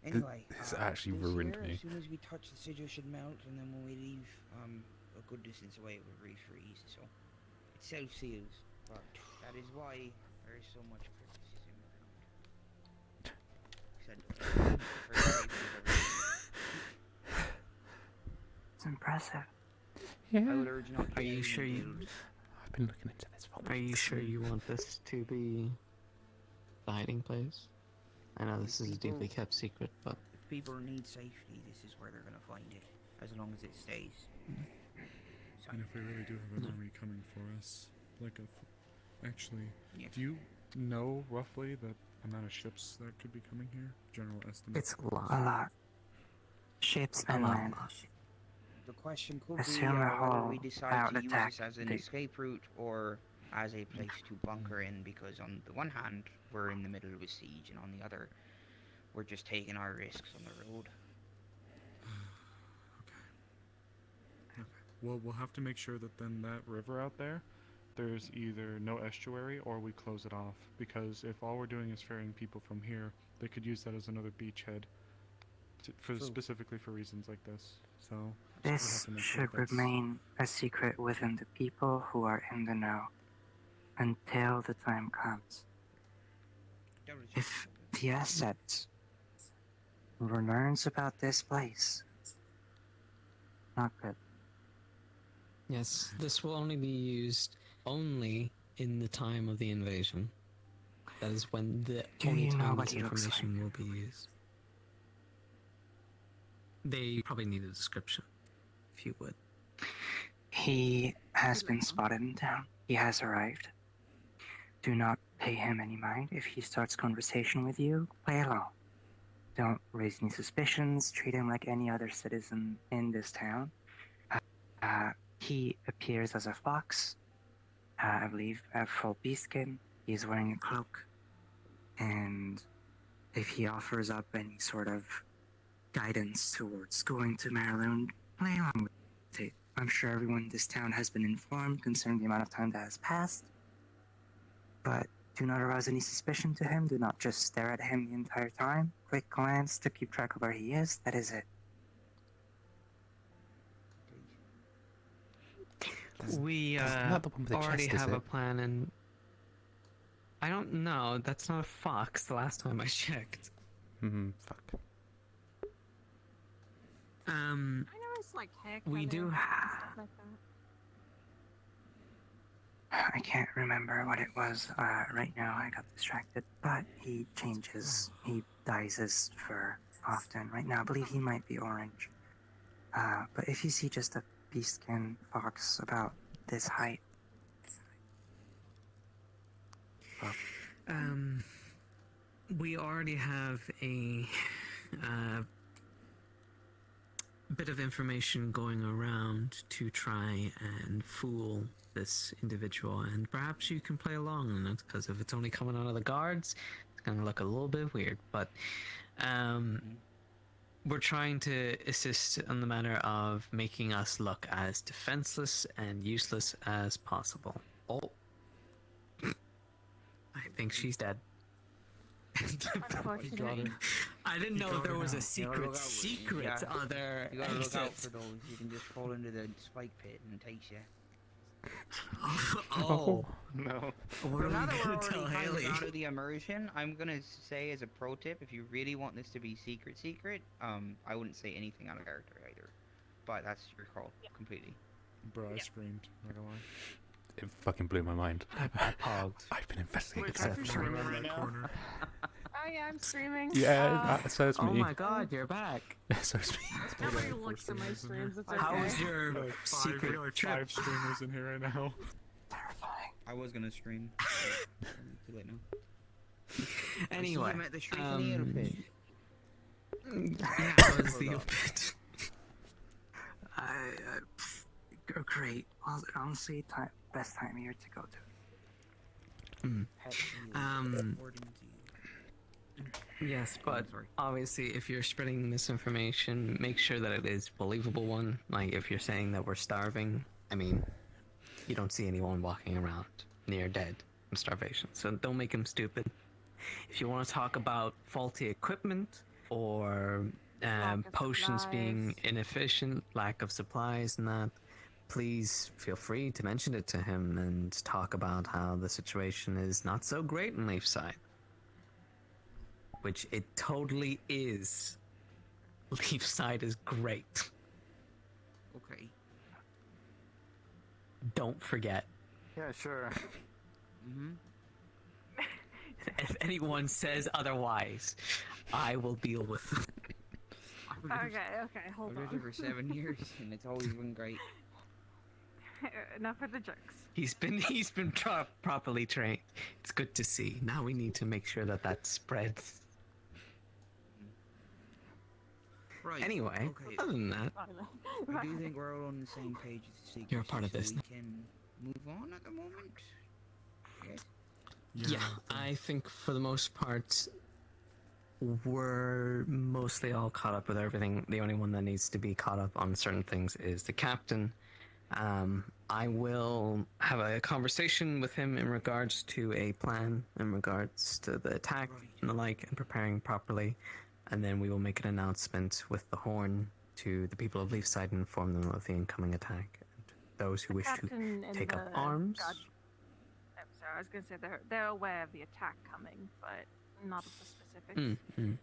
Speaker 18: Anyway,
Speaker 8: this actually
Speaker 18: this
Speaker 8: ruined
Speaker 18: here,
Speaker 8: me.
Speaker 18: As soon as we touch the sigil should melt, and then when we leave a good distance away it will refreeze. So it self-seals. But that is why there is so much criticism around.
Speaker 23: It's impressive.
Speaker 8: Yeah.
Speaker 18: I would urge not to
Speaker 9: Are you sure you...
Speaker 8: I've been looking into this for
Speaker 9: Are you
Speaker 8: weeks.
Speaker 9: sure you want this to be the hiding place? I know this is a deeply kept secret, but...
Speaker 18: If people need safety, this is where they're going to find it, as long as it stays.
Speaker 5: And if we really do have an army coming for us, like actually, do you know roughly the amount of ships that could be coming here? General estimate.
Speaker 9: It's a lot.
Speaker 23: A lot. Ships and land.
Speaker 18: The question could
Speaker 23: Assume
Speaker 18: be
Speaker 23: the
Speaker 18: whether
Speaker 23: whole
Speaker 18: we decide
Speaker 23: out
Speaker 18: to use
Speaker 23: attack
Speaker 18: this as an
Speaker 23: the-
Speaker 18: escape route or as a place to bunker in, because on the one hand, we're in the middle of a siege, and on the other, we're just taking our risks on the road.
Speaker 5: Well, we'll have to make sure that then that river out there, there's either no estuary or we close it off. Because if all we're doing is ferrying people from here, they could use that as another beachhead, specifically for reasons like this. So we'll have
Speaker 23: This
Speaker 5: to make sure
Speaker 23: should
Speaker 5: that's-
Speaker 23: remain a secret within the people who are in the know until the time comes. If the asset learns about this place, not good.
Speaker 9: Yes, this will only be used only in the time of the invasion. That is when the
Speaker 23: Do
Speaker 9: only
Speaker 23: you know
Speaker 9: time
Speaker 23: what
Speaker 9: this
Speaker 23: he looks
Speaker 9: information will be used. They probably need a description, if you would.
Speaker 23: He has been spotted in town. He has arrived. Do not pay him any mind. If he starts conversation with you, play along. Don't raise any suspicions. Treat him like any other citizen in this town. He appears as a fox. I believe a full beastskin. He's wearing a cloak. And if he offers up any sort of guidance towards going to Maryland, play along with it. I'm sure everyone in this town has been informed concerning the amount of time that has passed, but do not arouse any suspicion to him. Do not just stare at him the entire time. Quick glance to keep track of where he is. That is it.
Speaker 9: We
Speaker 8: not the one with the
Speaker 9: already
Speaker 8: chest, is
Speaker 9: have a
Speaker 8: it?
Speaker 9: plan, and I don't know. That's not a fox. The last time I checked.
Speaker 8: Fuck.
Speaker 22: I know it's like hair
Speaker 9: We
Speaker 22: color
Speaker 9: do
Speaker 22: and
Speaker 9: have.
Speaker 22: stuff like that.
Speaker 23: I can't remember what it was right now. I got distracted. But he changes. He dyes his fur often. Right now, I believe he might be orange. But if you see just a beast-skin fox about this height,
Speaker 9: We already have a bit of information going around to try and fool this individual, and perhaps you can play along in it, because if it's only coming out of the guards, it's going to look a little bit weird. But we're trying to assist in the matter of making us look as defenseless and useless as possible. Oh, I think she's dead.
Speaker 22: Unfortunately.
Speaker 9: I didn't know there was a
Speaker 18: You
Speaker 9: secret
Speaker 18: gotta look out-
Speaker 9: other
Speaker 18: You gotta look out
Speaker 9: exit.
Speaker 18: for those. You can just fall into the spike pit and it takes you.
Speaker 9: Oh.
Speaker 14: No.
Speaker 9: What are
Speaker 18: now
Speaker 9: we
Speaker 18: that we're
Speaker 9: gonna
Speaker 18: already
Speaker 9: tell
Speaker 18: kind
Speaker 9: Haley?
Speaker 18: of out of the immersion, I'm gonna say as a pro tip, if you really want this to be secret, I wouldn't say anything out of character either. But that's your call, completely.
Speaker 5: Bro, I screamed. Not gonna lie.
Speaker 8: It fucking blew my mind.
Speaker 9: Pogged.
Speaker 8: I've been investigating.
Speaker 22: Wait, I'm
Speaker 8: this.
Speaker 22: screaming
Speaker 5: right now.
Speaker 22: Oh yeah, I'm screaming.
Speaker 8: Yeah, so is me.
Speaker 9: Oh my god, you're back.
Speaker 8: So is me.
Speaker 22: Nobody looks at my streams. It's okay.
Speaker 9: How was your
Speaker 5: We got
Speaker 9: secret
Speaker 5: like
Speaker 9: trip?
Speaker 5: 5 streamers in here right now.
Speaker 18: I was gonna scream. Too late now.
Speaker 9: Anyway,
Speaker 18: I'm at the street from the other pit.
Speaker 9: yeah, that was the pit.
Speaker 23: great. Well, honestly, best time of year to go to.
Speaker 9: Yes, but obviously, if you're spreading misinformation, make sure that it is believable one. Like, if you're saying that we're starving, I mean, you don't see anyone walking around near dead from starvation, so don't make them stupid. If you want to talk about faulty equipment or potions being inefficient, lack of supplies and that, please feel free to mention it to him and talk about how the situation is not so great in Leafside. Which it totally is. Leafside is great.
Speaker 18: Okay.
Speaker 9: Don't forget.
Speaker 7: Yeah, sure.
Speaker 9: If anyone says otherwise, I will deal with them.
Speaker 22: Okay, hold
Speaker 18: I've
Speaker 22: on.
Speaker 18: lived here for 7 years and it's always been great.
Speaker 22: Enough of the jokes.
Speaker 9: He's been properly trained. It's good to see. Now we need to make sure that spreads.
Speaker 18: Right.
Speaker 9: Anyway,
Speaker 18: okay.
Speaker 9: other than that,
Speaker 18: I do think we're all on the same page as the secret.
Speaker 9: You're a part of
Speaker 18: so
Speaker 9: this
Speaker 18: we
Speaker 9: now.
Speaker 18: can move on at the moment. Yes.
Speaker 9: yeah, I think for the most part, we're mostly all caught up with everything. The only one that needs to be caught up on certain things is the captain. I will have a conversation with him in regards to a plan, in regards to the attack and the like, and preparing properly. And then we will make an announcement with the horn to the people of Leafside and inform them of the incoming attack. And those who wish to
Speaker 22: Captain and
Speaker 9: take up
Speaker 22: the
Speaker 9: arms.
Speaker 22: guard- I'm sorry, I was gonna say they're aware of the attack coming, but not of the specifics.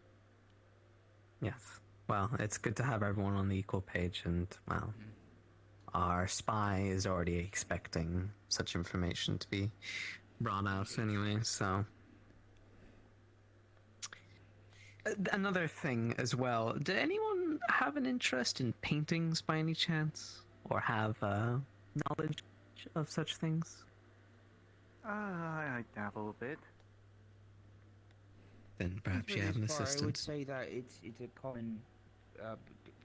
Speaker 9: Yes. Well, it's good to have everyone on the equal page, and, well, our spy is already expecting such information to be brought out anyway, so. Another thing as well, did anyone have an interest in paintings by any chance? Or have knowledge of such things?
Speaker 7: I dabble a bit.
Speaker 9: Then perhaps you
Speaker 18: For
Speaker 9: have an
Speaker 18: this part, I would
Speaker 9: assistant.
Speaker 18: say that it's a common.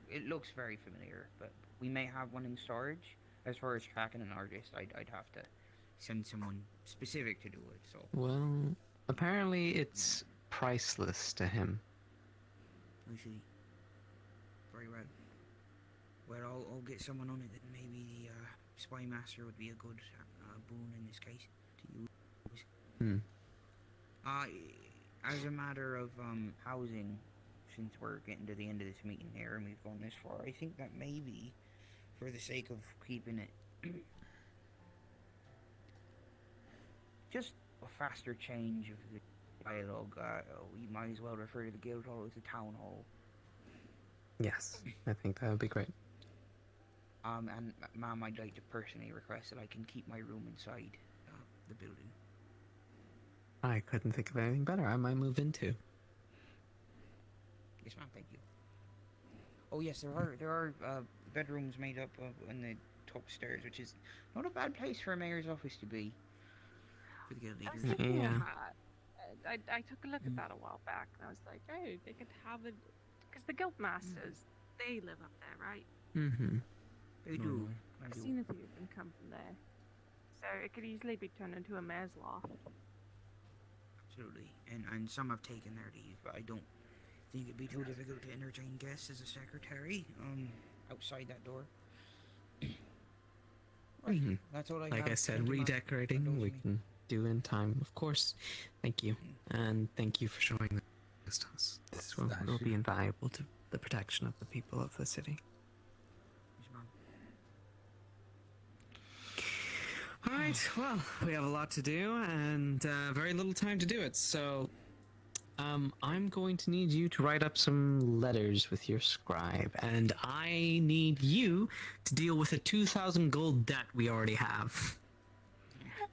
Speaker 18: It looks very familiar, but we may have one in storage. As far as tracking an artist, I'd have to send someone specific to do it. So.
Speaker 9: Well, apparently it's priceless to him.
Speaker 18: I see. Very well. Well, I'll get someone on it. Then maybe the spy master would be a good boon in this case to use. As a matter of housing, since we're getting to the end of this meeting here and we've gone this far, I think that maybe, for the sake of keeping it just a faster change of the dialogue, we might as well refer to the guild hall as a town hall.
Speaker 9: Yes, I think that would be great.
Speaker 18: And ma'am, I'd like to personally request that I can keep my room inside the building.
Speaker 9: I couldn't think of anything better. I might move in too.
Speaker 18: Yes, ma'am. Thank you. Oh yes, there are bedrooms made up on the top stairs, which is not a bad place for a mayor's office to be. For the guild
Speaker 22: I was
Speaker 18: leaders.
Speaker 22: thinking of that. I took a look at that a while back, and I was like, oh, they could have it, because the guild masters, they live up there, right?
Speaker 9: Mm-hmm.
Speaker 18: They do.
Speaker 22: I've seen a few of them come from there, so it could easily be turned into a mayor's loft.
Speaker 18: Absolutely, and some have taken their leave, but I don't think it'd be too difficult to entertain guests as a secretary outside that door. Right, that's all I
Speaker 9: Like
Speaker 18: have.
Speaker 9: I said,
Speaker 18: Thank you, ma'am.
Speaker 9: redecorating we can do in time, of course. Thank you, and thank you for showing this to us. This will be invaluable to the protection of the people of the city.
Speaker 18: Yes, ma'am.
Speaker 9: All right, well, we have a lot to do and very little time to do it, so I'm going to need you to write up some letters with your scribe, and I need you to deal with a 2,000 gold debt we already have.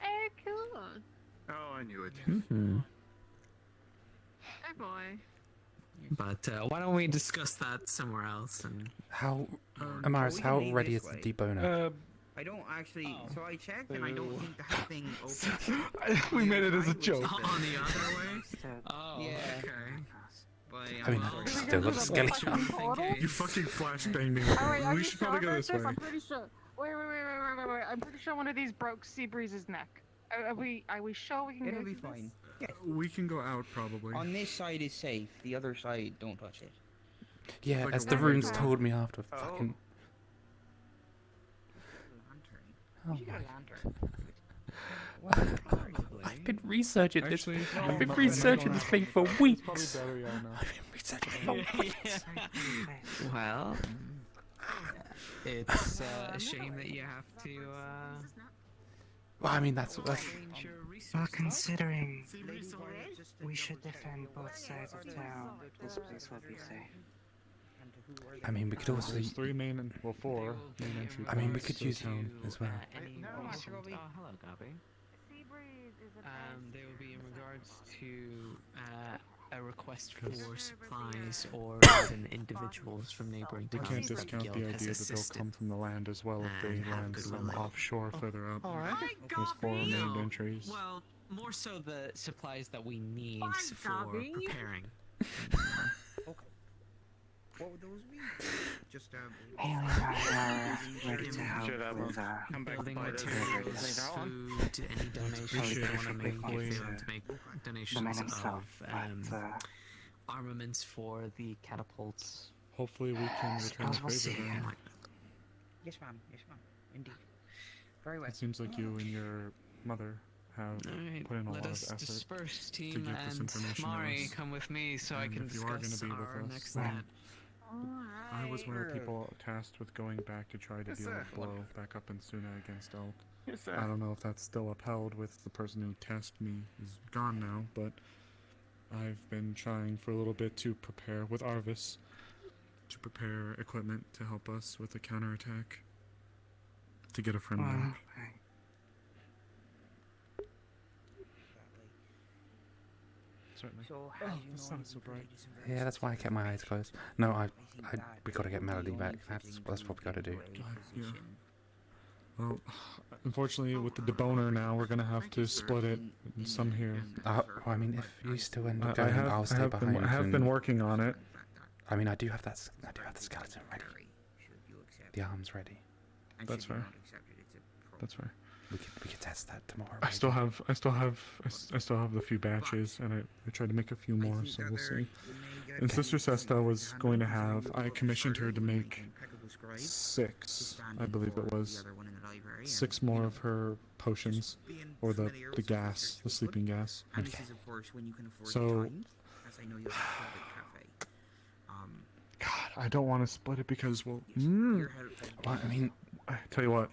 Speaker 22: Oh, cool.
Speaker 7: Oh, I knew it.
Speaker 9: Mm-hmm.
Speaker 22: Oh boy.
Speaker 9: But why don't we discuss that somewhere else? And
Speaker 8: How,
Speaker 18: we
Speaker 8: Amaris,
Speaker 18: can
Speaker 8: how
Speaker 18: leave
Speaker 8: ready
Speaker 18: this
Speaker 8: is
Speaker 18: way.
Speaker 8: the deboner?
Speaker 18: I don't actually. So I checked, and I don't think that thing opens.
Speaker 5: We made it as a joke.
Speaker 9: on the other way? Oh,
Speaker 18: Yeah.
Speaker 9: okay.
Speaker 18: But
Speaker 8: I mean,
Speaker 18: well,
Speaker 8: still looks skeleton.
Speaker 5: You fucking flashbanged me.
Speaker 22: Oh, wait,
Speaker 5: We should probably go this way.
Speaker 22: I'm pretty sure. Wait. I'm pretty sure one of these broke Seabreeze's neck. Are we sure we can
Speaker 18: it'll
Speaker 22: go
Speaker 18: be
Speaker 22: through
Speaker 18: fine.
Speaker 22: this?
Speaker 18: Yeah.
Speaker 5: We can go out probably.
Speaker 18: On this side is safe. The other side, don't touch it.
Speaker 8: Yeah,
Speaker 5: like
Speaker 8: as
Speaker 5: a
Speaker 8: the
Speaker 5: weird
Speaker 8: runes
Speaker 5: door.
Speaker 8: told me after fucking...
Speaker 18: Oh,
Speaker 8: Oh my
Speaker 18: Well,
Speaker 8: I've been researching
Speaker 5: Actually,
Speaker 8: this.
Speaker 5: no,
Speaker 8: I've been
Speaker 5: not-
Speaker 8: researching
Speaker 5: not
Speaker 8: this
Speaker 5: gonna-
Speaker 8: thing for
Speaker 5: It's
Speaker 8: weeks.
Speaker 5: probably better, yeah, no.
Speaker 8: I've been researching it for weeks.
Speaker 9: Well, it's a shame that you have to.
Speaker 8: Well, I mean, that's
Speaker 23: Well, considering we should defend both sides of town, this place will be safe.
Speaker 8: I mean, we could also.
Speaker 5: There's four main entry
Speaker 8: I mean, we
Speaker 5: points
Speaker 8: could
Speaker 5: to
Speaker 8: use
Speaker 5: town.
Speaker 8: as well.
Speaker 9: Hello, Gabby. They will be in regards to a request for supplies or even individuals from neighboring
Speaker 5: We
Speaker 9: towns.
Speaker 5: can't
Speaker 9: that
Speaker 5: discount
Speaker 9: guild
Speaker 5: the
Speaker 9: has
Speaker 5: idea that they'll
Speaker 9: assisted.
Speaker 5: come from the land as well if they
Speaker 9: and have
Speaker 5: land
Speaker 9: good
Speaker 5: some
Speaker 9: will.
Speaker 5: offshore further up.
Speaker 9: All right.
Speaker 5: There's four main
Speaker 9: No,
Speaker 5: entries.
Speaker 9: Well, more so the supplies that we need for
Speaker 22: Gabby.
Speaker 9: preparing.
Speaker 18: what would those be? Just
Speaker 23: Haley and I are ready to help with
Speaker 9: Building
Speaker 23: deliveries
Speaker 9: materials,
Speaker 23: later on.
Speaker 9: food, any donations
Speaker 5: Appreciate
Speaker 9: they
Speaker 5: it.
Speaker 9: want to make,
Speaker 5: Hopefully,
Speaker 9: if they want to make donations
Speaker 23: main
Speaker 9: of
Speaker 23: stuff, but,
Speaker 9: armaments for the catapults.
Speaker 5: Hopefully we can return the
Speaker 23: we'll see.
Speaker 5: favor then.
Speaker 18: Yes, ma'am. Yes, ma'am. Indeed. Very well.
Speaker 5: It seems like you and your mother have
Speaker 9: Alright,
Speaker 5: put in a
Speaker 9: let
Speaker 5: lot
Speaker 9: us
Speaker 5: of effort
Speaker 9: disperse,
Speaker 5: to
Speaker 9: team,
Speaker 5: get this
Speaker 9: and
Speaker 5: information
Speaker 9: Mari,
Speaker 5: to us.
Speaker 9: come with me so I
Speaker 5: And
Speaker 9: can
Speaker 5: if you are
Speaker 9: discuss
Speaker 5: gonna be with
Speaker 9: our
Speaker 5: us,
Speaker 9: next
Speaker 5: then
Speaker 9: step.
Speaker 5: I was one of the people tasked with going back to try to deal with Blow back up in Suna against Elk.
Speaker 7: Yes, sir.
Speaker 5: I don't know if that's still upheld with the person who tasked me is gone now, but I've been trying for a little bit to prepare with Arvis to prepare equipment to help us with the counterattack to get a friend back. Certainly.
Speaker 18: So,
Speaker 5: the sun is so bright.
Speaker 8: Yeah, that's why I kept my eyes closed. No, we gotta get Melody back. That's what we gotta do.
Speaker 5: Yeah. Well, unfortunately, with the deboner now, we're gonna have to split it. Some here.
Speaker 8: Well, I mean, if you still end up going, I'll stay
Speaker 5: I
Speaker 8: behind.
Speaker 5: have
Speaker 8: and-
Speaker 5: been working on it.
Speaker 8: I mean, I do have the skeleton ready. The arms ready.
Speaker 5: That's fair. That's fair.
Speaker 8: We could test that tomorrow.
Speaker 5: I still have the few batches, and I tried to make a few more, so we'll see. And Sister Sesta was going to have, I commissioned her to make 6, I believe it was, 6 more of her potions, or the gas, the sleeping gas.
Speaker 18: And this is, of course, when you can afford
Speaker 5: So,
Speaker 18: the time, as I know you'll have a cafe.
Speaker 5: God, I don't want to split it because, well,
Speaker 8: I mean,
Speaker 5: I tell you what,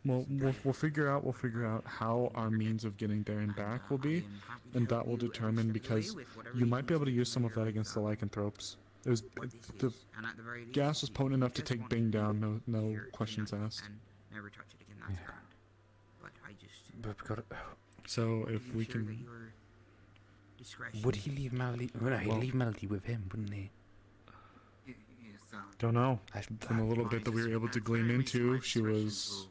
Speaker 5: we'll figure out how our means of getting there and back will be, and that will determine, because you might be able to use some of that against the lycanthropes. The gas was potent enough to take Bing down, no questions asked.
Speaker 18: Never touch it again, that's grand. But I just...
Speaker 8: But we've got to...
Speaker 5: So if we can...
Speaker 8: Would he leave Melody? Well, he'd leave Melody with him, wouldn't he?
Speaker 5: Don't know. From a little bit that we were able to glean into, she was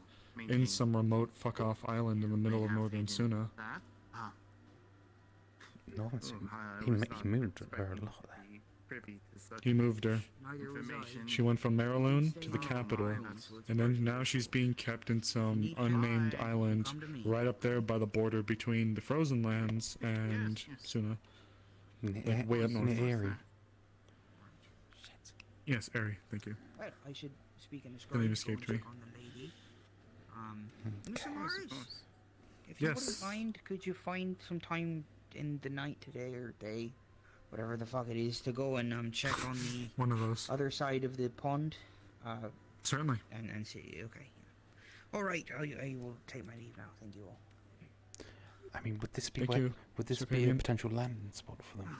Speaker 5: in some remote fuck-off island in the middle of northern Suna.
Speaker 8: Northern Suna? He moved her a lot then.
Speaker 5: He moved her. She went from Mariloon to the capital, and then now she's being kept in some unnamed island right up there by the border between the Frozen Lands and Suna. Like way up north.
Speaker 8: Near
Speaker 5: Yes, Eri, thank you.
Speaker 18: Well, I should speak in
Speaker 5: The name escaped me.
Speaker 18: on the lady. Mr. Morris, if
Speaker 5: Yes.
Speaker 18: you wouldn't mind, could you find some time in the night today or day, whatever the fuck it is, to go and check on the
Speaker 5: one of those
Speaker 18: other side of the pond?
Speaker 5: Certainly.
Speaker 18: And see. Okay. Yeah. All right. I will take my leave now. Thank you all.
Speaker 8: I mean, would this be
Speaker 5: Thank
Speaker 8: where,
Speaker 5: you,
Speaker 8: would this
Speaker 5: Mr.
Speaker 8: be a
Speaker 5: Fabian.
Speaker 8: potential landing spot for them?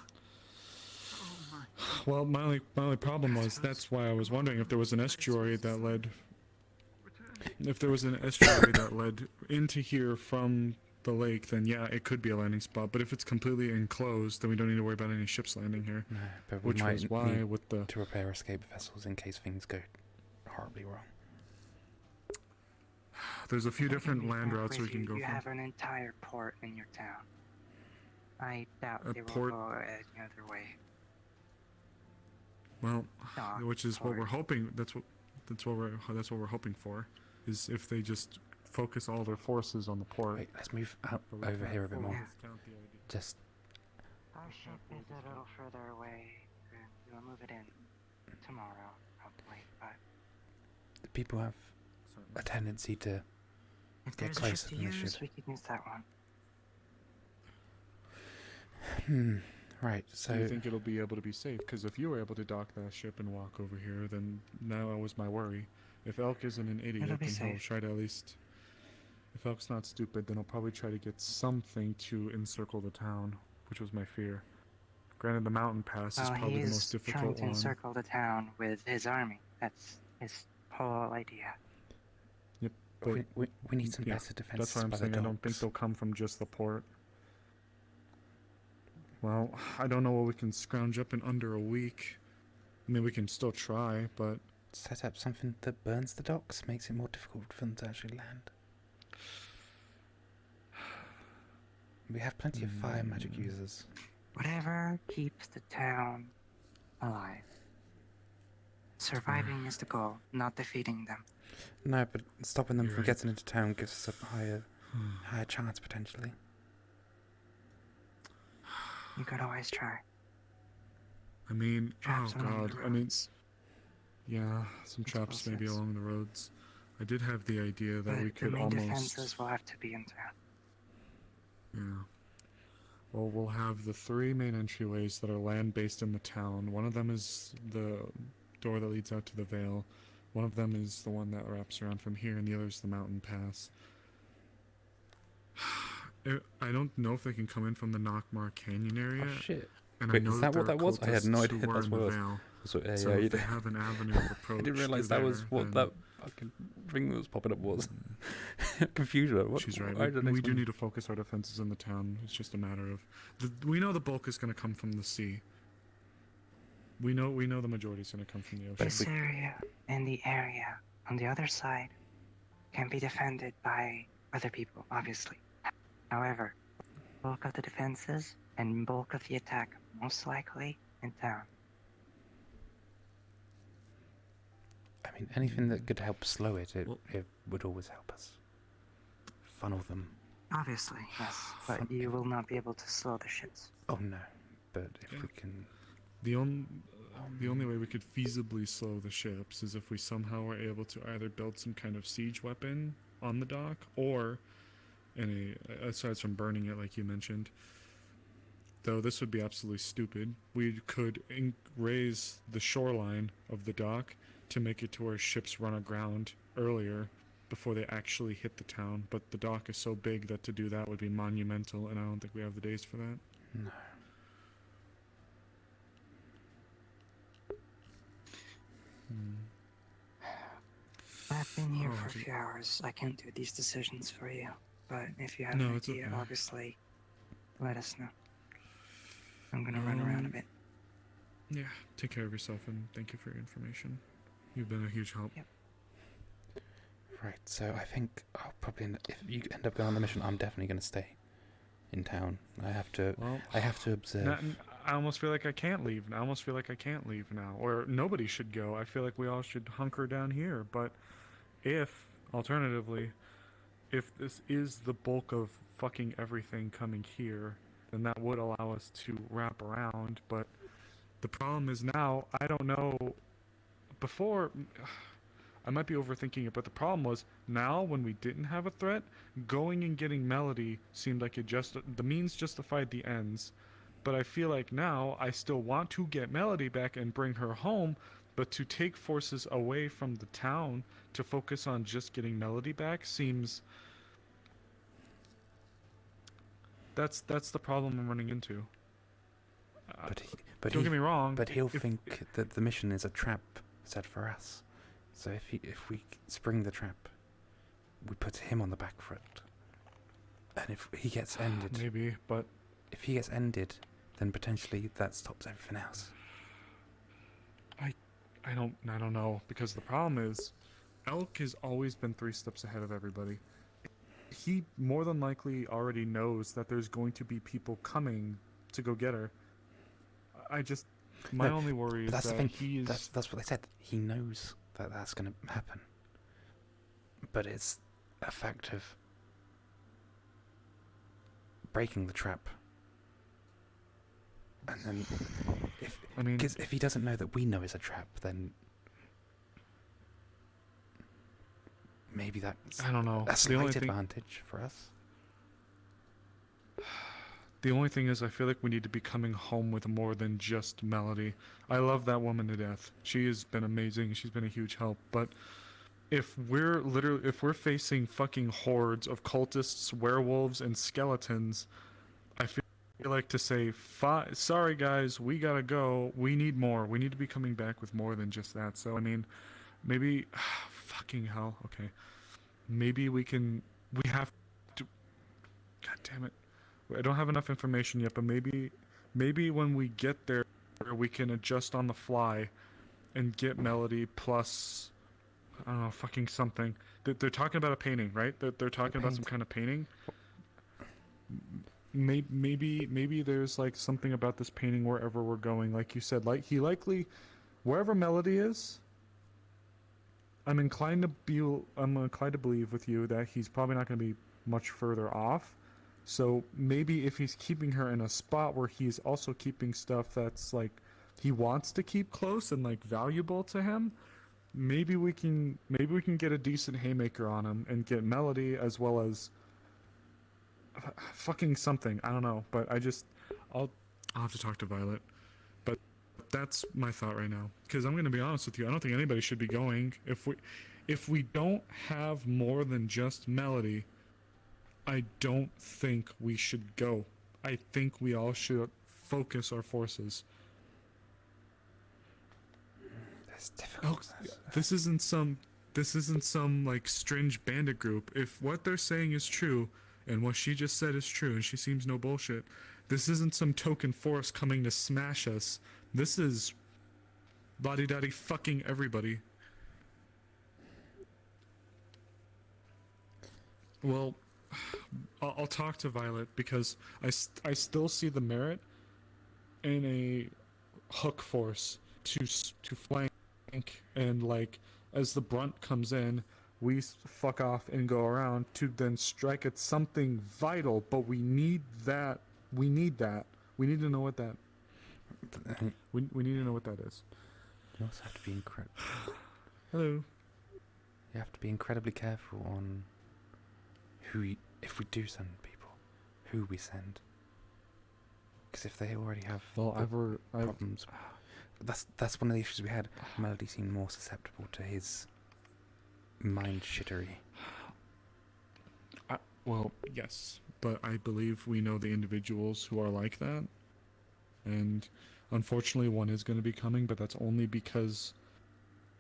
Speaker 5: Well, my only problem was that's why I was wondering if there was an estuary that led... If there was an estuary that led into here from the lake, then yeah, it could be a landing spot. But if it's completely enclosed, then we don't need to worry about any ships landing here.
Speaker 8: No, but we
Speaker 5: which
Speaker 8: might
Speaker 5: was why
Speaker 8: need
Speaker 5: with the...
Speaker 8: to repair escape vessels in case things go horribly wrong.
Speaker 5: There's a few different land routes we
Speaker 23: With
Speaker 5: can
Speaker 23: you,
Speaker 5: go
Speaker 23: you
Speaker 5: from.
Speaker 23: have an entire port in your town. I doubt
Speaker 5: A
Speaker 23: they will
Speaker 5: port-
Speaker 23: go any other way.
Speaker 5: Well,
Speaker 23: Dock,
Speaker 5: which is what we're
Speaker 23: port.
Speaker 5: hoping. That's what we're hoping for. Is if they just focus all their forces on the port.
Speaker 8: Wait, let's move out
Speaker 5: But we
Speaker 8: over
Speaker 5: can't
Speaker 8: here a bit
Speaker 5: fully
Speaker 8: more.
Speaker 5: discount the idea.
Speaker 8: Just
Speaker 23: Our ship is a little further away. We'll move it in tomorrow, probably. But
Speaker 8: people have a tendency to
Speaker 23: if
Speaker 8: get
Speaker 23: there's a ship
Speaker 8: closer
Speaker 23: to
Speaker 8: than they
Speaker 23: use,
Speaker 8: should.
Speaker 23: we can use that
Speaker 8: Hmm.
Speaker 23: one.
Speaker 8: Right.
Speaker 5: Do
Speaker 8: So
Speaker 5: you think it'll be able to be safe? Because if you were able to dock that ship and walk over here, then now that was my worry. If Elk isn't an idiot,
Speaker 23: It'll be
Speaker 5: then he'll
Speaker 23: safe.
Speaker 5: try to at least... If Elk's not stupid, then he'll probably try to get something to encircle the town, which was my fear. Granted, the mountain pass is
Speaker 23: Well,
Speaker 5: probably the most
Speaker 23: he's trying
Speaker 5: difficult
Speaker 23: to
Speaker 5: one.
Speaker 23: encircle the town with his army. That's his whole idea.
Speaker 5: Yep, but
Speaker 8: we need some
Speaker 5: yeah,
Speaker 8: better defenses
Speaker 5: that's why I'm
Speaker 8: by the
Speaker 5: saying I don't think
Speaker 8: docks.
Speaker 5: they'll come from just the port. Well, I don't know what we can scrounge up in under a week. I mean, we can still try, but...
Speaker 8: Set up something that burns the docks, makes it more difficult for them to actually land. We have plenty of fire magic users.
Speaker 23: Whatever keeps the town alive. Surviving is the goal, not defeating them.
Speaker 8: No, but stopping them
Speaker 5: You're
Speaker 8: from
Speaker 5: right.
Speaker 8: getting into town gives us a higher chance potentially.
Speaker 23: You could always try.
Speaker 5: I mean,
Speaker 23: Traps
Speaker 5: oh
Speaker 23: along
Speaker 5: god,
Speaker 23: the
Speaker 5: I mean, yeah, some traps maybe
Speaker 23: explosives.
Speaker 5: along the roads. I did have the idea that
Speaker 23: But
Speaker 5: we
Speaker 23: the
Speaker 5: could
Speaker 23: main
Speaker 5: almost...
Speaker 23: defenses will have to be in town.
Speaker 5: Yeah. Well, we'll have the 3 main entryways that are land-based in the town. One of them is the door that leads out to the Vale. One of them is the one that wraps around from here, and the other is the mountain pass. I don't know if they can come in from the Knockmar Canyon area.
Speaker 8: Oh shit.
Speaker 5: And
Speaker 8: Wait,
Speaker 5: I know
Speaker 8: is that
Speaker 5: there
Speaker 8: what
Speaker 5: are
Speaker 8: that was? I had no
Speaker 5: cultists
Speaker 8: idea
Speaker 5: who were
Speaker 8: that's
Speaker 5: in
Speaker 8: what
Speaker 5: the
Speaker 8: it was.
Speaker 5: Vale.
Speaker 8: So, yeah,
Speaker 5: So
Speaker 8: yeah,
Speaker 5: if
Speaker 8: you
Speaker 5: they
Speaker 8: did.
Speaker 5: have an avenue of approach.
Speaker 8: I didn't realise
Speaker 5: through
Speaker 8: that was
Speaker 5: there,
Speaker 8: what
Speaker 5: then-
Speaker 8: that fucking ring that was popping up was. Confusion. What,
Speaker 5: She's right.
Speaker 8: why did I
Speaker 5: We do
Speaker 8: explain-
Speaker 5: need to focus our defenses in the town. It's just a matter of... we know the bulk is going to come from the sea. We know the majority is going to come from the ocean.
Speaker 23: This area and the area on the other side can be defended by other people, obviously. However, bulk of the defenses and bulk of the attack most likely in town.
Speaker 8: I mean, anything that could help slow it, it would always help us. Funnel them.
Speaker 23: Obviously, yes, but you will not be able to slow the ships.
Speaker 8: Oh no, but if we can...
Speaker 5: The only way we could feasibly slow the ships is if we somehow were able to either build some kind of siege weapon on the dock, or aside from burning it like you mentioned, though this would be absolutely stupid, we could raise the shoreline of the dock to make it to where ships run aground earlier before they actually hit the town. But the dock is so big that to do that would be monumental, and I don't think we have the days for that.
Speaker 8: No.
Speaker 23: I've been here
Speaker 5: Oh,
Speaker 23: for a few hours. I can't do these decisions for you. But if you have
Speaker 5: No,
Speaker 23: an
Speaker 5: it's
Speaker 23: idea,
Speaker 5: okay.
Speaker 23: obviously, let us know. I'm gonna run around a bit.
Speaker 5: Yeah, take care of yourself, and thank you for your information. You've been a huge help.
Speaker 23: Yep.
Speaker 8: Right, so I think I'll probably if you end up going on the mission, I'm definitely going to stay in town. I have to observe.
Speaker 5: I almost feel like I can't leave. I almost feel like I can't leave now, or nobody should go. I feel like we all should hunker down here. But alternatively, if this is the bulk of fucking everything coming here, then that would allow us to wrap around. But the problem is now, I don't know. Before, I might be overthinking it, but the problem was now when we didn't have a threat, going and getting Melody seemed like the means justified the ends. But I feel like now I still want to get Melody back and bring her home, but to take forces away from the town to focus on just getting Melody back seems... That's the problem I'm running into.
Speaker 8: But
Speaker 5: don't get me wrong.
Speaker 8: But he'll think that the mission is a trap set for us. So if we spring the trap, we put him on the back foot. And if he gets ended...
Speaker 5: Maybe, but...
Speaker 8: If he gets ended, then potentially that stops everything else.
Speaker 5: I don't know, because the problem is, Elk has always been 3 steps ahead of everybody. He more than likely already knows that there's going to be people coming to go get her. My only worry is
Speaker 8: that's
Speaker 5: that
Speaker 8: the thing.
Speaker 5: he's...
Speaker 8: That's what they said. He knows that that's going to happen. But it's a fact of breaking the trap. And then, if he doesn't know that we know it's a trap, then maybe that's
Speaker 5: I don't know.
Speaker 8: a slight advantage for us.
Speaker 5: The only thing is, I feel like we need to be coming home with more than just Melody. I love that woman to death. She has been amazing. She's been a huge help. But if we're facing fucking hordes of cultists, werewolves, and skeletons, I feel like to say, sorry guys, we gotta go. We need more. We need to be coming back with more than just that. So, I mean, maybe... fucking hell. Okay. Maybe we have to... God damn it. I don't have enough information yet, but maybe when we get there, we can adjust on the fly and get Melody plus, I don't know, fucking something. They're talking about a painting, right? They're talking about some kind of painting. Maybe there's like something about this painting wherever we're going. Like you said, wherever Melody is, I'm inclined to believe with you that he's probably not going to be much further off. So maybe if he's keeping her in a spot where he's also keeping stuff that's like he wants to keep close and like valuable to him, maybe we can get a decent haymaker on him and get Melody as well as fucking something. I don't know, but I'll have to talk to Violet. But that's my thought right now, because I'm going to be honest with you, I don't think anybody should be going if we don't have more than just Melody. I don't think we should go. I think we all should focus our forces.
Speaker 8: That's difficult.
Speaker 5: This isn't some like strange bandit group. If what they're saying is true, and what she just said is true, and she seems no bullshit, this isn't some token force coming to smash us. This is la-di-da-di fucking everybody. Well, I'll talk to Violet, because I still see the merit in a hook force to flank, and like as the brunt comes in, we fuck off and go around to then strike at something vital. But we need that. We need to know what that. We need to know what that is.
Speaker 8: You also have to be incredible.
Speaker 5: Hello.
Speaker 8: You have to be incredibly careful on if we do send people, who we send. Because if they already have problems, that's one of the issues we had. Melody seemed more susceptible to his mind shittery.
Speaker 5: Well, yes, but I believe we know the individuals who are like that, and unfortunately one is going to be coming, but that's only because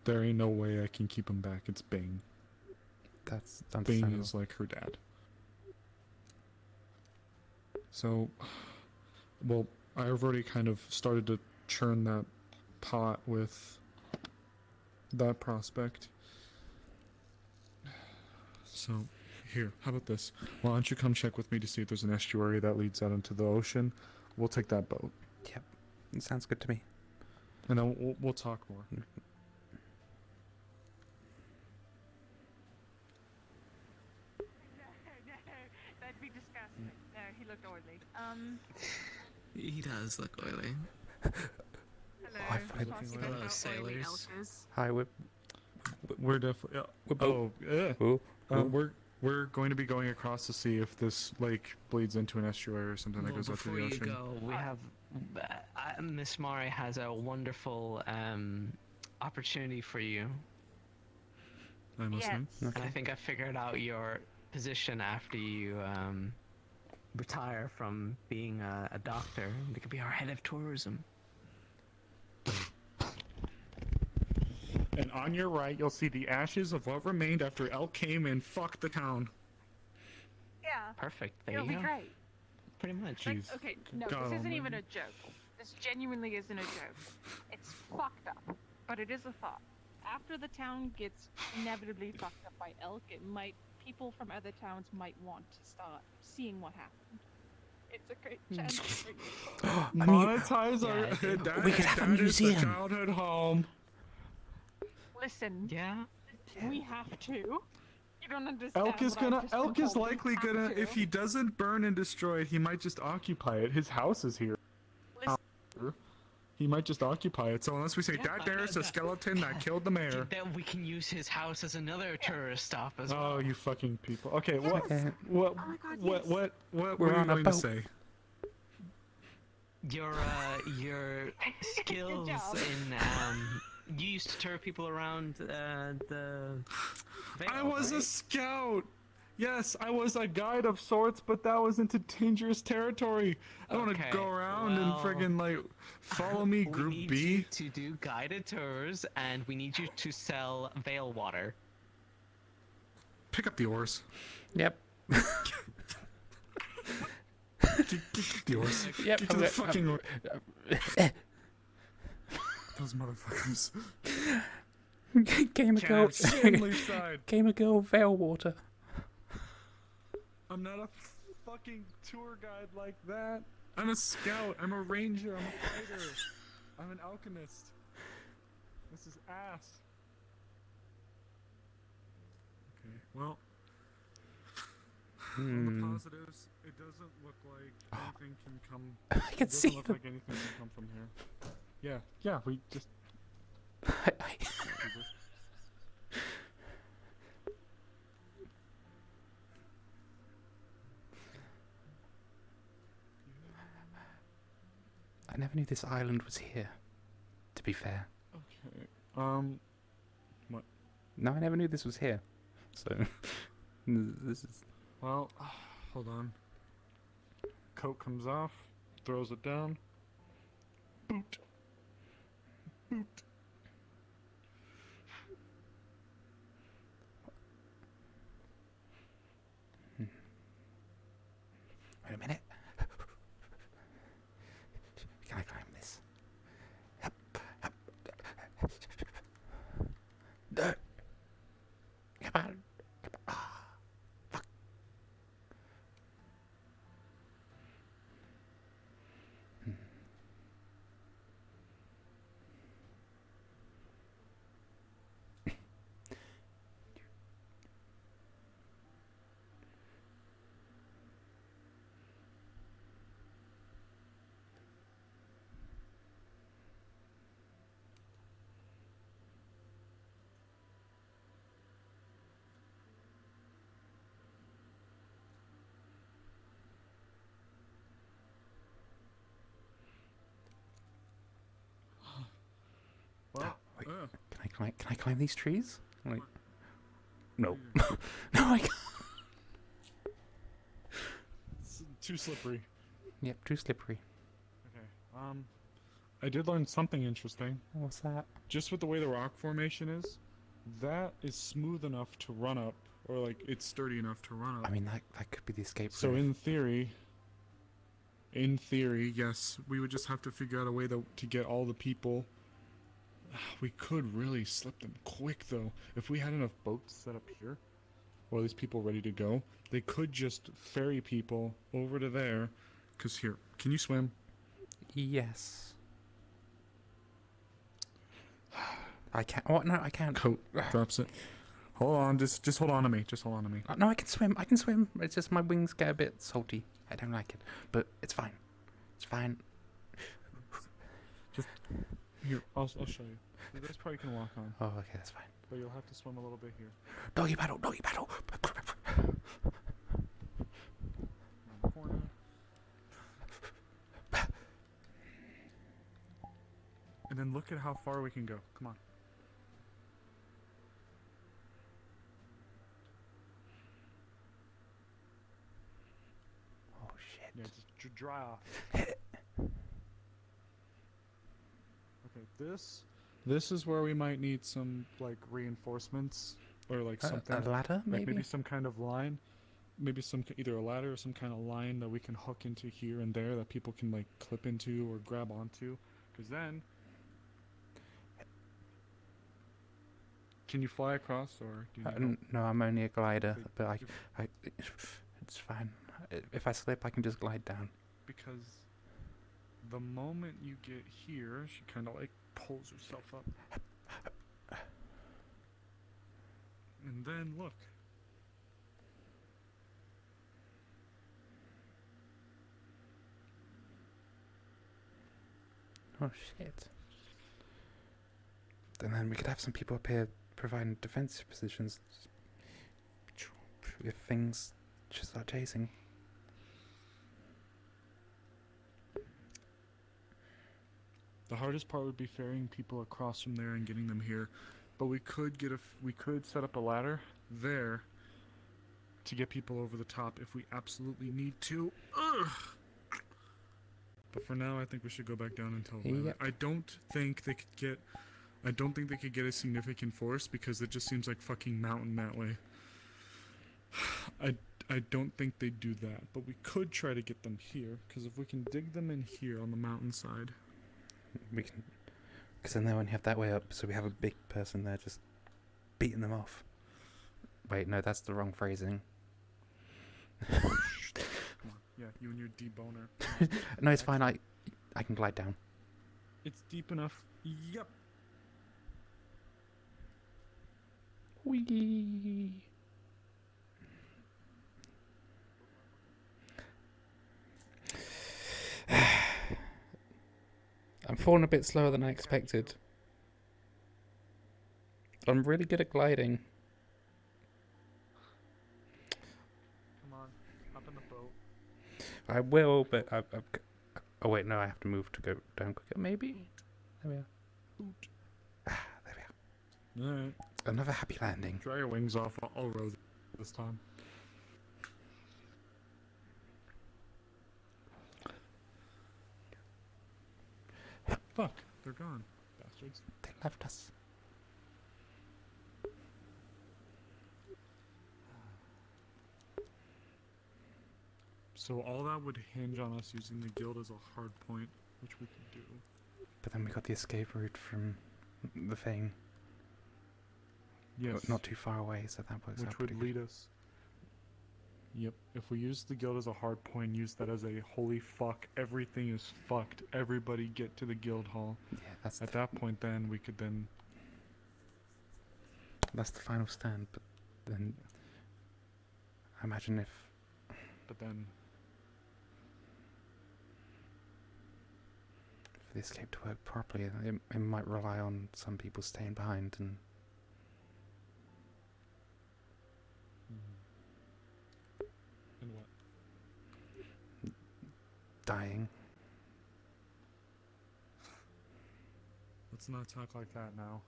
Speaker 5: there ain't no way I can keep him back. It's Bing.
Speaker 8: That's
Speaker 5: Bing
Speaker 8: understandable.
Speaker 5: is like her dad. So, well, I've already kind of started to churn that pot with that prospect. So, here, how about this? Why don't you come check with me to see if there's an estuary that leads out into the ocean? We'll take that boat.
Speaker 8: Yep, it sounds good to me.
Speaker 5: And then we'll talk more.
Speaker 22: No, that'd be disgusting. No, he looked oily.
Speaker 9: He does look oily.
Speaker 22: Hello.
Speaker 9: Hello, sailors.
Speaker 8: Hi,
Speaker 5: we're definitely. We're going to be going across to see if this lake bleeds into an estuary or something that goes out to the ocean.
Speaker 9: Before you go, we have Miss Mari has a wonderful opportunity for you.
Speaker 5: I'm listening.
Speaker 9: And I think I figured out your position after you retire from being a doctor. You could be our head of tourism.
Speaker 5: And on your right, you'll see the ashes of what remained after Elk came and fucked the town.
Speaker 22: Yeah.
Speaker 9: Perfect. There
Speaker 22: It'll
Speaker 9: you
Speaker 22: be
Speaker 9: go.
Speaker 22: great.
Speaker 9: Pretty much.
Speaker 22: Like, okay, no,
Speaker 5: God
Speaker 22: this isn't
Speaker 5: almighty.
Speaker 22: even a joke. This genuinely isn't a joke. It's fucked up, but it is a thought. After the town gets inevitably fucked up by elk, people from other towns might want to start seeing what happened. It's a great chance for you.
Speaker 5: Monetize our.
Speaker 8: we could have a museum.
Speaker 5: The childhood home.
Speaker 22: Listen.
Speaker 9: Yeah.
Speaker 22: We have to. You don't understand.
Speaker 5: Elk is likely gonna. If he doesn't burn and destroy it, he might just occupy it. His house is here. He might just occupy it. So unless we say that there's a skeleton that killed the mayor.
Speaker 9: Then we can use his house as another tourist stop as well.
Speaker 5: Oh, you fucking people. Okay, what
Speaker 22: Oh my God,
Speaker 5: what
Speaker 8: We're
Speaker 5: were you
Speaker 8: on a
Speaker 5: going to
Speaker 8: boat.
Speaker 5: say?
Speaker 9: Your skills in you used to tour people around the Vale,
Speaker 5: I was a
Speaker 9: right?
Speaker 5: scout. Yes, I was a guide of sorts, but that was into dangerous territory. I don't want to
Speaker 9: Okay,
Speaker 5: go around and
Speaker 9: well,
Speaker 5: friggin' like follow me,
Speaker 9: we
Speaker 5: Group
Speaker 9: need
Speaker 5: B.
Speaker 9: you to do guided tours, and we need you to sell Vale water.
Speaker 5: Pick up the oars.
Speaker 8: Yep.
Speaker 5: Get the oars.
Speaker 8: Yep.
Speaker 5: Get to the fucking oar. Those motherfuckers.
Speaker 8: Game of girl.
Speaker 5: Side.
Speaker 8: Game of girl. Veil water.
Speaker 5: I'm not a fucking tour guide like that. I'm a scout. I'm a ranger. I'm a fighter. I'm an alchemist. This is ass. Okay, well. On the positives, it doesn't look like anything can come.
Speaker 8: I can see
Speaker 5: It doesn't look like anything can come from here. Yeah, we just.
Speaker 8: I never knew this island was here. To be fair.
Speaker 5: Okay. What?
Speaker 8: No, I never knew this was here. So this is.
Speaker 5: Well, hold on. Coat comes off, throws it down. Boot. Boot.
Speaker 8: Wait a minute. Can I climb this? No. Come on. Fuck. can I climb these trees? I'm like, no. No, I can't.
Speaker 5: It's too slippery.
Speaker 8: Yep, too slippery.
Speaker 5: Okay. I did learn something interesting.
Speaker 8: What's that?
Speaker 5: Just with the way the rock formation is, that is smooth enough to run up, or like it's sturdy enough to run up.
Speaker 8: I mean, that could be the escape route.
Speaker 5: So in theory, yes, we would just have to figure out a way to get all the people. We could really slip them quick though. If we had enough boats set up here, or these people ready to go, they could just ferry people over to there. Cause here, can you swim?
Speaker 8: Yes. I can't. What? No, I can't.
Speaker 5: Coat drops it. Hold on, just hold on to me. Just hold on to me.
Speaker 8: No, I can swim. I can swim. It's just my wings get a bit salty. I don't like it, but it's fine. It's fine.
Speaker 5: Just here. I'll show you. This part you can walk on.
Speaker 8: Oh, okay, that's fine.
Speaker 5: But you'll have to swim a little bit here.
Speaker 8: Doggy paddle. Doggy paddle.
Speaker 5: Around the corner. And then look at how far we can go. Come on.
Speaker 8: Oh shit.
Speaker 5: Yeah, just dry off. Okay, this is where we might need some like reinforcements or like something.
Speaker 8: A ladder,
Speaker 5: like
Speaker 8: maybe
Speaker 5: some kind of line. Maybe either a ladder or some kind of line that we can hook into here and there that people can like clip into or grab onto. Because then, can you fly across or do you need
Speaker 8: no, I'm only a glider, but it's fine. If I slip, I can just glide down.
Speaker 5: Because the moment you get here, she kind of like pulls herself up. And then look.
Speaker 8: Oh shit. And then we could have some people up here providing defensive positions if things just start chasing.
Speaker 5: The hardest part would be ferrying people across from there and getting them here, but we could set up a ladder there to get people over the top if we absolutely need to. Ugh. But for now, I think we should go back down and tell them.
Speaker 8: Yep.
Speaker 5: I don't think they could get a significant force because it just seems like fucking mountain that way. I don't think they'd do that, but we could try to get them here because if we can dig them in here on the mountainside,
Speaker 8: we can. Because then they only have that way up, so we have a big person there just beating them off. Wait, no, that's the wrong phrasing.
Speaker 5: Come on. Yeah, you and your deboner.
Speaker 8: No, it's fine. I can glide down.
Speaker 5: It's deep enough. Yep.
Speaker 8: Whee! I'm falling a bit slower than I expected. I'm really good at gliding.
Speaker 5: Come on, hop in the boat.
Speaker 8: I will, but oh wait, no, I have to move to go down quicker. Maybe. There we are. There we are.
Speaker 5: All right.
Speaker 8: Another happy landing.
Speaker 5: Dry your wings off. I'll row this time. Fuck, they're gone, bastards.
Speaker 8: They left us.
Speaker 5: So all that would hinge on us using the guild as a hard point, which we could do.
Speaker 8: But then we got the escape route from the thing.
Speaker 5: Yes.
Speaker 8: Not too far away, so that works out.
Speaker 5: Which would lead us. Yep. If we use the guild as a hard point, use that as a holy fuck, everything is fucked. Everybody get to the guild hall.
Speaker 8: Yeah, that's
Speaker 5: at that point. Then we could then.
Speaker 8: That's the final stand, but then I imagine if.
Speaker 5: But then.
Speaker 8: For the escape to work properly, it might rely on some people staying behind and.
Speaker 5: And what?
Speaker 8: Dying.
Speaker 5: Let's not talk like that now.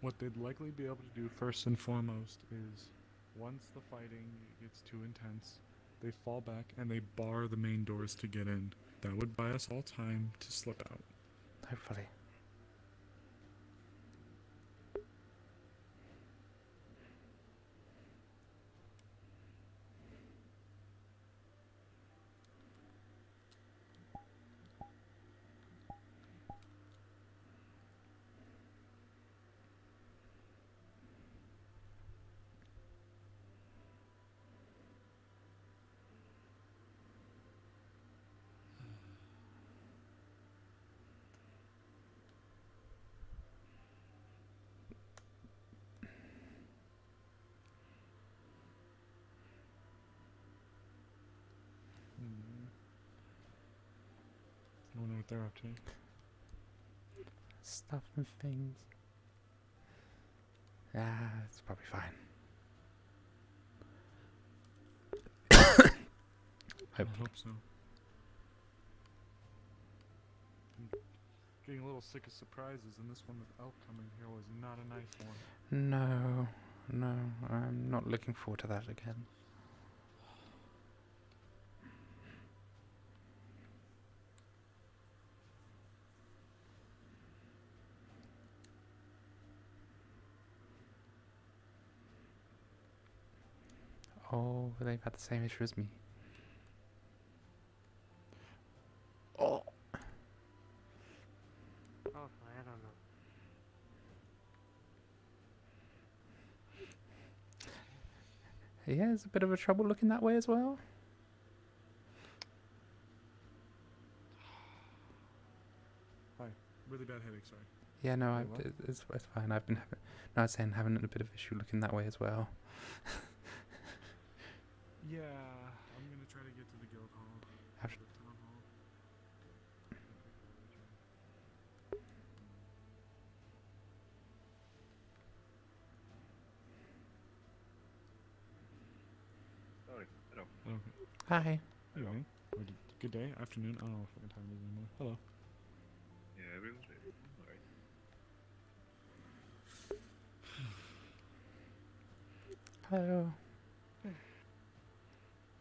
Speaker 5: What they'd likely be able to do first and foremost is, once the fighting gets too intense, they fall back and they bar the main doors to get in. That would buy us all time to slip out.
Speaker 8: Hopefully.
Speaker 5: I wonder what they're up to.
Speaker 8: Stuff and things. Ah, it's probably fine.
Speaker 5: I hope so. I'm getting a little sick of surprises, and this one with Elk coming here was not a nice one.
Speaker 8: No, I'm not looking forward to that again. Oh, they've had the same issue as me. Oh.
Speaker 6: Oh, I don't know.
Speaker 8: He has a bit of a trouble looking that way as well.
Speaker 5: Hi. Really bad headache, sorry.
Speaker 8: Yeah, no,
Speaker 5: Wait,
Speaker 8: it's fine. I've been having, no, I was saying having a bit of issue looking that way as well.
Speaker 5: Yeah, I'm gonna try to get to the guild hall.
Speaker 8: After
Speaker 5: The town hall.
Speaker 12: Sorry, hello.
Speaker 5: Okay.
Speaker 8: Hi.
Speaker 5: Evening. Or good day, afternoon. I don't know what fucking time it is anymore. Hello.
Speaker 12: Yeah, everyone's ready. Alright.
Speaker 8: Hello.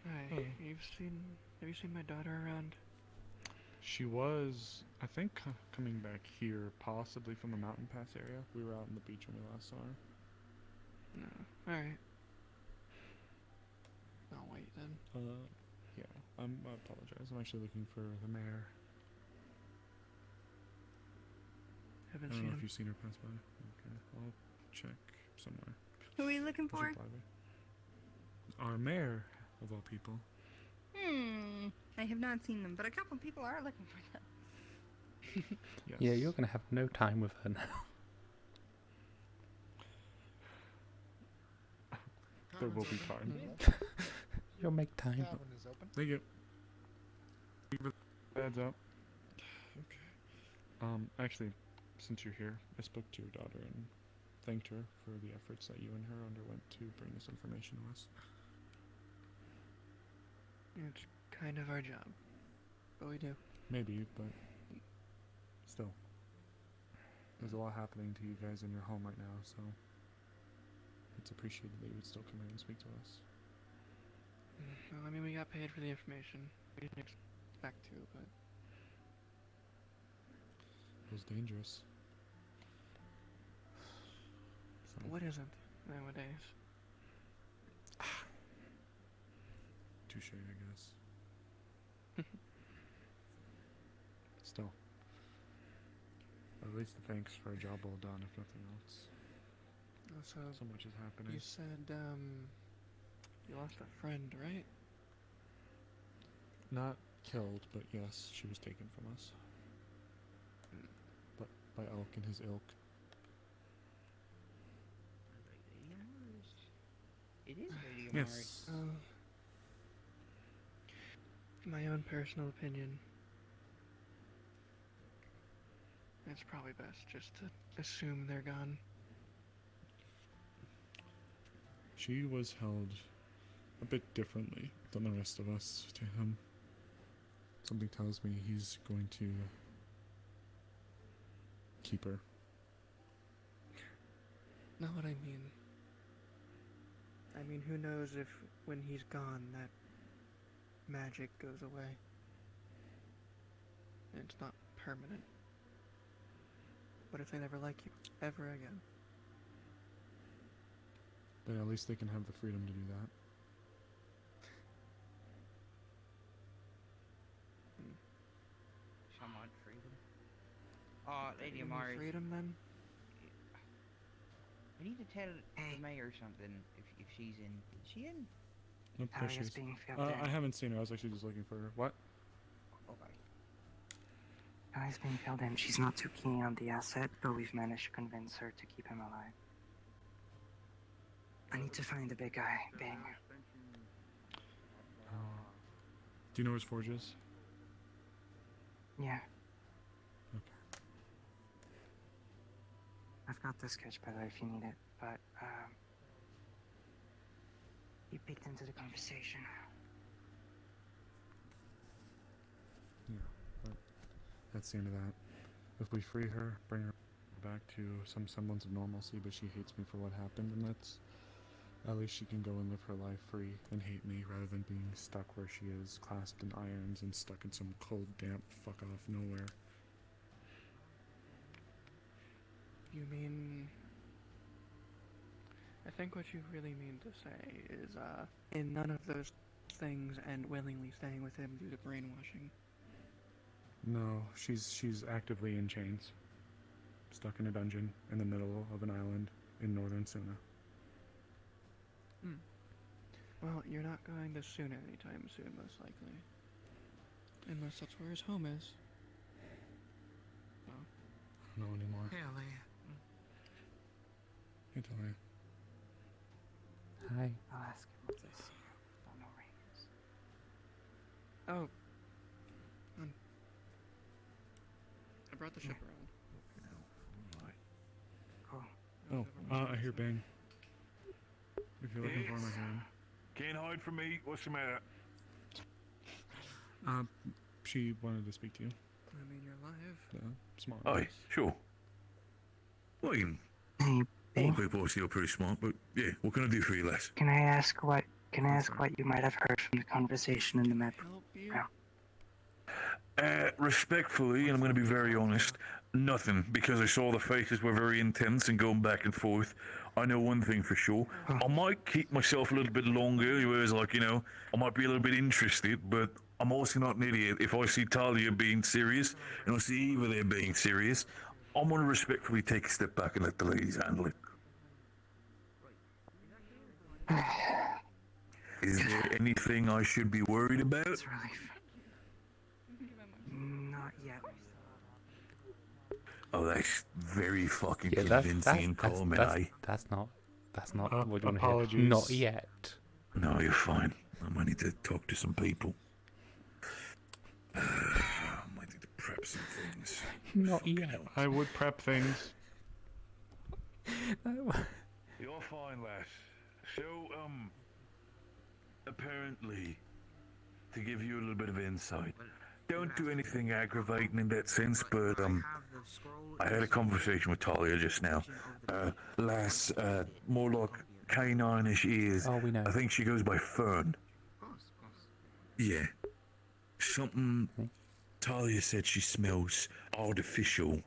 Speaker 19: Hi.
Speaker 5: Hello.
Speaker 19: Have you seen my daughter around?
Speaker 5: She was, I think, coming back here, possibly from the mountain pass area. We were out on the beach when we last saw her.
Speaker 19: No. Alright. I'll wait then.
Speaker 5: Yeah. I apologize. I'm actually looking for the mayor. I
Speaker 19: Haven't
Speaker 5: don't
Speaker 19: seen
Speaker 5: know
Speaker 19: him.
Speaker 5: if you've seen her pass by. Okay, I'll check somewhere.
Speaker 15: Who are you looking
Speaker 5: Does
Speaker 15: for?
Speaker 5: it apply to me? Our mayor, of all people.
Speaker 15: I have not seen them, but a couple people are looking for them.
Speaker 5: Yes.
Speaker 8: Yeah, you're gonna have no time with her now.
Speaker 5: There will be time.
Speaker 8: You'll make time.
Speaker 5: Thank you. Heads up. Okay. Actually, since you're here, I spoke to your daughter and thanked her for the efforts that you and her underwent to bring this information to us.
Speaker 19: It's kind of our job. But we do.
Speaker 5: Maybe, but still. There's a lot happening to you guys in your home right now, so it's appreciated that you would still come in and speak to us.
Speaker 19: Well, I mean, we got paid for the information. We didn't expect to, but...
Speaker 5: It was dangerous. So.
Speaker 19: What isn't nowadays?
Speaker 5: Touche, I guess. Still. At least thanks for a job well done, if nothing else.
Speaker 19: Also,
Speaker 5: so much is happening.
Speaker 19: You said, you lost a friend, right?
Speaker 5: Not killed, but yes, she was taken from us. But by Elk and his ilk.
Speaker 18: It is really
Speaker 5: Yes.
Speaker 19: My own personal opinion. It's probably best just to assume they're gone.
Speaker 5: She was held a bit differently than the rest of us to him. Something tells me he's going to keep her.
Speaker 19: not what I mean. I mean, who knows if when he's gone that magic goes away. And it's not permanent. What if they never like you ever again?
Speaker 5: Then at least they can have the freedom to do that.
Speaker 18: Somewhat freedom. Lady
Speaker 19: Any
Speaker 18: Amari.
Speaker 19: freedom then?
Speaker 18: I need to tell the mayor something if she's in. Is she in?
Speaker 5: Nope, there she is. I haven't seen her. I was actually just looking for her. What?
Speaker 18: Okay.
Speaker 23: Guy's being filled in. She's not too keen on the asset, but we've managed to convince her to keep him alive. I need to find the big guy, Bing.
Speaker 5: Do you know where his forge is?
Speaker 23: Yeah.
Speaker 5: Okay.
Speaker 23: I've got the sketch, by the way, if you need it, but, you peeked into the conversation.
Speaker 5: Yeah, but that's the end of that. If we free her, bring her back to some semblance of normalcy, but she hates me for what happened, and that's... At least she can go and live her life free and hate me rather than being stuck where she is, clasped in irons and stuck in some cold, damp fuck off nowhere.
Speaker 19: You mean... I think what you really mean to say is, in none of those things and willingly staying with him due to brainwashing.
Speaker 5: No, she's actively in chains. Stuck in a dungeon in the middle of an island in northern Suna.
Speaker 19: Well, you're not going to Suna anytime soon, most likely. Unless that's where his home is. Well.
Speaker 5: No anymore.
Speaker 23: Hey, Ellie.
Speaker 5: Hey, Talia.
Speaker 8: Hi.
Speaker 23: I'll ask him what this don't know rings.
Speaker 19: Oh. I brought the ship around.
Speaker 23: Cool.
Speaker 5: Oh, I hear Bang. If you're looking for him, I hear him.
Speaker 16: Can't hide from me. What's the matter?
Speaker 5: She wanted to speak to you.
Speaker 19: I mean, you're live.
Speaker 5: Smart.
Speaker 16: Aye, sure. Well, you can... All people obviously are pretty smart, but yeah, what can I do for you, lass?
Speaker 23: Can I ask what you might have heard from the conversation in the map?
Speaker 16: Respectfully, and I'm going to be very honest, nothing, because I saw the faces were very intense and going back and forth. I know one thing for sure. I might keep myself a little bit longer, whereas, like, you know, I might be a little bit interested, but I'm also not an idiot. If I see Talia being serious, and I see Eva there being serious, I'm going to respectfully take a step back and let the ladies handle it. Is there anything I should be worried about?
Speaker 23: It's relief. Not yet.
Speaker 16: Oh, that's very fucking convincing and calming, eh?
Speaker 8: That's not what you want to hear.
Speaker 5: Apologies.
Speaker 8: Not yet.
Speaker 16: No, you're fine. I might need to talk to some people. I might need to prep some things.
Speaker 8: Not yet.
Speaker 5: I would prep things.
Speaker 16: You're fine, lass. So, apparently, to give you a little bit of insight, don't do anything aggravating in that sense, but, I had a conversation with Talia just now. Lass, more like canine-ish ears.
Speaker 8: Oh, we know.
Speaker 16: I think she goes by Fern. Yeah. Something... Talia said she smells artificial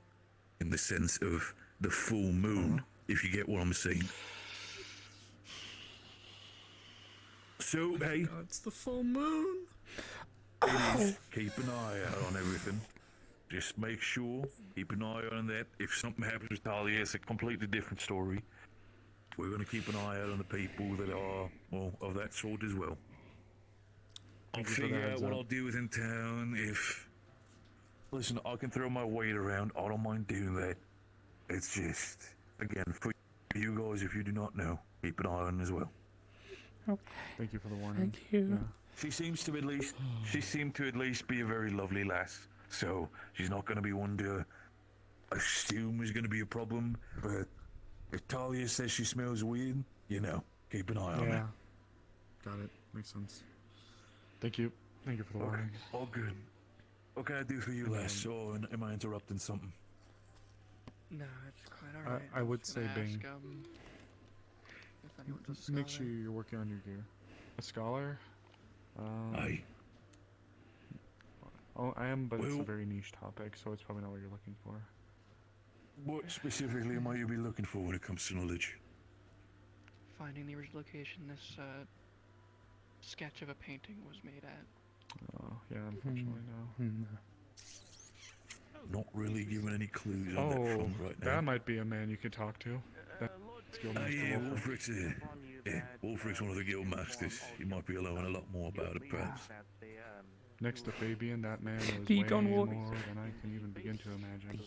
Speaker 16: in the sense of the full moon, if you get what I'm saying. So, hey...
Speaker 5: It's the full moon!
Speaker 16: It is. Keep an eye out on everything. Just make sure, keep an eye on that. If something happens with Talia, it's a completely different story. We're going to keep an eye out on the people that are, well, of that sort as well. I'll figure out what I'll do within town if... Listen, I can throw my weight around. I don't mind doing that. It's just, again, for you guys, if you do not know, keep an eye on as well.
Speaker 8: Okay.
Speaker 5: Thank you for the warning.
Speaker 8: Thank you.
Speaker 5: Yeah.
Speaker 16: She seemed to at least be a very lovely lass. So she's not going to be one to assume is going to be a problem. But if Talia says she smells weird, you know, keep an eye on her.
Speaker 5: Got it. Makes sense. Thank you. Thank you for the warning.
Speaker 16: All good. What can I do for you, lass? Or am I interrupting something?
Speaker 19: No, it's quite alright.
Speaker 5: I would say Bing.
Speaker 19: If anyone's a
Speaker 5: Make
Speaker 19: scholar.
Speaker 5: sure you're working on your gear. A scholar?
Speaker 16: Aye.
Speaker 5: Oh, I am, but it's a
Speaker 16: Well-
Speaker 5: very niche topic, so it's probably not what you're looking for.
Speaker 16: What specifically might you be looking for when it comes to knowledge?
Speaker 19: Finding the original location this sketch of a painting was made at.
Speaker 5: Oh, yeah, unfortunately, no.
Speaker 16: Not really giving any clues on that
Speaker 5: Oh,
Speaker 16: front right now.
Speaker 5: that might be a man you could talk to. That's
Speaker 16: Oh yeah, Wolfrick's here. Yeah, Wolfrick's one of the guild masters. He might be allowing a lot more about it, perhaps.
Speaker 5: Next to Fabian, that man knows
Speaker 19: Be
Speaker 5: way
Speaker 19: John
Speaker 5: more
Speaker 19: Ward.
Speaker 5: than I can even begin to imagine.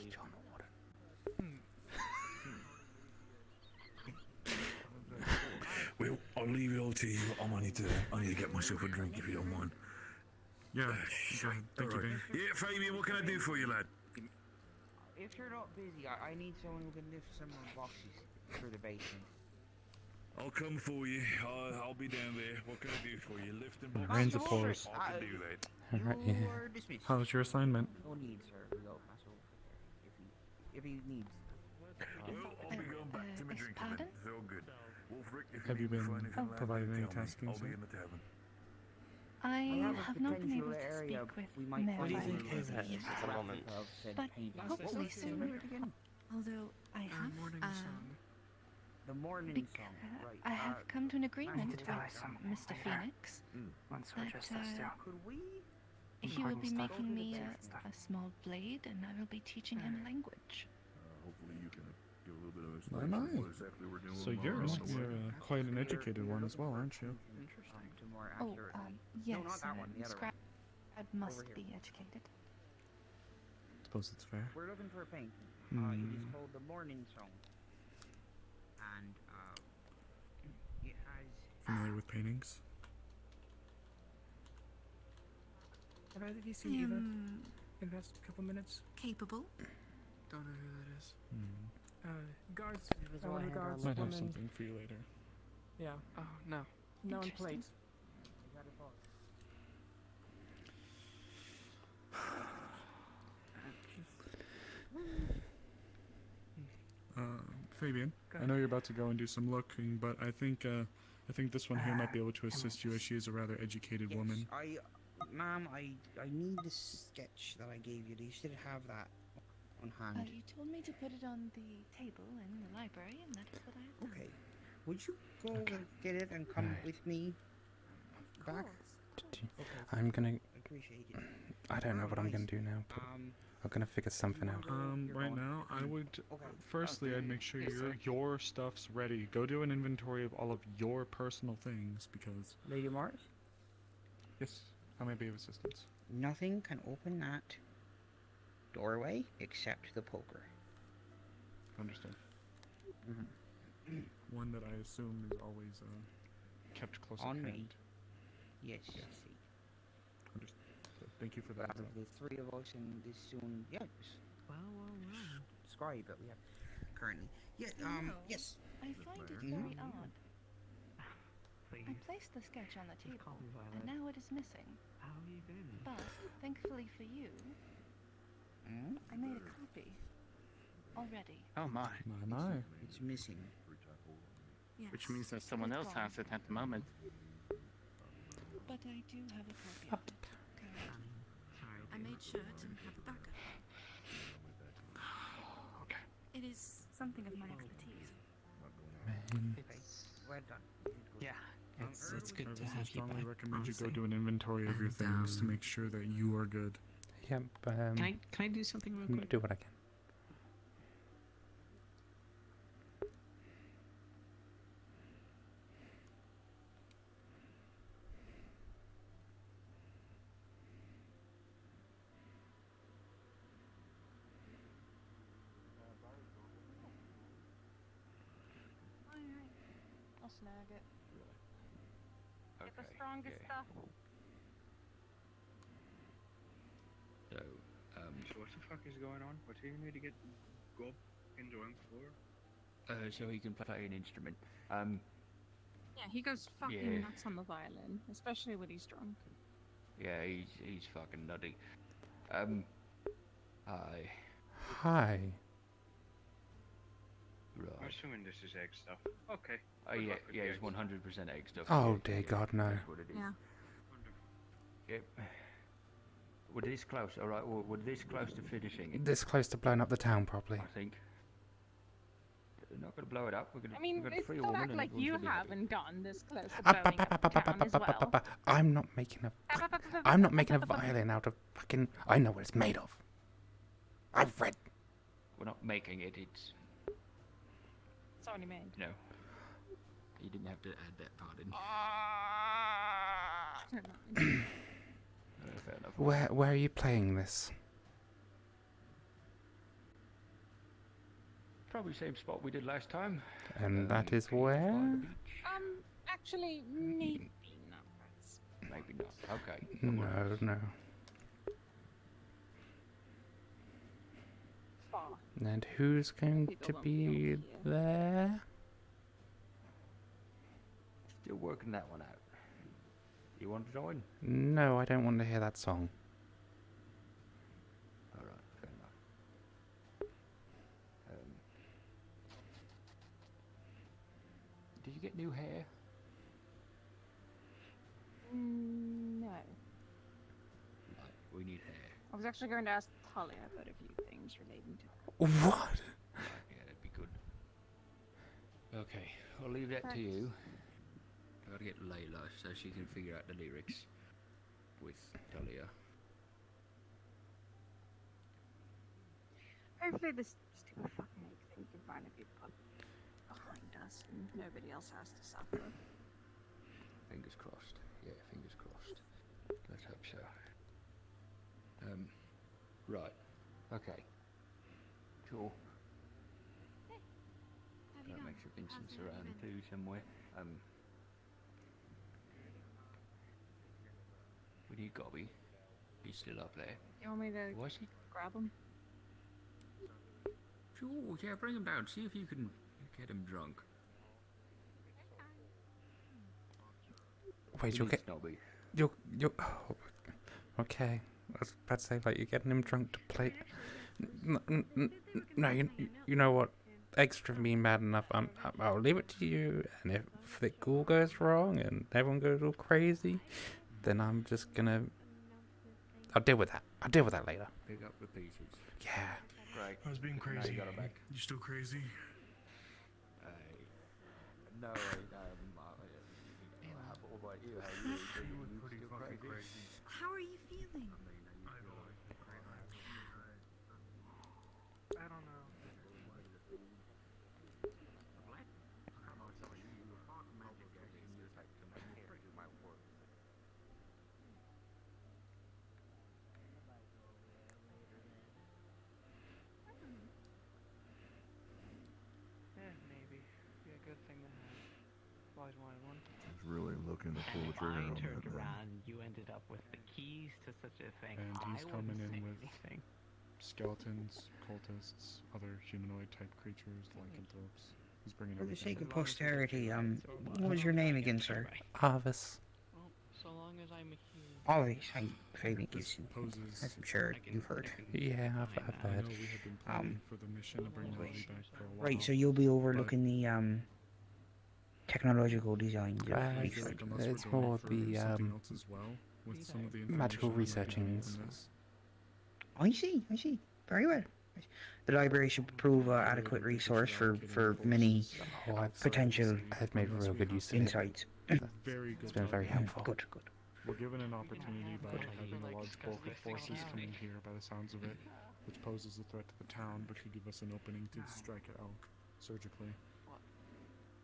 Speaker 16: Well, I'll leave it all to you. I need to get myself a drink if you don't mind.
Speaker 5: Yeah, thank you,
Speaker 16: Alright.
Speaker 5: Bing.
Speaker 16: Yeah, Fabian, what can I do for you, lad?
Speaker 18: If you're not busy, I need someone who can lift some boxes through the basement.
Speaker 16: I'll come for you. I'll be down there. What can I do for you? Lift and box.
Speaker 5: Rains of pores.
Speaker 16: I can do that.
Speaker 5: Alright,
Speaker 18: You
Speaker 5: yeah.
Speaker 18: are dismissed.
Speaker 5: How's your assignment?
Speaker 18: No need, sir. We'll pass over if he needs.
Speaker 16: Well, I'll be going back to my drinking then.
Speaker 17: pardon?
Speaker 16: It's all good. Wolfrick, if
Speaker 5: Have you
Speaker 16: need me
Speaker 5: been
Speaker 16: for anything, lad,
Speaker 5: provided any
Speaker 16: tell me.
Speaker 5: tasking,
Speaker 16: I'll be
Speaker 5: sir?
Speaker 16: in the tavern.
Speaker 17: I
Speaker 18: have a
Speaker 17: have not been able
Speaker 18: potential
Speaker 17: to
Speaker 18: area
Speaker 17: speak with
Speaker 18: we might
Speaker 17: Mayor
Speaker 18: find
Speaker 17: Violet
Speaker 18: in
Speaker 17: as of
Speaker 18: the
Speaker 17: yet,
Speaker 18: moment of said
Speaker 17: but
Speaker 18: painting.
Speaker 17: hopefully
Speaker 18: What's the name
Speaker 17: soon.
Speaker 18: of it again?
Speaker 17: Although I have,
Speaker 19: morning song.
Speaker 18: The morning
Speaker 17: bec-
Speaker 18: song. Right.
Speaker 17: I have come to an agreement with
Speaker 23: tell you something,
Speaker 17: Mr.
Speaker 23: Mayor.
Speaker 17: Phoenix
Speaker 23: Once we're
Speaker 17: that
Speaker 23: just us two.
Speaker 18: Could we?
Speaker 17: he will be
Speaker 23: Important stuff.
Speaker 17: making me a small blade, and I will be teaching him a language.
Speaker 12: Hopefully you can give a little bit of
Speaker 5: My,
Speaker 12: explanation
Speaker 5: my.
Speaker 12: of what exactly we're doing.
Speaker 5: So you're quite an educated one as well, aren't you?
Speaker 19: Interesting.
Speaker 18: To more
Speaker 17: Oh,
Speaker 18: accurately.
Speaker 17: yes,
Speaker 18: not that one, the other one.
Speaker 17: scribe must
Speaker 18: Over here.
Speaker 17: be educated.
Speaker 5: Suppose it's fair.
Speaker 18: We're looking for a painting. It is called the Morning Song, and it has.
Speaker 5: Familiar with paintings?
Speaker 19: Have either of you seen Eva in the past couple minutes?
Speaker 13: Capable.
Speaker 19: Don't know who that is.
Speaker 13: Guards.
Speaker 19: One of the guards.
Speaker 5: Might have
Speaker 19: woman.
Speaker 5: something for you later.
Speaker 19: Yeah. Oh no. No one
Speaker 17: Interesting.
Speaker 19: plates.
Speaker 5: Fabian, I know you're about to go and do some looking, but I think this one here might be able to assist you, as she is a rather educated
Speaker 18: Yes,
Speaker 5: woman.
Speaker 18: Ma'am, I need the sketch that I gave you. You should have that on hand.
Speaker 17: You told me to put it on the table in the library, and that is what I have done.
Speaker 18: Okay. Would you go and get it and come
Speaker 8: Right.
Speaker 18: with me back?
Speaker 8: I'm gonna.
Speaker 18: Appreciate it.
Speaker 8: I don't know what I'm gonna do now, but I'm gonna figure something out.
Speaker 5: Right now, I would. Firstly, I'd make sure your stuff's ready. Go do an inventory of all of your personal things, because.
Speaker 18: Lady Mars?
Speaker 5: Yes, I may be of assistance.
Speaker 18: Nothing can open that doorway except the poker.
Speaker 5: Understood. One that I assume is always kept close
Speaker 18: On
Speaker 5: at
Speaker 18: me.
Speaker 5: hand.
Speaker 18: Yes.
Speaker 5: Understood. Thank you for that.
Speaker 18: Out of the three of us in this soon, yes. Scribe that we have currently. Yeah. Yes.
Speaker 17: I find it
Speaker 18: Mhm.
Speaker 17: very odd. I placed the sketch on the table, and now it is missing.
Speaker 23: How have you been?
Speaker 17: But, thankfully for you, I made a copy. Already.
Speaker 14: Oh my.
Speaker 5: My.
Speaker 18: It's missing.
Speaker 14: Which means that someone else has it at the moment.
Speaker 17: But I do have a copy of it.
Speaker 13: I made sure to have a backup.
Speaker 5: Okay.
Speaker 13: It is something of my expertise.
Speaker 18: Well done.
Speaker 9: Yeah, it's good
Speaker 5: I
Speaker 9: to have you
Speaker 5: strongly
Speaker 9: back.
Speaker 5: recommend you go
Speaker 9: honestly.
Speaker 5: do an inventory of your
Speaker 9: And,
Speaker 5: things to make sure that you are good.
Speaker 8: Yep.
Speaker 9: Can I do something real quick?
Speaker 8: Do what I can.
Speaker 22: I'll snag it. Get the
Speaker 1: Okay,
Speaker 22: strongest
Speaker 1: yeah.
Speaker 22: stuff.
Speaker 1: So,
Speaker 4: So what the fuck is going on? What do you need to get Gob enjoying for?
Speaker 1: so he can play an instrument.
Speaker 22: Yeah, he goes fucking
Speaker 1: Yeah.
Speaker 22: nuts on the violin, especially when he's drunk.
Speaker 1: Yeah, he's fucking nutty. Hi.
Speaker 8: Hi.
Speaker 1: Right.
Speaker 3: I'm assuming this is egg stuff. Okay.
Speaker 1: Oh
Speaker 3: Good
Speaker 1: yeah,
Speaker 3: luck with
Speaker 1: yeah,
Speaker 3: the
Speaker 1: it's
Speaker 3: eggs.
Speaker 1: 100% egg stuff.
Speaker 8: Oh
Speaker 1: yeah,
Speaker 8: dear
Speaker 1: yeah,
Speaker 8: God, no.
Speaker 1: That's what it is.
Speaker 13: Yeah.
Speaker 1: Yep. We're this close, alright, we're this close to finishing it.
Speaker 8: This close to blowing up the town properly.
Speaker 1: I think. We're not going to blow it up, we're going to
Speaker 22: I mean, it's
Speaker 1: free a
Speaker 22: not
Speaker 1: woman
Speaker 22: act
Speaker 1: and
Speaker 22: like
Speaker 1: everyone's
Speaker 22: you
Speaker 1: gonna be happy.
Speaker 22: haven't gotten this close to blowing up the town as well.
Speaker 8: I'm not making a violin out of fucking. I know what it's made of. I've read.
Speaker 1: We're not making it, it's...
Speaker 22: It's already made.
Speaker 1: No. You didn't have to add that part in. Fair enough.
Speaker 8: Where are you playing this?
Speaker 1: Probably same spot we did last time.
Speaker 8: And that is where?
Speaker 22: Actually, maybe not.
Speaker 1: Maybe not. Okay.
Speaker 8: No.
Speaker 22: Far.
Speaker 8: And who's going to be there?
Speaker 1: Still working that one out. You want to join?
Speaker 8: No, I don't want to hear that song.
Speaker 1: Alright, fair enough. Did you get new hair?
Speaker 22: No.
Speaker 1: Right, we need hair.
Speaker 22: I was actually going to ask Talia about a few things relating to.
Speaker 8: What?
Speaker 1: Yeah, that'd be good. Okay, I'll leave that to you. I gotta get Layla so she can figure out the lyrics with Talia.
Speaker 22: Hopefully this stupid fucking egg thing can finally be put behind us and nobody else has to suffer.
Speaker 1: Fingers crossed. Yeah, fingers crossed. Let's hope so. Right. Okay. Cool. Gotta make sure Vincent's around too somewhere. We need Gobby. He's still up there.
Speaker 22: You want me to
Speaker 1: Was he?
Speaker 22: grab him?
Speaker 1: Sure, yeah, bring him down. See if you can get him drunk.
Speaker 8: Wait, you'll get. You'll. Oh, okay. I was about to say, like, you're getting him drunk to play. No, you know what? Extra being mad enough. I'll leave it to you. And if the all goes wrong and everyone goes all crazy, then I'm just gonna. I'll deal with that. I'll deal with that later.
Speaker 1: Pick up the pieces.
Speaker 8: Yeah.
Speaker 1: Great.
Speaker 4: I was being
Speaker 1: Now
Speaker 4: crazy.
Speaker 1: you got it back.
Speaker 4: You still crazy?
Speaker 1: No,
Speaker 4: You were pretty fucking crazy.
Speaker 13: How are you feeling?
Speaker 19: I don't know. Yeah, maybe. Be a good thing to have. Always wanted one.
Speaker 12: I was really looking to pull the
Speaker 23: If
Speaker 12: trigger
Speaker 23: I
Speaker 12: on
Speaker 23: turned
Speaker 12: that.
Speaker 23: around, you ended up with the keys to such a thing.
Speaker 5: And he's
Speaker 23: I
Speaker 5: coming
Speaker 23: wouldn't
Speaker 5: in
Speaker 23: say
Speaker 5: with
Speaker 23: anything.
Speaker 5: skeletons, cultists, other humanoid type creatures, lycanthropes. He's bringing
Speaker 18: For the
Speaker 5: everything.
Speaker 18: sake of posterity, what was your name again, sir?
Speaker 8: Harvest.
Speaker 19: Well, so long as I'm here.
Speaker 18: Always. I'm Fabian gives you. As I'm sure you've heard.
Speaker 8: Yeah, I've
Speaker 5: I
Speaker 8: heard.
Speaker 5: know we had been planning for the mission to bring Lily back for a while.
Speaker 18: Right, so you'll be overlooking the technological designs of
Speaker 8: Right.
Speaker 5: I
Speaker 18: each
Speaker 5: feel
Speaker 18: side.
Speaker 5: like unless
Speaker 8: It's
Speaker 5: we're going
Speaker 8: more
Speaker 5: for
Speaker 8: the,
Speaker 5: something else as well, with some of the
Speaker 8: magical
Speaker 5: information that might be
Speaker 8: researchings.
Speaker 5: in this.
Speaker 18: I see. Very well. The library should prove an adequate resource for many potential
Speaker 8: I've made real good use of it.
Speaker 18: insights.
Speaker 5: Very good.
Speaker 8: It's been very helpful.
Speaker 18: Good.
Speaker 5: We're given an opportunity by having a large bulk of forces coming here, by the sounds of it, which poses a threat to the town, but could give us an opening to strike at Elk surgically.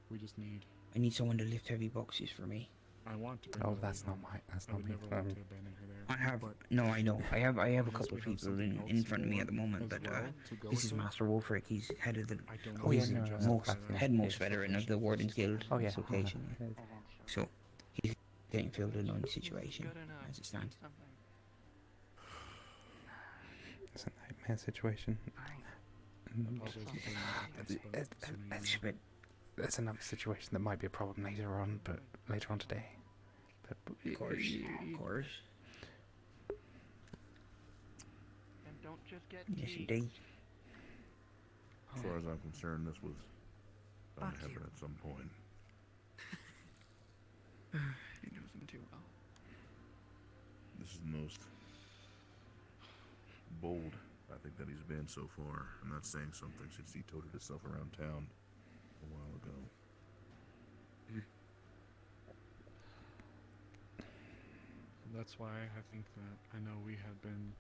Speaker 5: We just need.
Speaker 18: I need someone to lift heavy boxes for me.
Speaker 5: I want to. Bring
Speaker 8: Oh,
Speaker 5: Lily
Speaker 8: that's not
Speaker 5: home.
Speaker 8: my. That's
Speaker 5: I
Speaker 8: not
Speaker 5: would
Speaker 8: me.
Speaker 5: never want to abandon her there.
Speaker 18: I have
Speaker 5: but
Speaker 18: no, I know. I have a
Speaker 5: unless
Speaker 18: couple
Speaker 5: we
Speaker 18: of
Speaker 5: have
Speaker 18: people
Speaker 5: something
Speaker 18: in
Speaker 5: else
Speaker 18: front of me
Speaker 5: more
Speaker 18: at the moment,
Speaker 5: as
Speaker 18: but
Speaker 5: well to go
Speaker 18: this is
Speaker 5: with it.
Speaker 18: Master Wolfric. He's head of the.
Speaker 5: I don't know
Speaker 8: Oh,
Speaker 5: if
Speaker 8: yeah,
Speaker 5: we
Speaker 8: no,
Speaker 5: can
Speaker 8: that's
Speaker 18: most
Speaker 8: captain.
Speaker 18: headmost veteran of the Wardens Guild
Speaker 8: Oh, yeah.
Speaker 18: Association. So he's getting filled in on the situation as it stands.
Speaker 8: It's a nightmare situation. And there's another situation that might be a problem later on, but later on today. But
Speaker 18: Of course.
Speaker 19: And don't just get
Speaker 18: Yes,
Speaker 19: tea.
Speaker 18: indeed.
Speaker 12: As far as I'm concerned, this was bound to happen at some point.
Speaker 19: He knows him too well.
Speaker 12: This is the most bold I think that he's been so far. I'm not saying something since he toted himself around town a while ago.
Speaker 5: That's why I think that I know we had been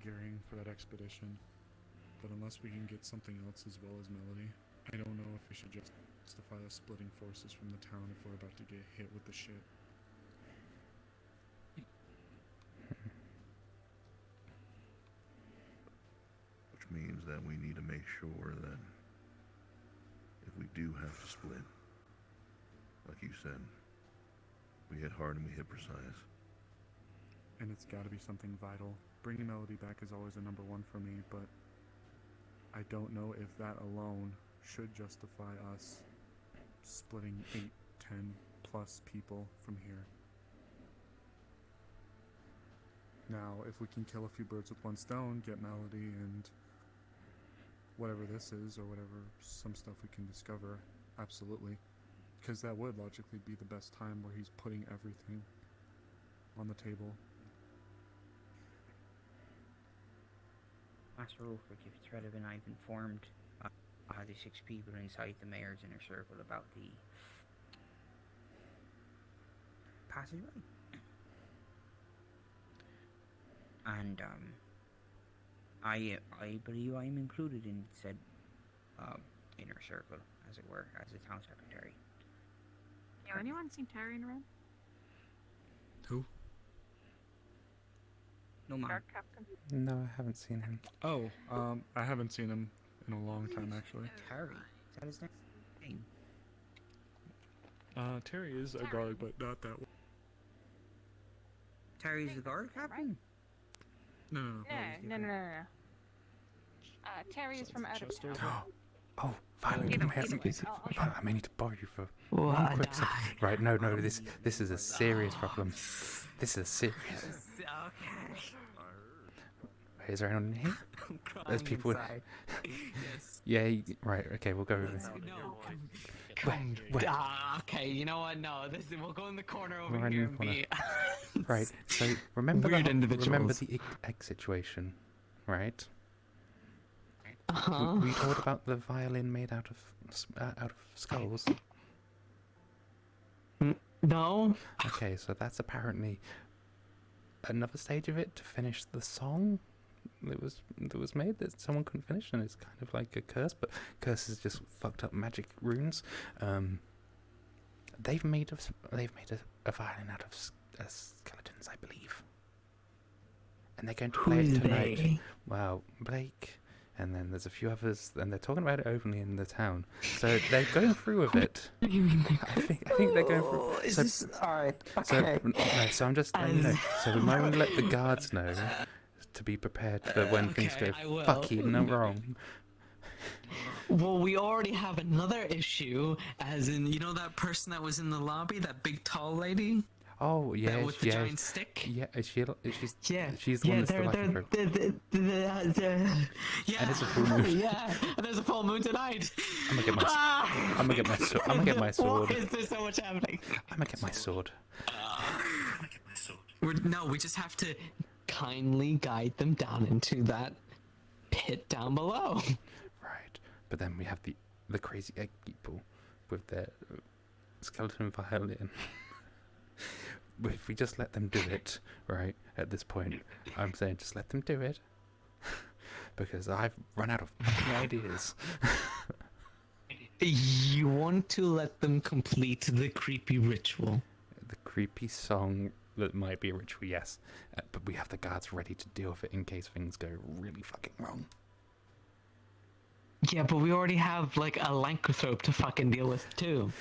Speaker 5: gearing for that expedition, but unless we can get something else as well as Melody, I don't know if we should just justify us splitting forces from the town if we're about to get hit with the shit.
Speaker 12: Which means that we need to make sure that if we do have to split, like you said, we hit hard and we hit precise.
Speaker 5: And it's gotta be something vital. Bringing Melody back is always a number one for me, but I don't know if that alone should justify us splitting 8, 10 plus people from here. Now, if we can kill a few birds with one stone, get Melody and whatever this is, or whatever, some stuff we can discover, absolutely. Because that would logically be the best time where he's putting everything on the table.
Speaker 18: Master Ulfric, if it's relevant, I've informed the 6 people inside the mayor's inner circle about the passageway. And I believe I'm included in said inner circle, as it were, as a town secretary.
Speaker 22: Yeah, anyone seen Tyrion around?
Speaker 5: Who?
Speaker 18: No, man.
Speaker 22: Guard captain.
Speaker 8: No, I haven't seen him.
Speaker 5: Oh, I haven't seen him in a long time, actually.
Speaker 18: Terry, is that his name?
Speaker 5: Terry is a guard, but not that one.
Speaker 18: Terry's the guard captain?
Speaker 5: No.
Speaker 22: Terry is from out of town.
Speaker 8: Oh, Violet,
Speaker 22: Either
Speaker 8: come here.
Speaker 22: way,
Speaker 8: Violet, I may need to borrow you for
Speaker 9: What?
Speaker 8: one quick second. Right, no, this is a serious problem. This is serious. Is there anyone in here?
Speaker 9: I'm crying
Speaker 8: There's people
Speaker 9: inside. Yes.
Speaker 8: Yeah, right, okay, we'll go over there.
Speaker 9: Okay, you know what? No, we'll go in the corner over
Speaker 8: Right in
Speaker 9: here
Speaker 8: the
Speaker 9: and
Speaker 8: corner.
Speaker 9: be...
Speaker 8: Right, so remember
Speaker 9: Weird
Speaker 8: remember
Speaker 9: individuals.
Speaker 8: the egg situation, right?
Speaker 9: Uh-huh.
Speaker 8: We talked about the violin made out of skulls.
Speaker 9: No.
Speaker 8: Okay, so that's apparently another stage of it to finish the song that was made that someone couldn't finish, and it's kind of like a curse, but curse is just fucked up magic runes. They've made a violin out of skeletons, I believe, and they're going to play it tonight.
Speaker 9: They?
Speaker 8: Wow, Blake. And then there's a few others, and they're talking about it openly in the town. So they're going through with it. I think they're going through.
Speaker 9: Is
Speaker 8: So,
Speaker 9: this alright? Okay.
Speaker 8: so I'm just letting you know. So we might want to let the guards know to be prepared for when things go
Speaker 9: I will.
Speaker 8: fucking wrong.
Speaker 9: Well, we already have another issue, as in, you know that person that was in the lobby, that big tall lady?
Speaker 8: Oh yeah,
Speaker 9: With the giant stick?
Speaker 8: Yeah, she's
Speaker 9: Yeah,
Speaker 8: the one that's the lycanthrope.
Speaker 9: yeah,
Speaker 8: And it's a full moon.
Speaker 9: yeah, and there's a full moon tonight.
Speaker 8: I'm gonna get my sword.
Speaker 9: Why is there so much happening?
Speaker 8: I'm gonna get my sword.
Speaker 9: We just have to kindly guide them down into that pit down below.
Speaker 8: Right, but then we have the crazy egg people with their skeleton violin. If we just let them do it, right, at this point, I'm saying just let them do it. Because I've run out of fucking ideas.
Speaker 9: You want to let them complete the creepy ritual.
Speaker 8: The creepy song that might be a ritual, yes. But we have the guards ready to deal with it in case things go really fucking wrong.
Speaker 9: Yeah, but we already have, like, a lycanthrope to fucking deal with, too.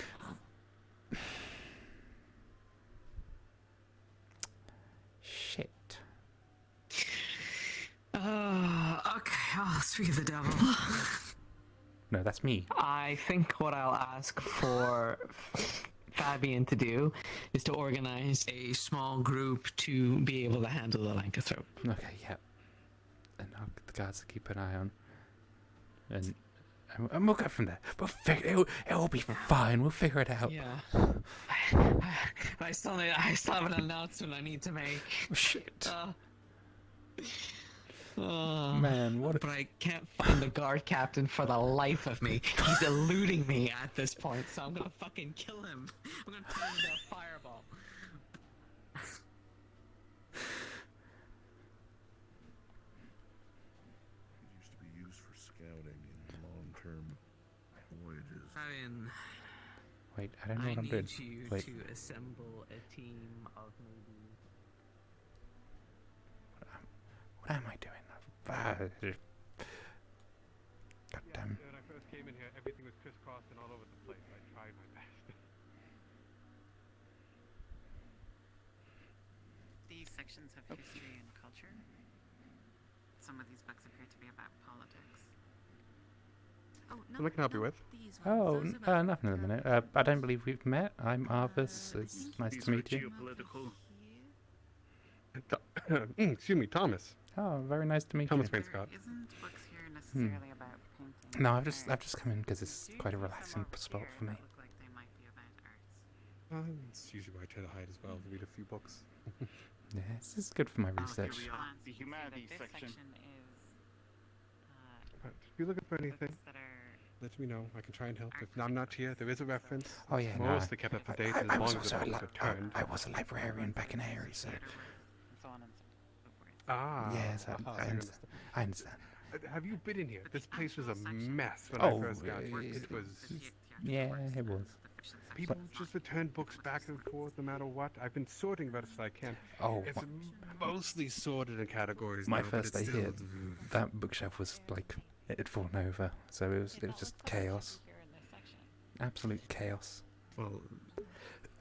Speaker 8: Shit.
Speaker 9: Okay, I'll speak of the devil.
Speaker 8: No, that's me.
Speaker 9: I think what I'll ask for Fabian to do is to organize a small group to be able to handle the lycanthrope.
Speaker 8: Okay, yeah. And I'll get the guards to keep an eye on. And we'll go from there. It'll be fine. We'll figure it out.
Speaker 9: Yeah. I still have an announcement I need to make.
Speaker 8: Shit.
Speaker 9: Man, but I can't find the guard captain for the life of me. He's eluding me at this point, so I'm gonna fucking kill him. I'm gonna turn him into a fireball.
Speaker 12: It used to be used for scouting in long-term voyages.
Speaker 9: I mean,
Speaker 8: Wait, I don't know what I'm doing.
Speaker 9: I need you
Speaker 8: Wait.
Speaker 9: to assemble a team of maybe.
Speaker 8: What am I doing? God damn.
Speaker 2: When I first came in here, everything was crisscrossed and all over the place. I tried my best.
Speaker 20: These sections have history and culture. Some of these books appear to be about politics. Oh,
Speaker 2: Something I can help you with?
Speaker 8: Oh, nothing at the minute. I don't believe we've met. I'm Arvis. It's nice to meet you.
Speaker 2: Excuse me, Thomas.
Speaker 8: Oh, very nice to meet
Speaker 2: Thomas
Speaker 8: you.
Speaker 2: Scott.
Speaker 20: Isn't books here necessarily about painting?
Speaker 8: No, I've just come in because it's quite a relaxing spot for me.
Speaker 20: Look like they might be about arts.
Speaker 2: It's usually where I tend to hide as well, to read a few books.
Speaker 8: Yeah, this is good for my research.
Speaker 14: The humanities
Speaker 20: This
Speaker 14: section.
Speaker 20: is
Speaker 2: If you're looking for anything, let me know. I can try and help. If I'm not here, there is a reference.
Speaker 8: Oh yeah, no.
Speaker 2: Mostly kept up to date as
Speaker 8: I
Speaker 2: long
Speaker 8: was
Speaker 2: as the
Speaker 8: also
Speaker 2: books are turned.
Speaker 8: I was a librarian back in Aerie, so.
Speaker 2: Ah.
Speaker 8: Yes, I understand. I understand.
Speaker 2: Have you been in here? This place was a mess when I first got here.
Speaker 8: it
Speaker 2: It was.
Speaker 8: Yeah, it was.
Speaker 2: People just return books back and forth no matter what. I've been sorting best as I can.
Speaker 8: Oh,
Speaker 2: it's mostly sorted in categories.
Speaker 8: My
Speaker 2: now, but
Speaker 8: first
Speaker 2: it's
Speaker 8: day
Speaker 2: still-
Speaker 8: here, that bookshelf was like it had fallen over, so it was just chaos. Absolute chaos.
Speaker 2: Well,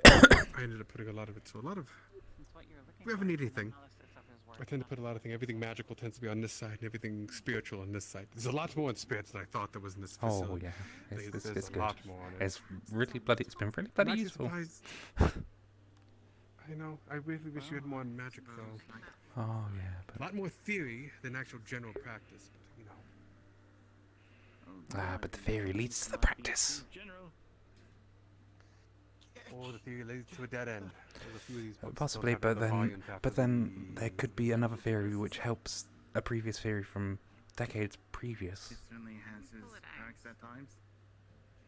Speaker 2: I ended up putting a lot of it. So a lot of. If we ever need anything, I tend to put a lot of things. Everything magical tends to be on this side, and everything spiritual on this side. There's a lot more in spirits than I thought there was in this facility.
Speaker 8: Oh yeah, it's
Speaker 2: There's a
Speaker 8: good.
Speaker 2: lot more on it.
Speaker 8: It's really bloody. It's been really bloody
Speaker 2: I'm actually
Speaker 8: useful.
Speaker 2: surprised. I know. I really wish you had more on magic, though.
Speaker 8: Oh yeah, but
Speaker 2: A lot more theory than actual general practice, but you know.
Speaker 8: but the theory leads to the practice.
Speaker 2: Or the theory leads to a dead end. There's a few of these books
Speaker 8: Possibly,
Speaker 2: don't have
Speaker 8: but
Speaker 2: the
Speaker 8: then,
Speaker 2: volumes after
Speaker 8: there could be another theory which helps a previous theory from decades previous.
Speaker 14: It certainly has his perks at times.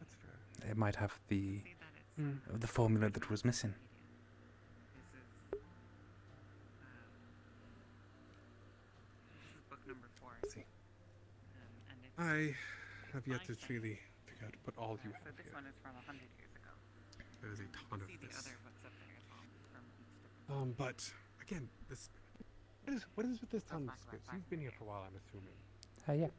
Speaker 2: That's fair.
Speaker 8: It might have the formula that was missing.
Speaker 20: This is book number 4.
Speaker 2: See.
Speaker 20: And it's
Speaker 2: I have yet to really figure out what all you
Speaker 20: so
Speaker 2: have
Speaker 20: this
Speaker 2: here.
Speaker 20: one is from 100 years ago.
Speaker 2: There's a ton of
Speaker 20: See the
Speaker 2: this.
Speaker 20: other books up there as well from each different.
Speaker 2: But again, this. What is with this ton of spirits? You've been here for a while, I'm assuming.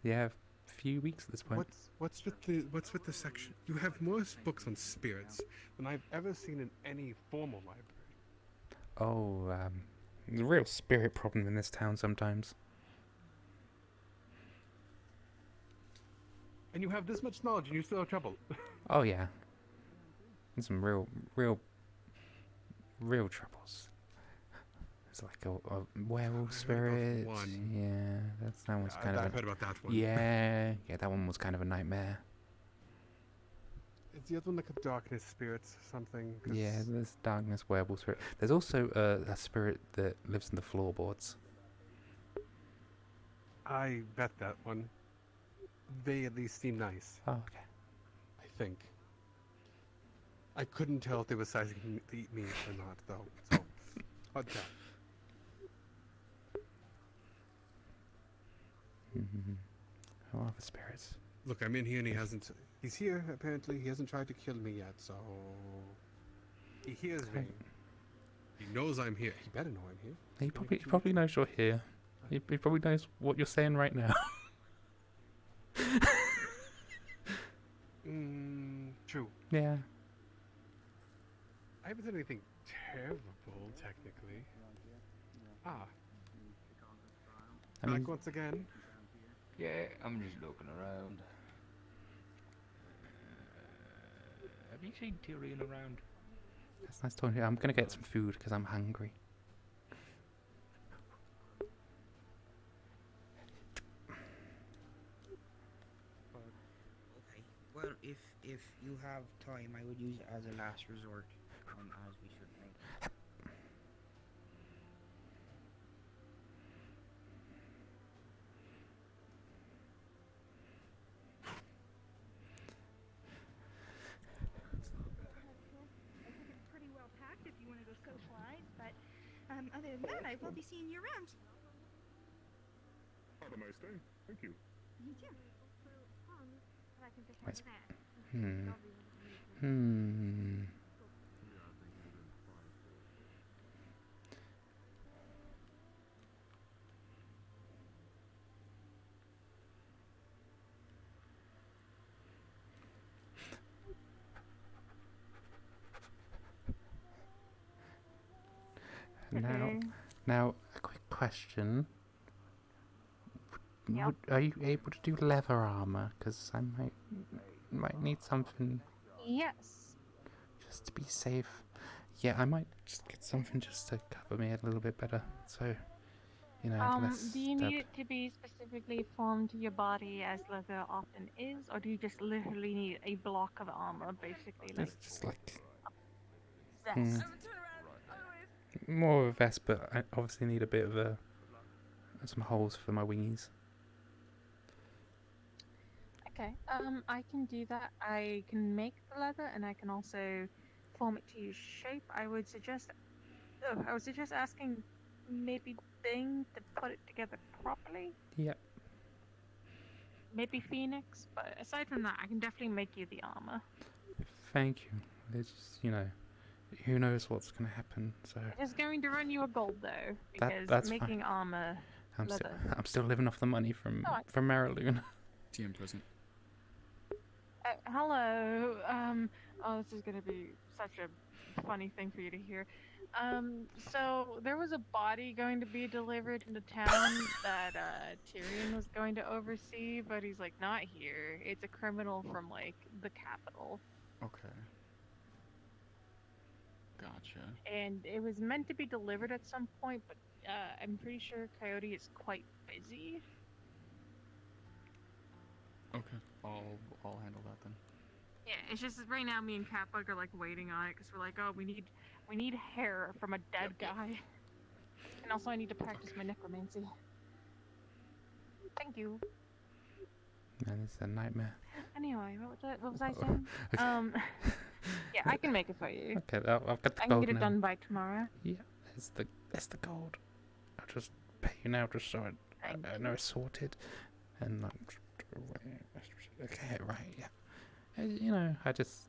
Speaker 8: Yeah, a few weeks at this point.
Speaker 2: What's with the section? You have more books on spirits than I've ever seen in any formal library.
Speaker 8: Oh, there's a real spirit problem in this town sometimes.
Speaker 2: And you have this much knowledge, and you still have trouble.
Speaker 8: Oh yeah, there's some real troubles. It's like a werewolf spirit.
Speaker 2: One.
Speaker 8: Yeah, that one's kind of.
Speaker 2: I've heard about that one.
Speaker 8: Yeah, that one was kind of a nightmare.
Speaker 2: Is the other one like a darkness spirits or something? 'Cause
Speaker 8: Yeah, there's darkness, werewolf spirit. There's also a spirit that lives in the floorboards.
Speaker 2: I bet that one. They at least seem nice.
Speaker 8: Oh, okay.
Speaker 2: I think. I couldn't tell if they were sizing to eat meat or not, though. So, hard tell.
Speaker 8: How are the spirits?
Speaker 2: Look, I'm in here and he hasn't. He's here, apparently. He hasn't tried to kill me yet, so. He hears me. He knows I'm here. He better know I'm here.
Speaker 8: He probably knows you're here. He probably knows what you're saying right now.
Speaker 2: True.
Speaker 8: Yeah.
Speaker 2: I haven't said anything terrible, technically.
Speaker 8: I mean,
Speaker 2: Back once again.
Speaker 1: Yeah, I'm just looking around. Have you seen Tyrion around?
Speaker 8: that's nice talking to you. I'm gonna get some food because I'm hungry.
Speaker 18: if you have time, I would use it as a last resort, as we should make.
Speaker 15: I think it's pretty well packed if you want to go socialize, but other than that, I will be seeing you around.
Speaker 2: Have a nice day. Thank you.
Speaker 15: You too.
Speaker 8: Nice. Hmm. Now, a quick question.
Speaker 22: Yep.
Speaker 8: Are you able to do leather armor? Because I might need something
Speaker 22: Yes.
Speaker 8: just to be safe. Yeah, I might just get something just to cover me a little bit better. So, you know, less.
Speaker 22: Do you need it to be specifically formed to your body as leather often is, or do you just literally need a block of armor, basically, like?
Speaker 8: It's just like
Speaker 22: Vest.
Speaker 8: more of a vest, but I obviously need a bit of some holes for my wingies.
Speaker 22: Okay. I can do that. I can make the leather, and I can also form it to your shape. I would suggest asking maybe Bing to put it together properly.
Speaker 8: Yep.
Speaker 22: Maybe Phoenix, but aside from that, I can definitely make you the armor.
Speaker 8: Thank you. It's just, you know, who knows what's going to happen. So
Speaker 22: It's going to run you a gold though, because
Speaker 8: that's
Speaker 22: making
Speaker 8: fine.
Speaker 22: armor leather.
Speaker 8: I'm still living off the money from Mariloon.
Speaker 5: TM present.
Speaker 22: Hello. Oh, this is gonna be such a funny thing for you to hear. So there was a body going to be delivered into town that Tyrion was going to oversee, but he's like not here. It's a criminal from like the capital.
Speaker 5: Okay. Gotcha.
Speaker 22: And it was meant to be delivered at some point, but I'm pretty sure Coyote is quite busy.
Speaker 5: Okay. I'll handle that then.
Speaker 22: Yeah, it's just that right now me and Catbug are like waiting on it because we're like, oh, we need hair from a dead guy, and also I need to practice my necromancy. Thank you.
Speaker 8: Man, it's a nightmare.
Speaker 22: Anyway, what was I saying?
Speaker 8: Okay.
Speaker 22: Yeah, I can make it for you.
Speaker 8: Okay, I've got the
Speaker 22: I can
Speaker 8: gold
Speaker 22: get it
Speaker 8: now.
Speaker 22: done by tomorrow.
Speaker 8: Yeah, there's the gold. I'll just pay you now, just so I know it's sorted. And okay, right, yeah. You know, I just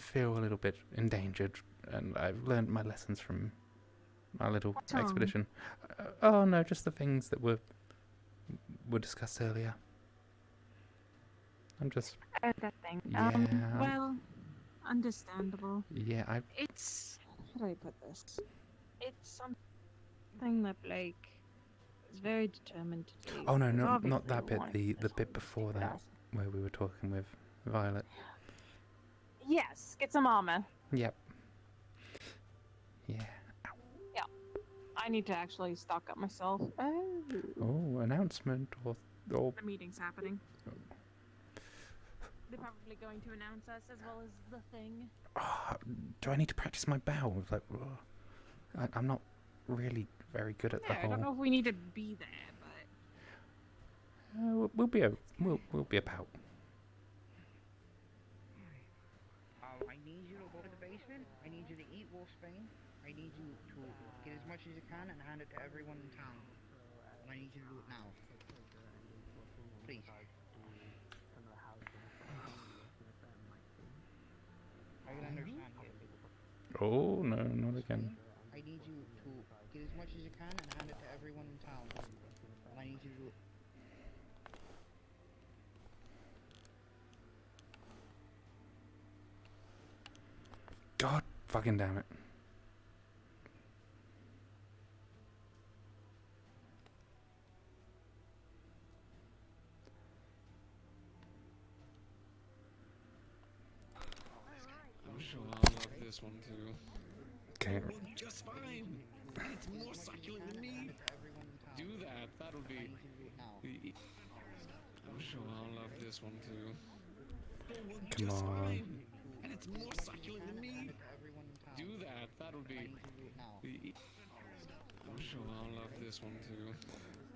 Speaker 8: feel a little bit endangered, and I've learned my lessons from our little expedition. Oh no, just the things that were discussed earlier. I'm just.
Speaker 22: Oh, that thing.
Speaker 8: Yeah.
Speaker 22: Well, understandable.
Speaker 8: Yeah,
Speaker 22: It's how do I put this? It's something that Blake is very determined to do.
Speaker 8: Oh no,
Speaker 22: because
Speaker 8: not that
Speaker 22: obviously
Speaker 8: bit.
Speaker 22: we
Speaker 8: The
Speaker 22: want
Speaker 8: bit before that, where we were talking with Violet.
Speaker 22: Yes, get some armor.
Speaker 8: Yep. Yeah.
Speaker 22: Yeah. I need to actually stock up myself. Oh.
Speaker 8: Oh, announcement or.
Speaker 22: The meeting's happening. They're probably going to announce us as well as the thing.
Speaker 8: Oh, do I need to practice my bow? Like, I'm not really very good at the
Speaker 22: Yeah,
Speaker 8: whole.
Speaker 22: I don't know if we need to be there, but
Speaker 8: we'll be about.
Speaker 18: I need you to go to the basement. I need you to eat wolfsbane. I need you to get as much as you can and hand it to everyone in town. And I need you to do it now. Please. I can understand you.
Speaker 8: Oh no, not again.
Speaker 18: I need you to get as much as you can and hand it to everyone in town. And I need you to do it.
Speaker 8: God fucking damn it.
Speaker 2: I'm sure I'll love this one too.
Speaker 8: Okay.
Speaker 2: Just fine. It's more succulent than me. Do that. That'll be. I'm sure I'll love this one too. Come on.
Speaker 19: And it's more succulent than me. Do that. That'll be. I'm sure I'll love this one too.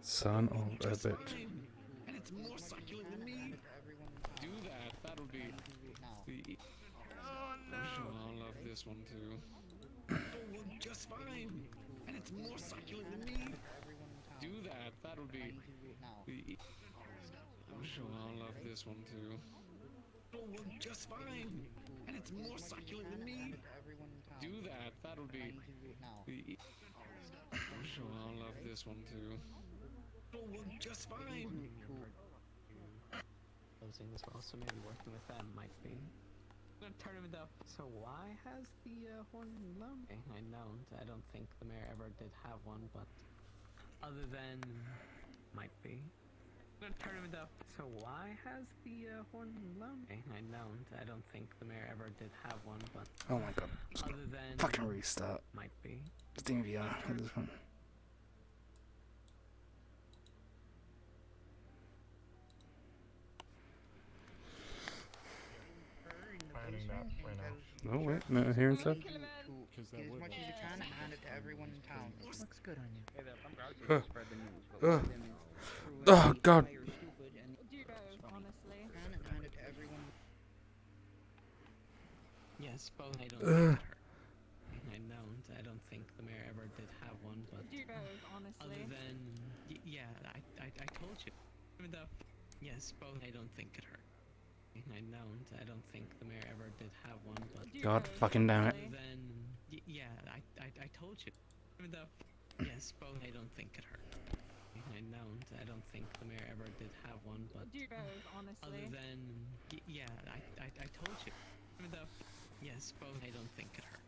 Speaker 2: Son of a bitch.
Speaker 19: And it's more succulent than me. Do that. That'll be. Oh no. I'm sure I'll love this one too. It'll work just fine. And it's more succulent than me. Do that. That'll be. I'm sure I'll love this one too. It'll work just fine. And it's more succulent than me. Do that. That'll be. I'm sure I'll love this one too. It'll work just fine.
Speaker 9: Closing as well, so maybe working with them might be. I'm gonna turn him down. So why has the horn blown? I don't think the mayor ever did have one, but other than might be. I'm gonna turn him down. So why has the horn blown? I don't think the mayor ever did have one, but
Speaker 2: Oh my god.
Speaker 9: other than
Speaker 2: Fucking restart.
Speaker 9: might be.
Speaker 2: Steam VR at this one.
Speaker 5: Planning that right now.
Speaker 2: Oh wait, no, hearing stuff.
Speaker 18: Get as much as you can and hand it to everyone in town. It looks good on you. Hey, I'm proud to spread the news, but one of them is
Speaker 2: Oh god.
Speaker 18: stupid and
Speaker 22: honestly.
Speaker 18: hand it to everyone.
Speaker 9: Yes, both. I don't. I don't think the mayor ever did have one, but
Speaker 22: honestly.
Speaker 9: other than yeah, I told you. Even though, yes, both. I don't think it hurt. I don't think the mayor ever did have one, but
Speaker 2: God fucking damn it.
Speaker 9: other than yeah, I told you. Even though, yes, both. I don't think it hurt. I don't think the mayor ever did have one, but
Speaker 22: honestly.
Speaker 9: other than yeah, I told you. Even though, yes, both. I don't think it hurt.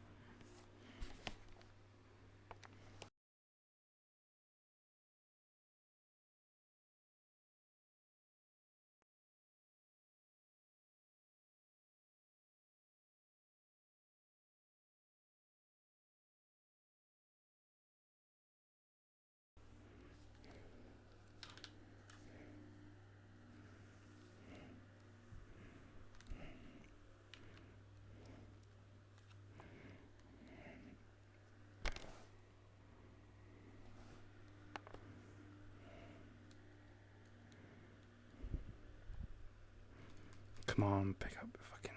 Speaker 2: Come on, pick up the fucking.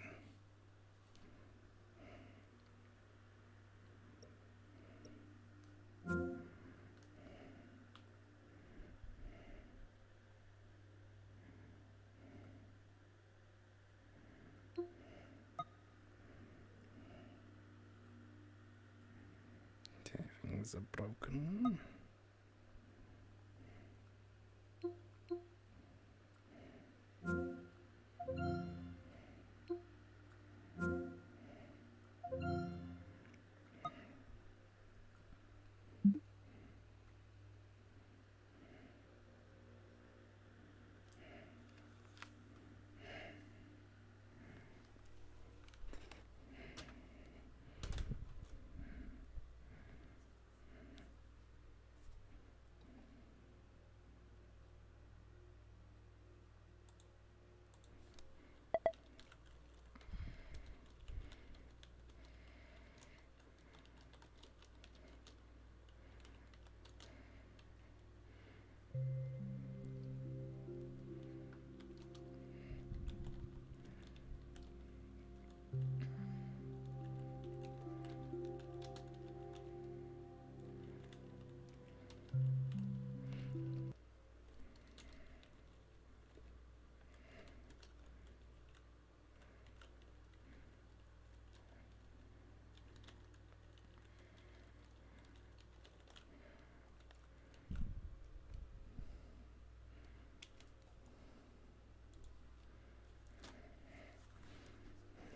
Speaker 2: Okay, things are broken.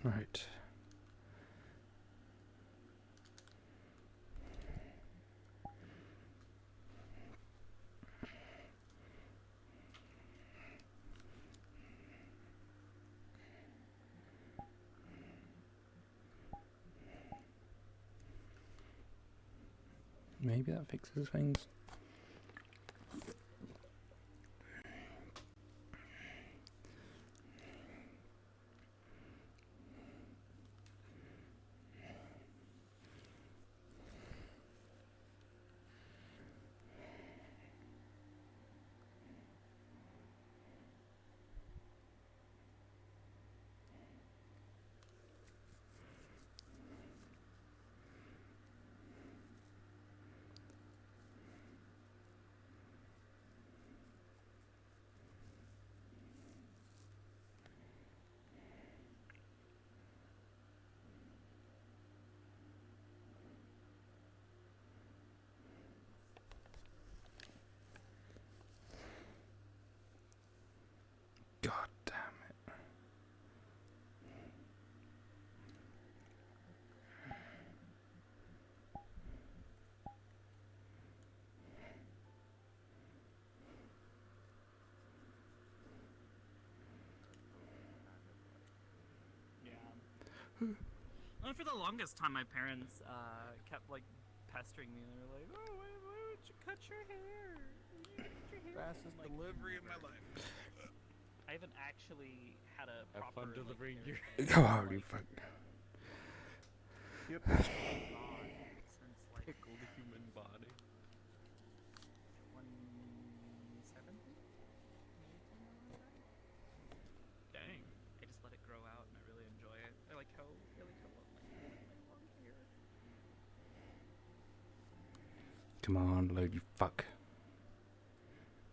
Speaker 2: Right. Maybe that fixes things.
Speaker 10: And for the longest time, my parents kept like pestering me. They were like, "Oh, why would you cut your hair?
Speaker 11: Fastest delivery of my life."
Speaker 10: I haven't actually had a
Speaker 11: Have
Speaker 10: proper
Speaker 11: fun delivering
Speaker 10: hair
Speaker 11: your.
Speaker 8: Come on, you fuck.
Speaker 11: Yep.
Speaker 10: since like
Speaker 11: Tickle the human body.
Speaker 10: 2017.
Speaker 11: Dang.
Speaker 10: I just let it grow out, and I really enjoy it. I like how long my long hair.
Speaker 8: Come on, load you fuck.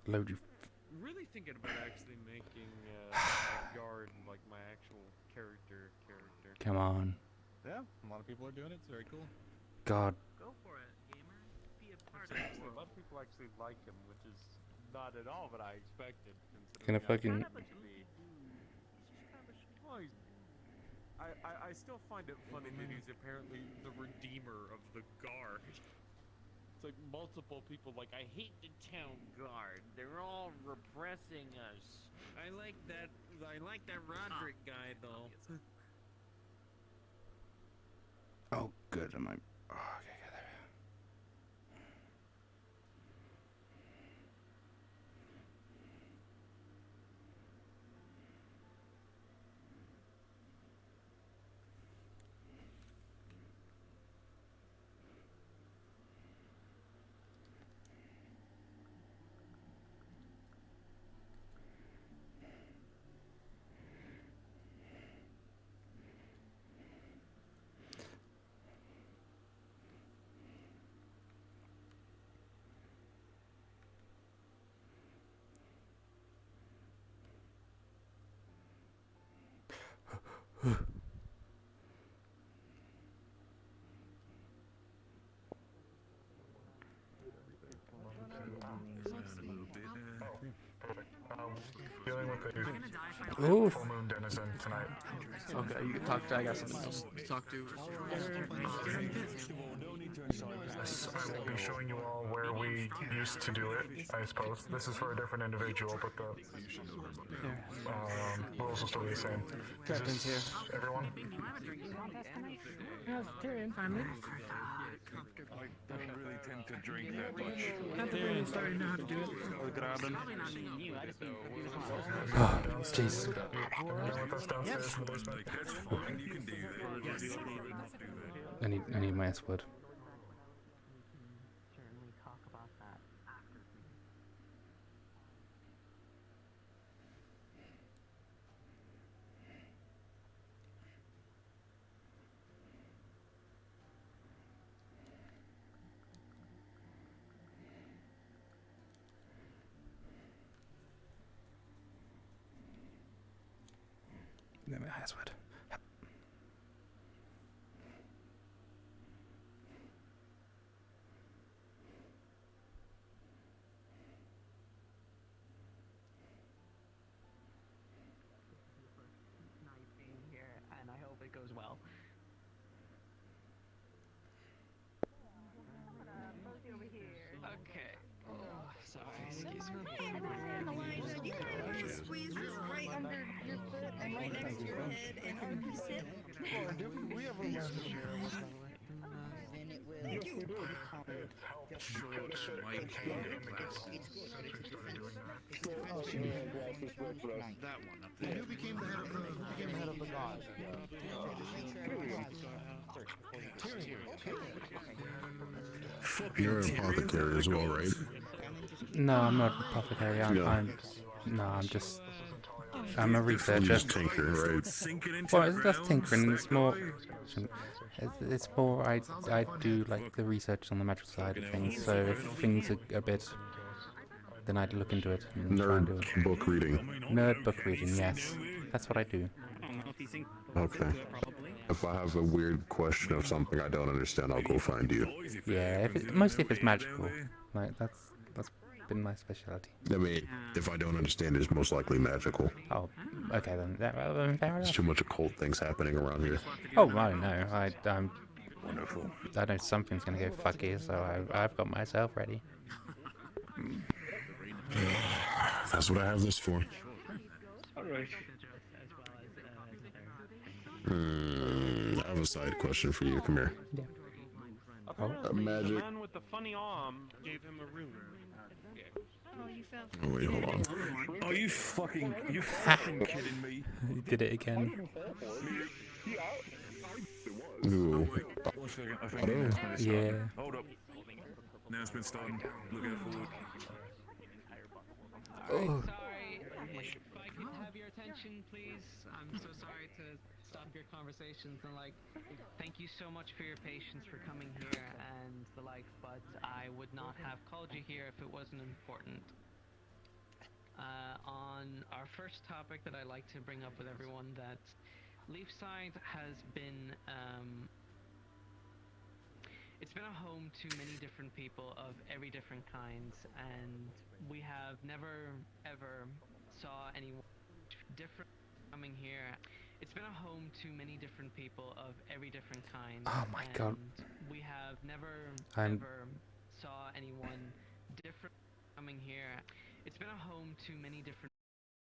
Speaker 8: Load you.
Speaker 11: Really thinking about actually making my yard like my actual character.
Speaker 8: Come on.
Speaker 5: Yeah, a lot of people are doing it. It's very cool.
Speaker 8: God.
Speaker 10: Go for it, gamer. Be a part
Speaker 11: So
Speaker 10: of it.
Speaker 11: a lot of people actually like him, which is not at all what I expected.
Speaker 8: Gonna fucking.
Speaker 11: Well, I still find it funny that he's apparently the redeemer of the guard. It's like multiple people like, I hate the town guard. They're all repressing us. I like that Roderick guy though.
Speaker 8: Oh, good. Am I? Oh, okay, there.
Speaker 21: Dealing with a
Speaker 8: Ooh.
Speaker 21: full moon denizen tonight.
Speaker 9: Okay, you can talk to. I got something else to talk to.
Speaker 21: Yes, I will be showing you all where we used to do it, I suppose. This is for a different individual, but the rules will still be the same.
Speaker 9: Captain's here.
Speaker 21: Everyone?
Speaker 11: Yes, Tyrion, finally.
Speaker 16: I don't really tend to drink that much.
Speaker 11: Tyrion's starting to know how to do it.
Speaker 9: Or grab him.
Speaker 8: Oh, jeez.
Speaker 16: That's fine, you can do that.
Speaker 8: I need my S word. Let me password.
Speaker 9: And I hope it goes well. Okay. Oh, sorry. Excuse me.
Speaker 15: You kind of squeeze this right under your foot and right next to your head and where you sit.
Speaker 21: We have a message here, by the way.
Speaker 18: Then it will.
Speaker 15: Thank you.
Speaker 21: That one up there. Who became the head of the god?
Speaker 12: You're an apothecary as well, right?
Speaker 8: No, I'm not a apothecary. I'm a researcher.
Speaker 12: Just tinkering, right?
Speaker 8: Well, it's just tinkering. It's more. It's more. I do like the research on the magical side of things. So if things are a bit, then I'd look into it. And try and do it.
Speaker 12: Book reading.
Speaker 8: Nerd book reading. Yes, that's what I do.
Speaker 12: Okay. If I have a weird question of something I don't understand, I'll go find you.
Speaker 8: Yeah, mostly if it's magical. Like that's been my specialty.
Speaker 12: I mean, if I don't understand, it's most likely magical.
Speaker 8: Oh, okay then. Fair enough.
Speaker 12: There's too much occult things happening around here.
Speaker 8: Oh, I don't know. I'm wonderful. I know something's gonna go fucky, so I've got myself ready.
Speaker 12: That's what I have this for.
Speaker 10: Alright.
Speaker 2: have a side question for you. Come here.
Speaker 8: Yeah.
Speaker 11: Apparently,
Speaker 2: magic.
Speaker 11: the man with the funny arm gave him a rune.
Speaker 13: Oh, you fell.
Speaker 2: Oh wait, hold on.
Speaker 16: Are you fucking kidding me?
Speaker 8: You did it again.
Speaker 2: Ooh.
Speaker 16: One second, I think it's been starting.
Speaker 8: Yeah.
Speaker 16: Hold up. Now it's been starting. Look out for it.
Speaker 8: Oh.
Speaker 6: Sorry, if I could have your attention, please. I'm so sorry to stop your conversations and thank you so much for your patience for coming here and the like, but I would not have called you here if it wasn't important. On our first topic that I like to bring up with everyone, that Leafside has been, it's been a home to many different people of every different kinds, and we have never ever saw anyone different coming here. It's been a home to many different people of every different kind.
Speaker 8: Oh my God.
Speaker 6: We have never
Speaker 8: I'm-
Speaker 6: ever saw anyone different coming here. It's been a home to many different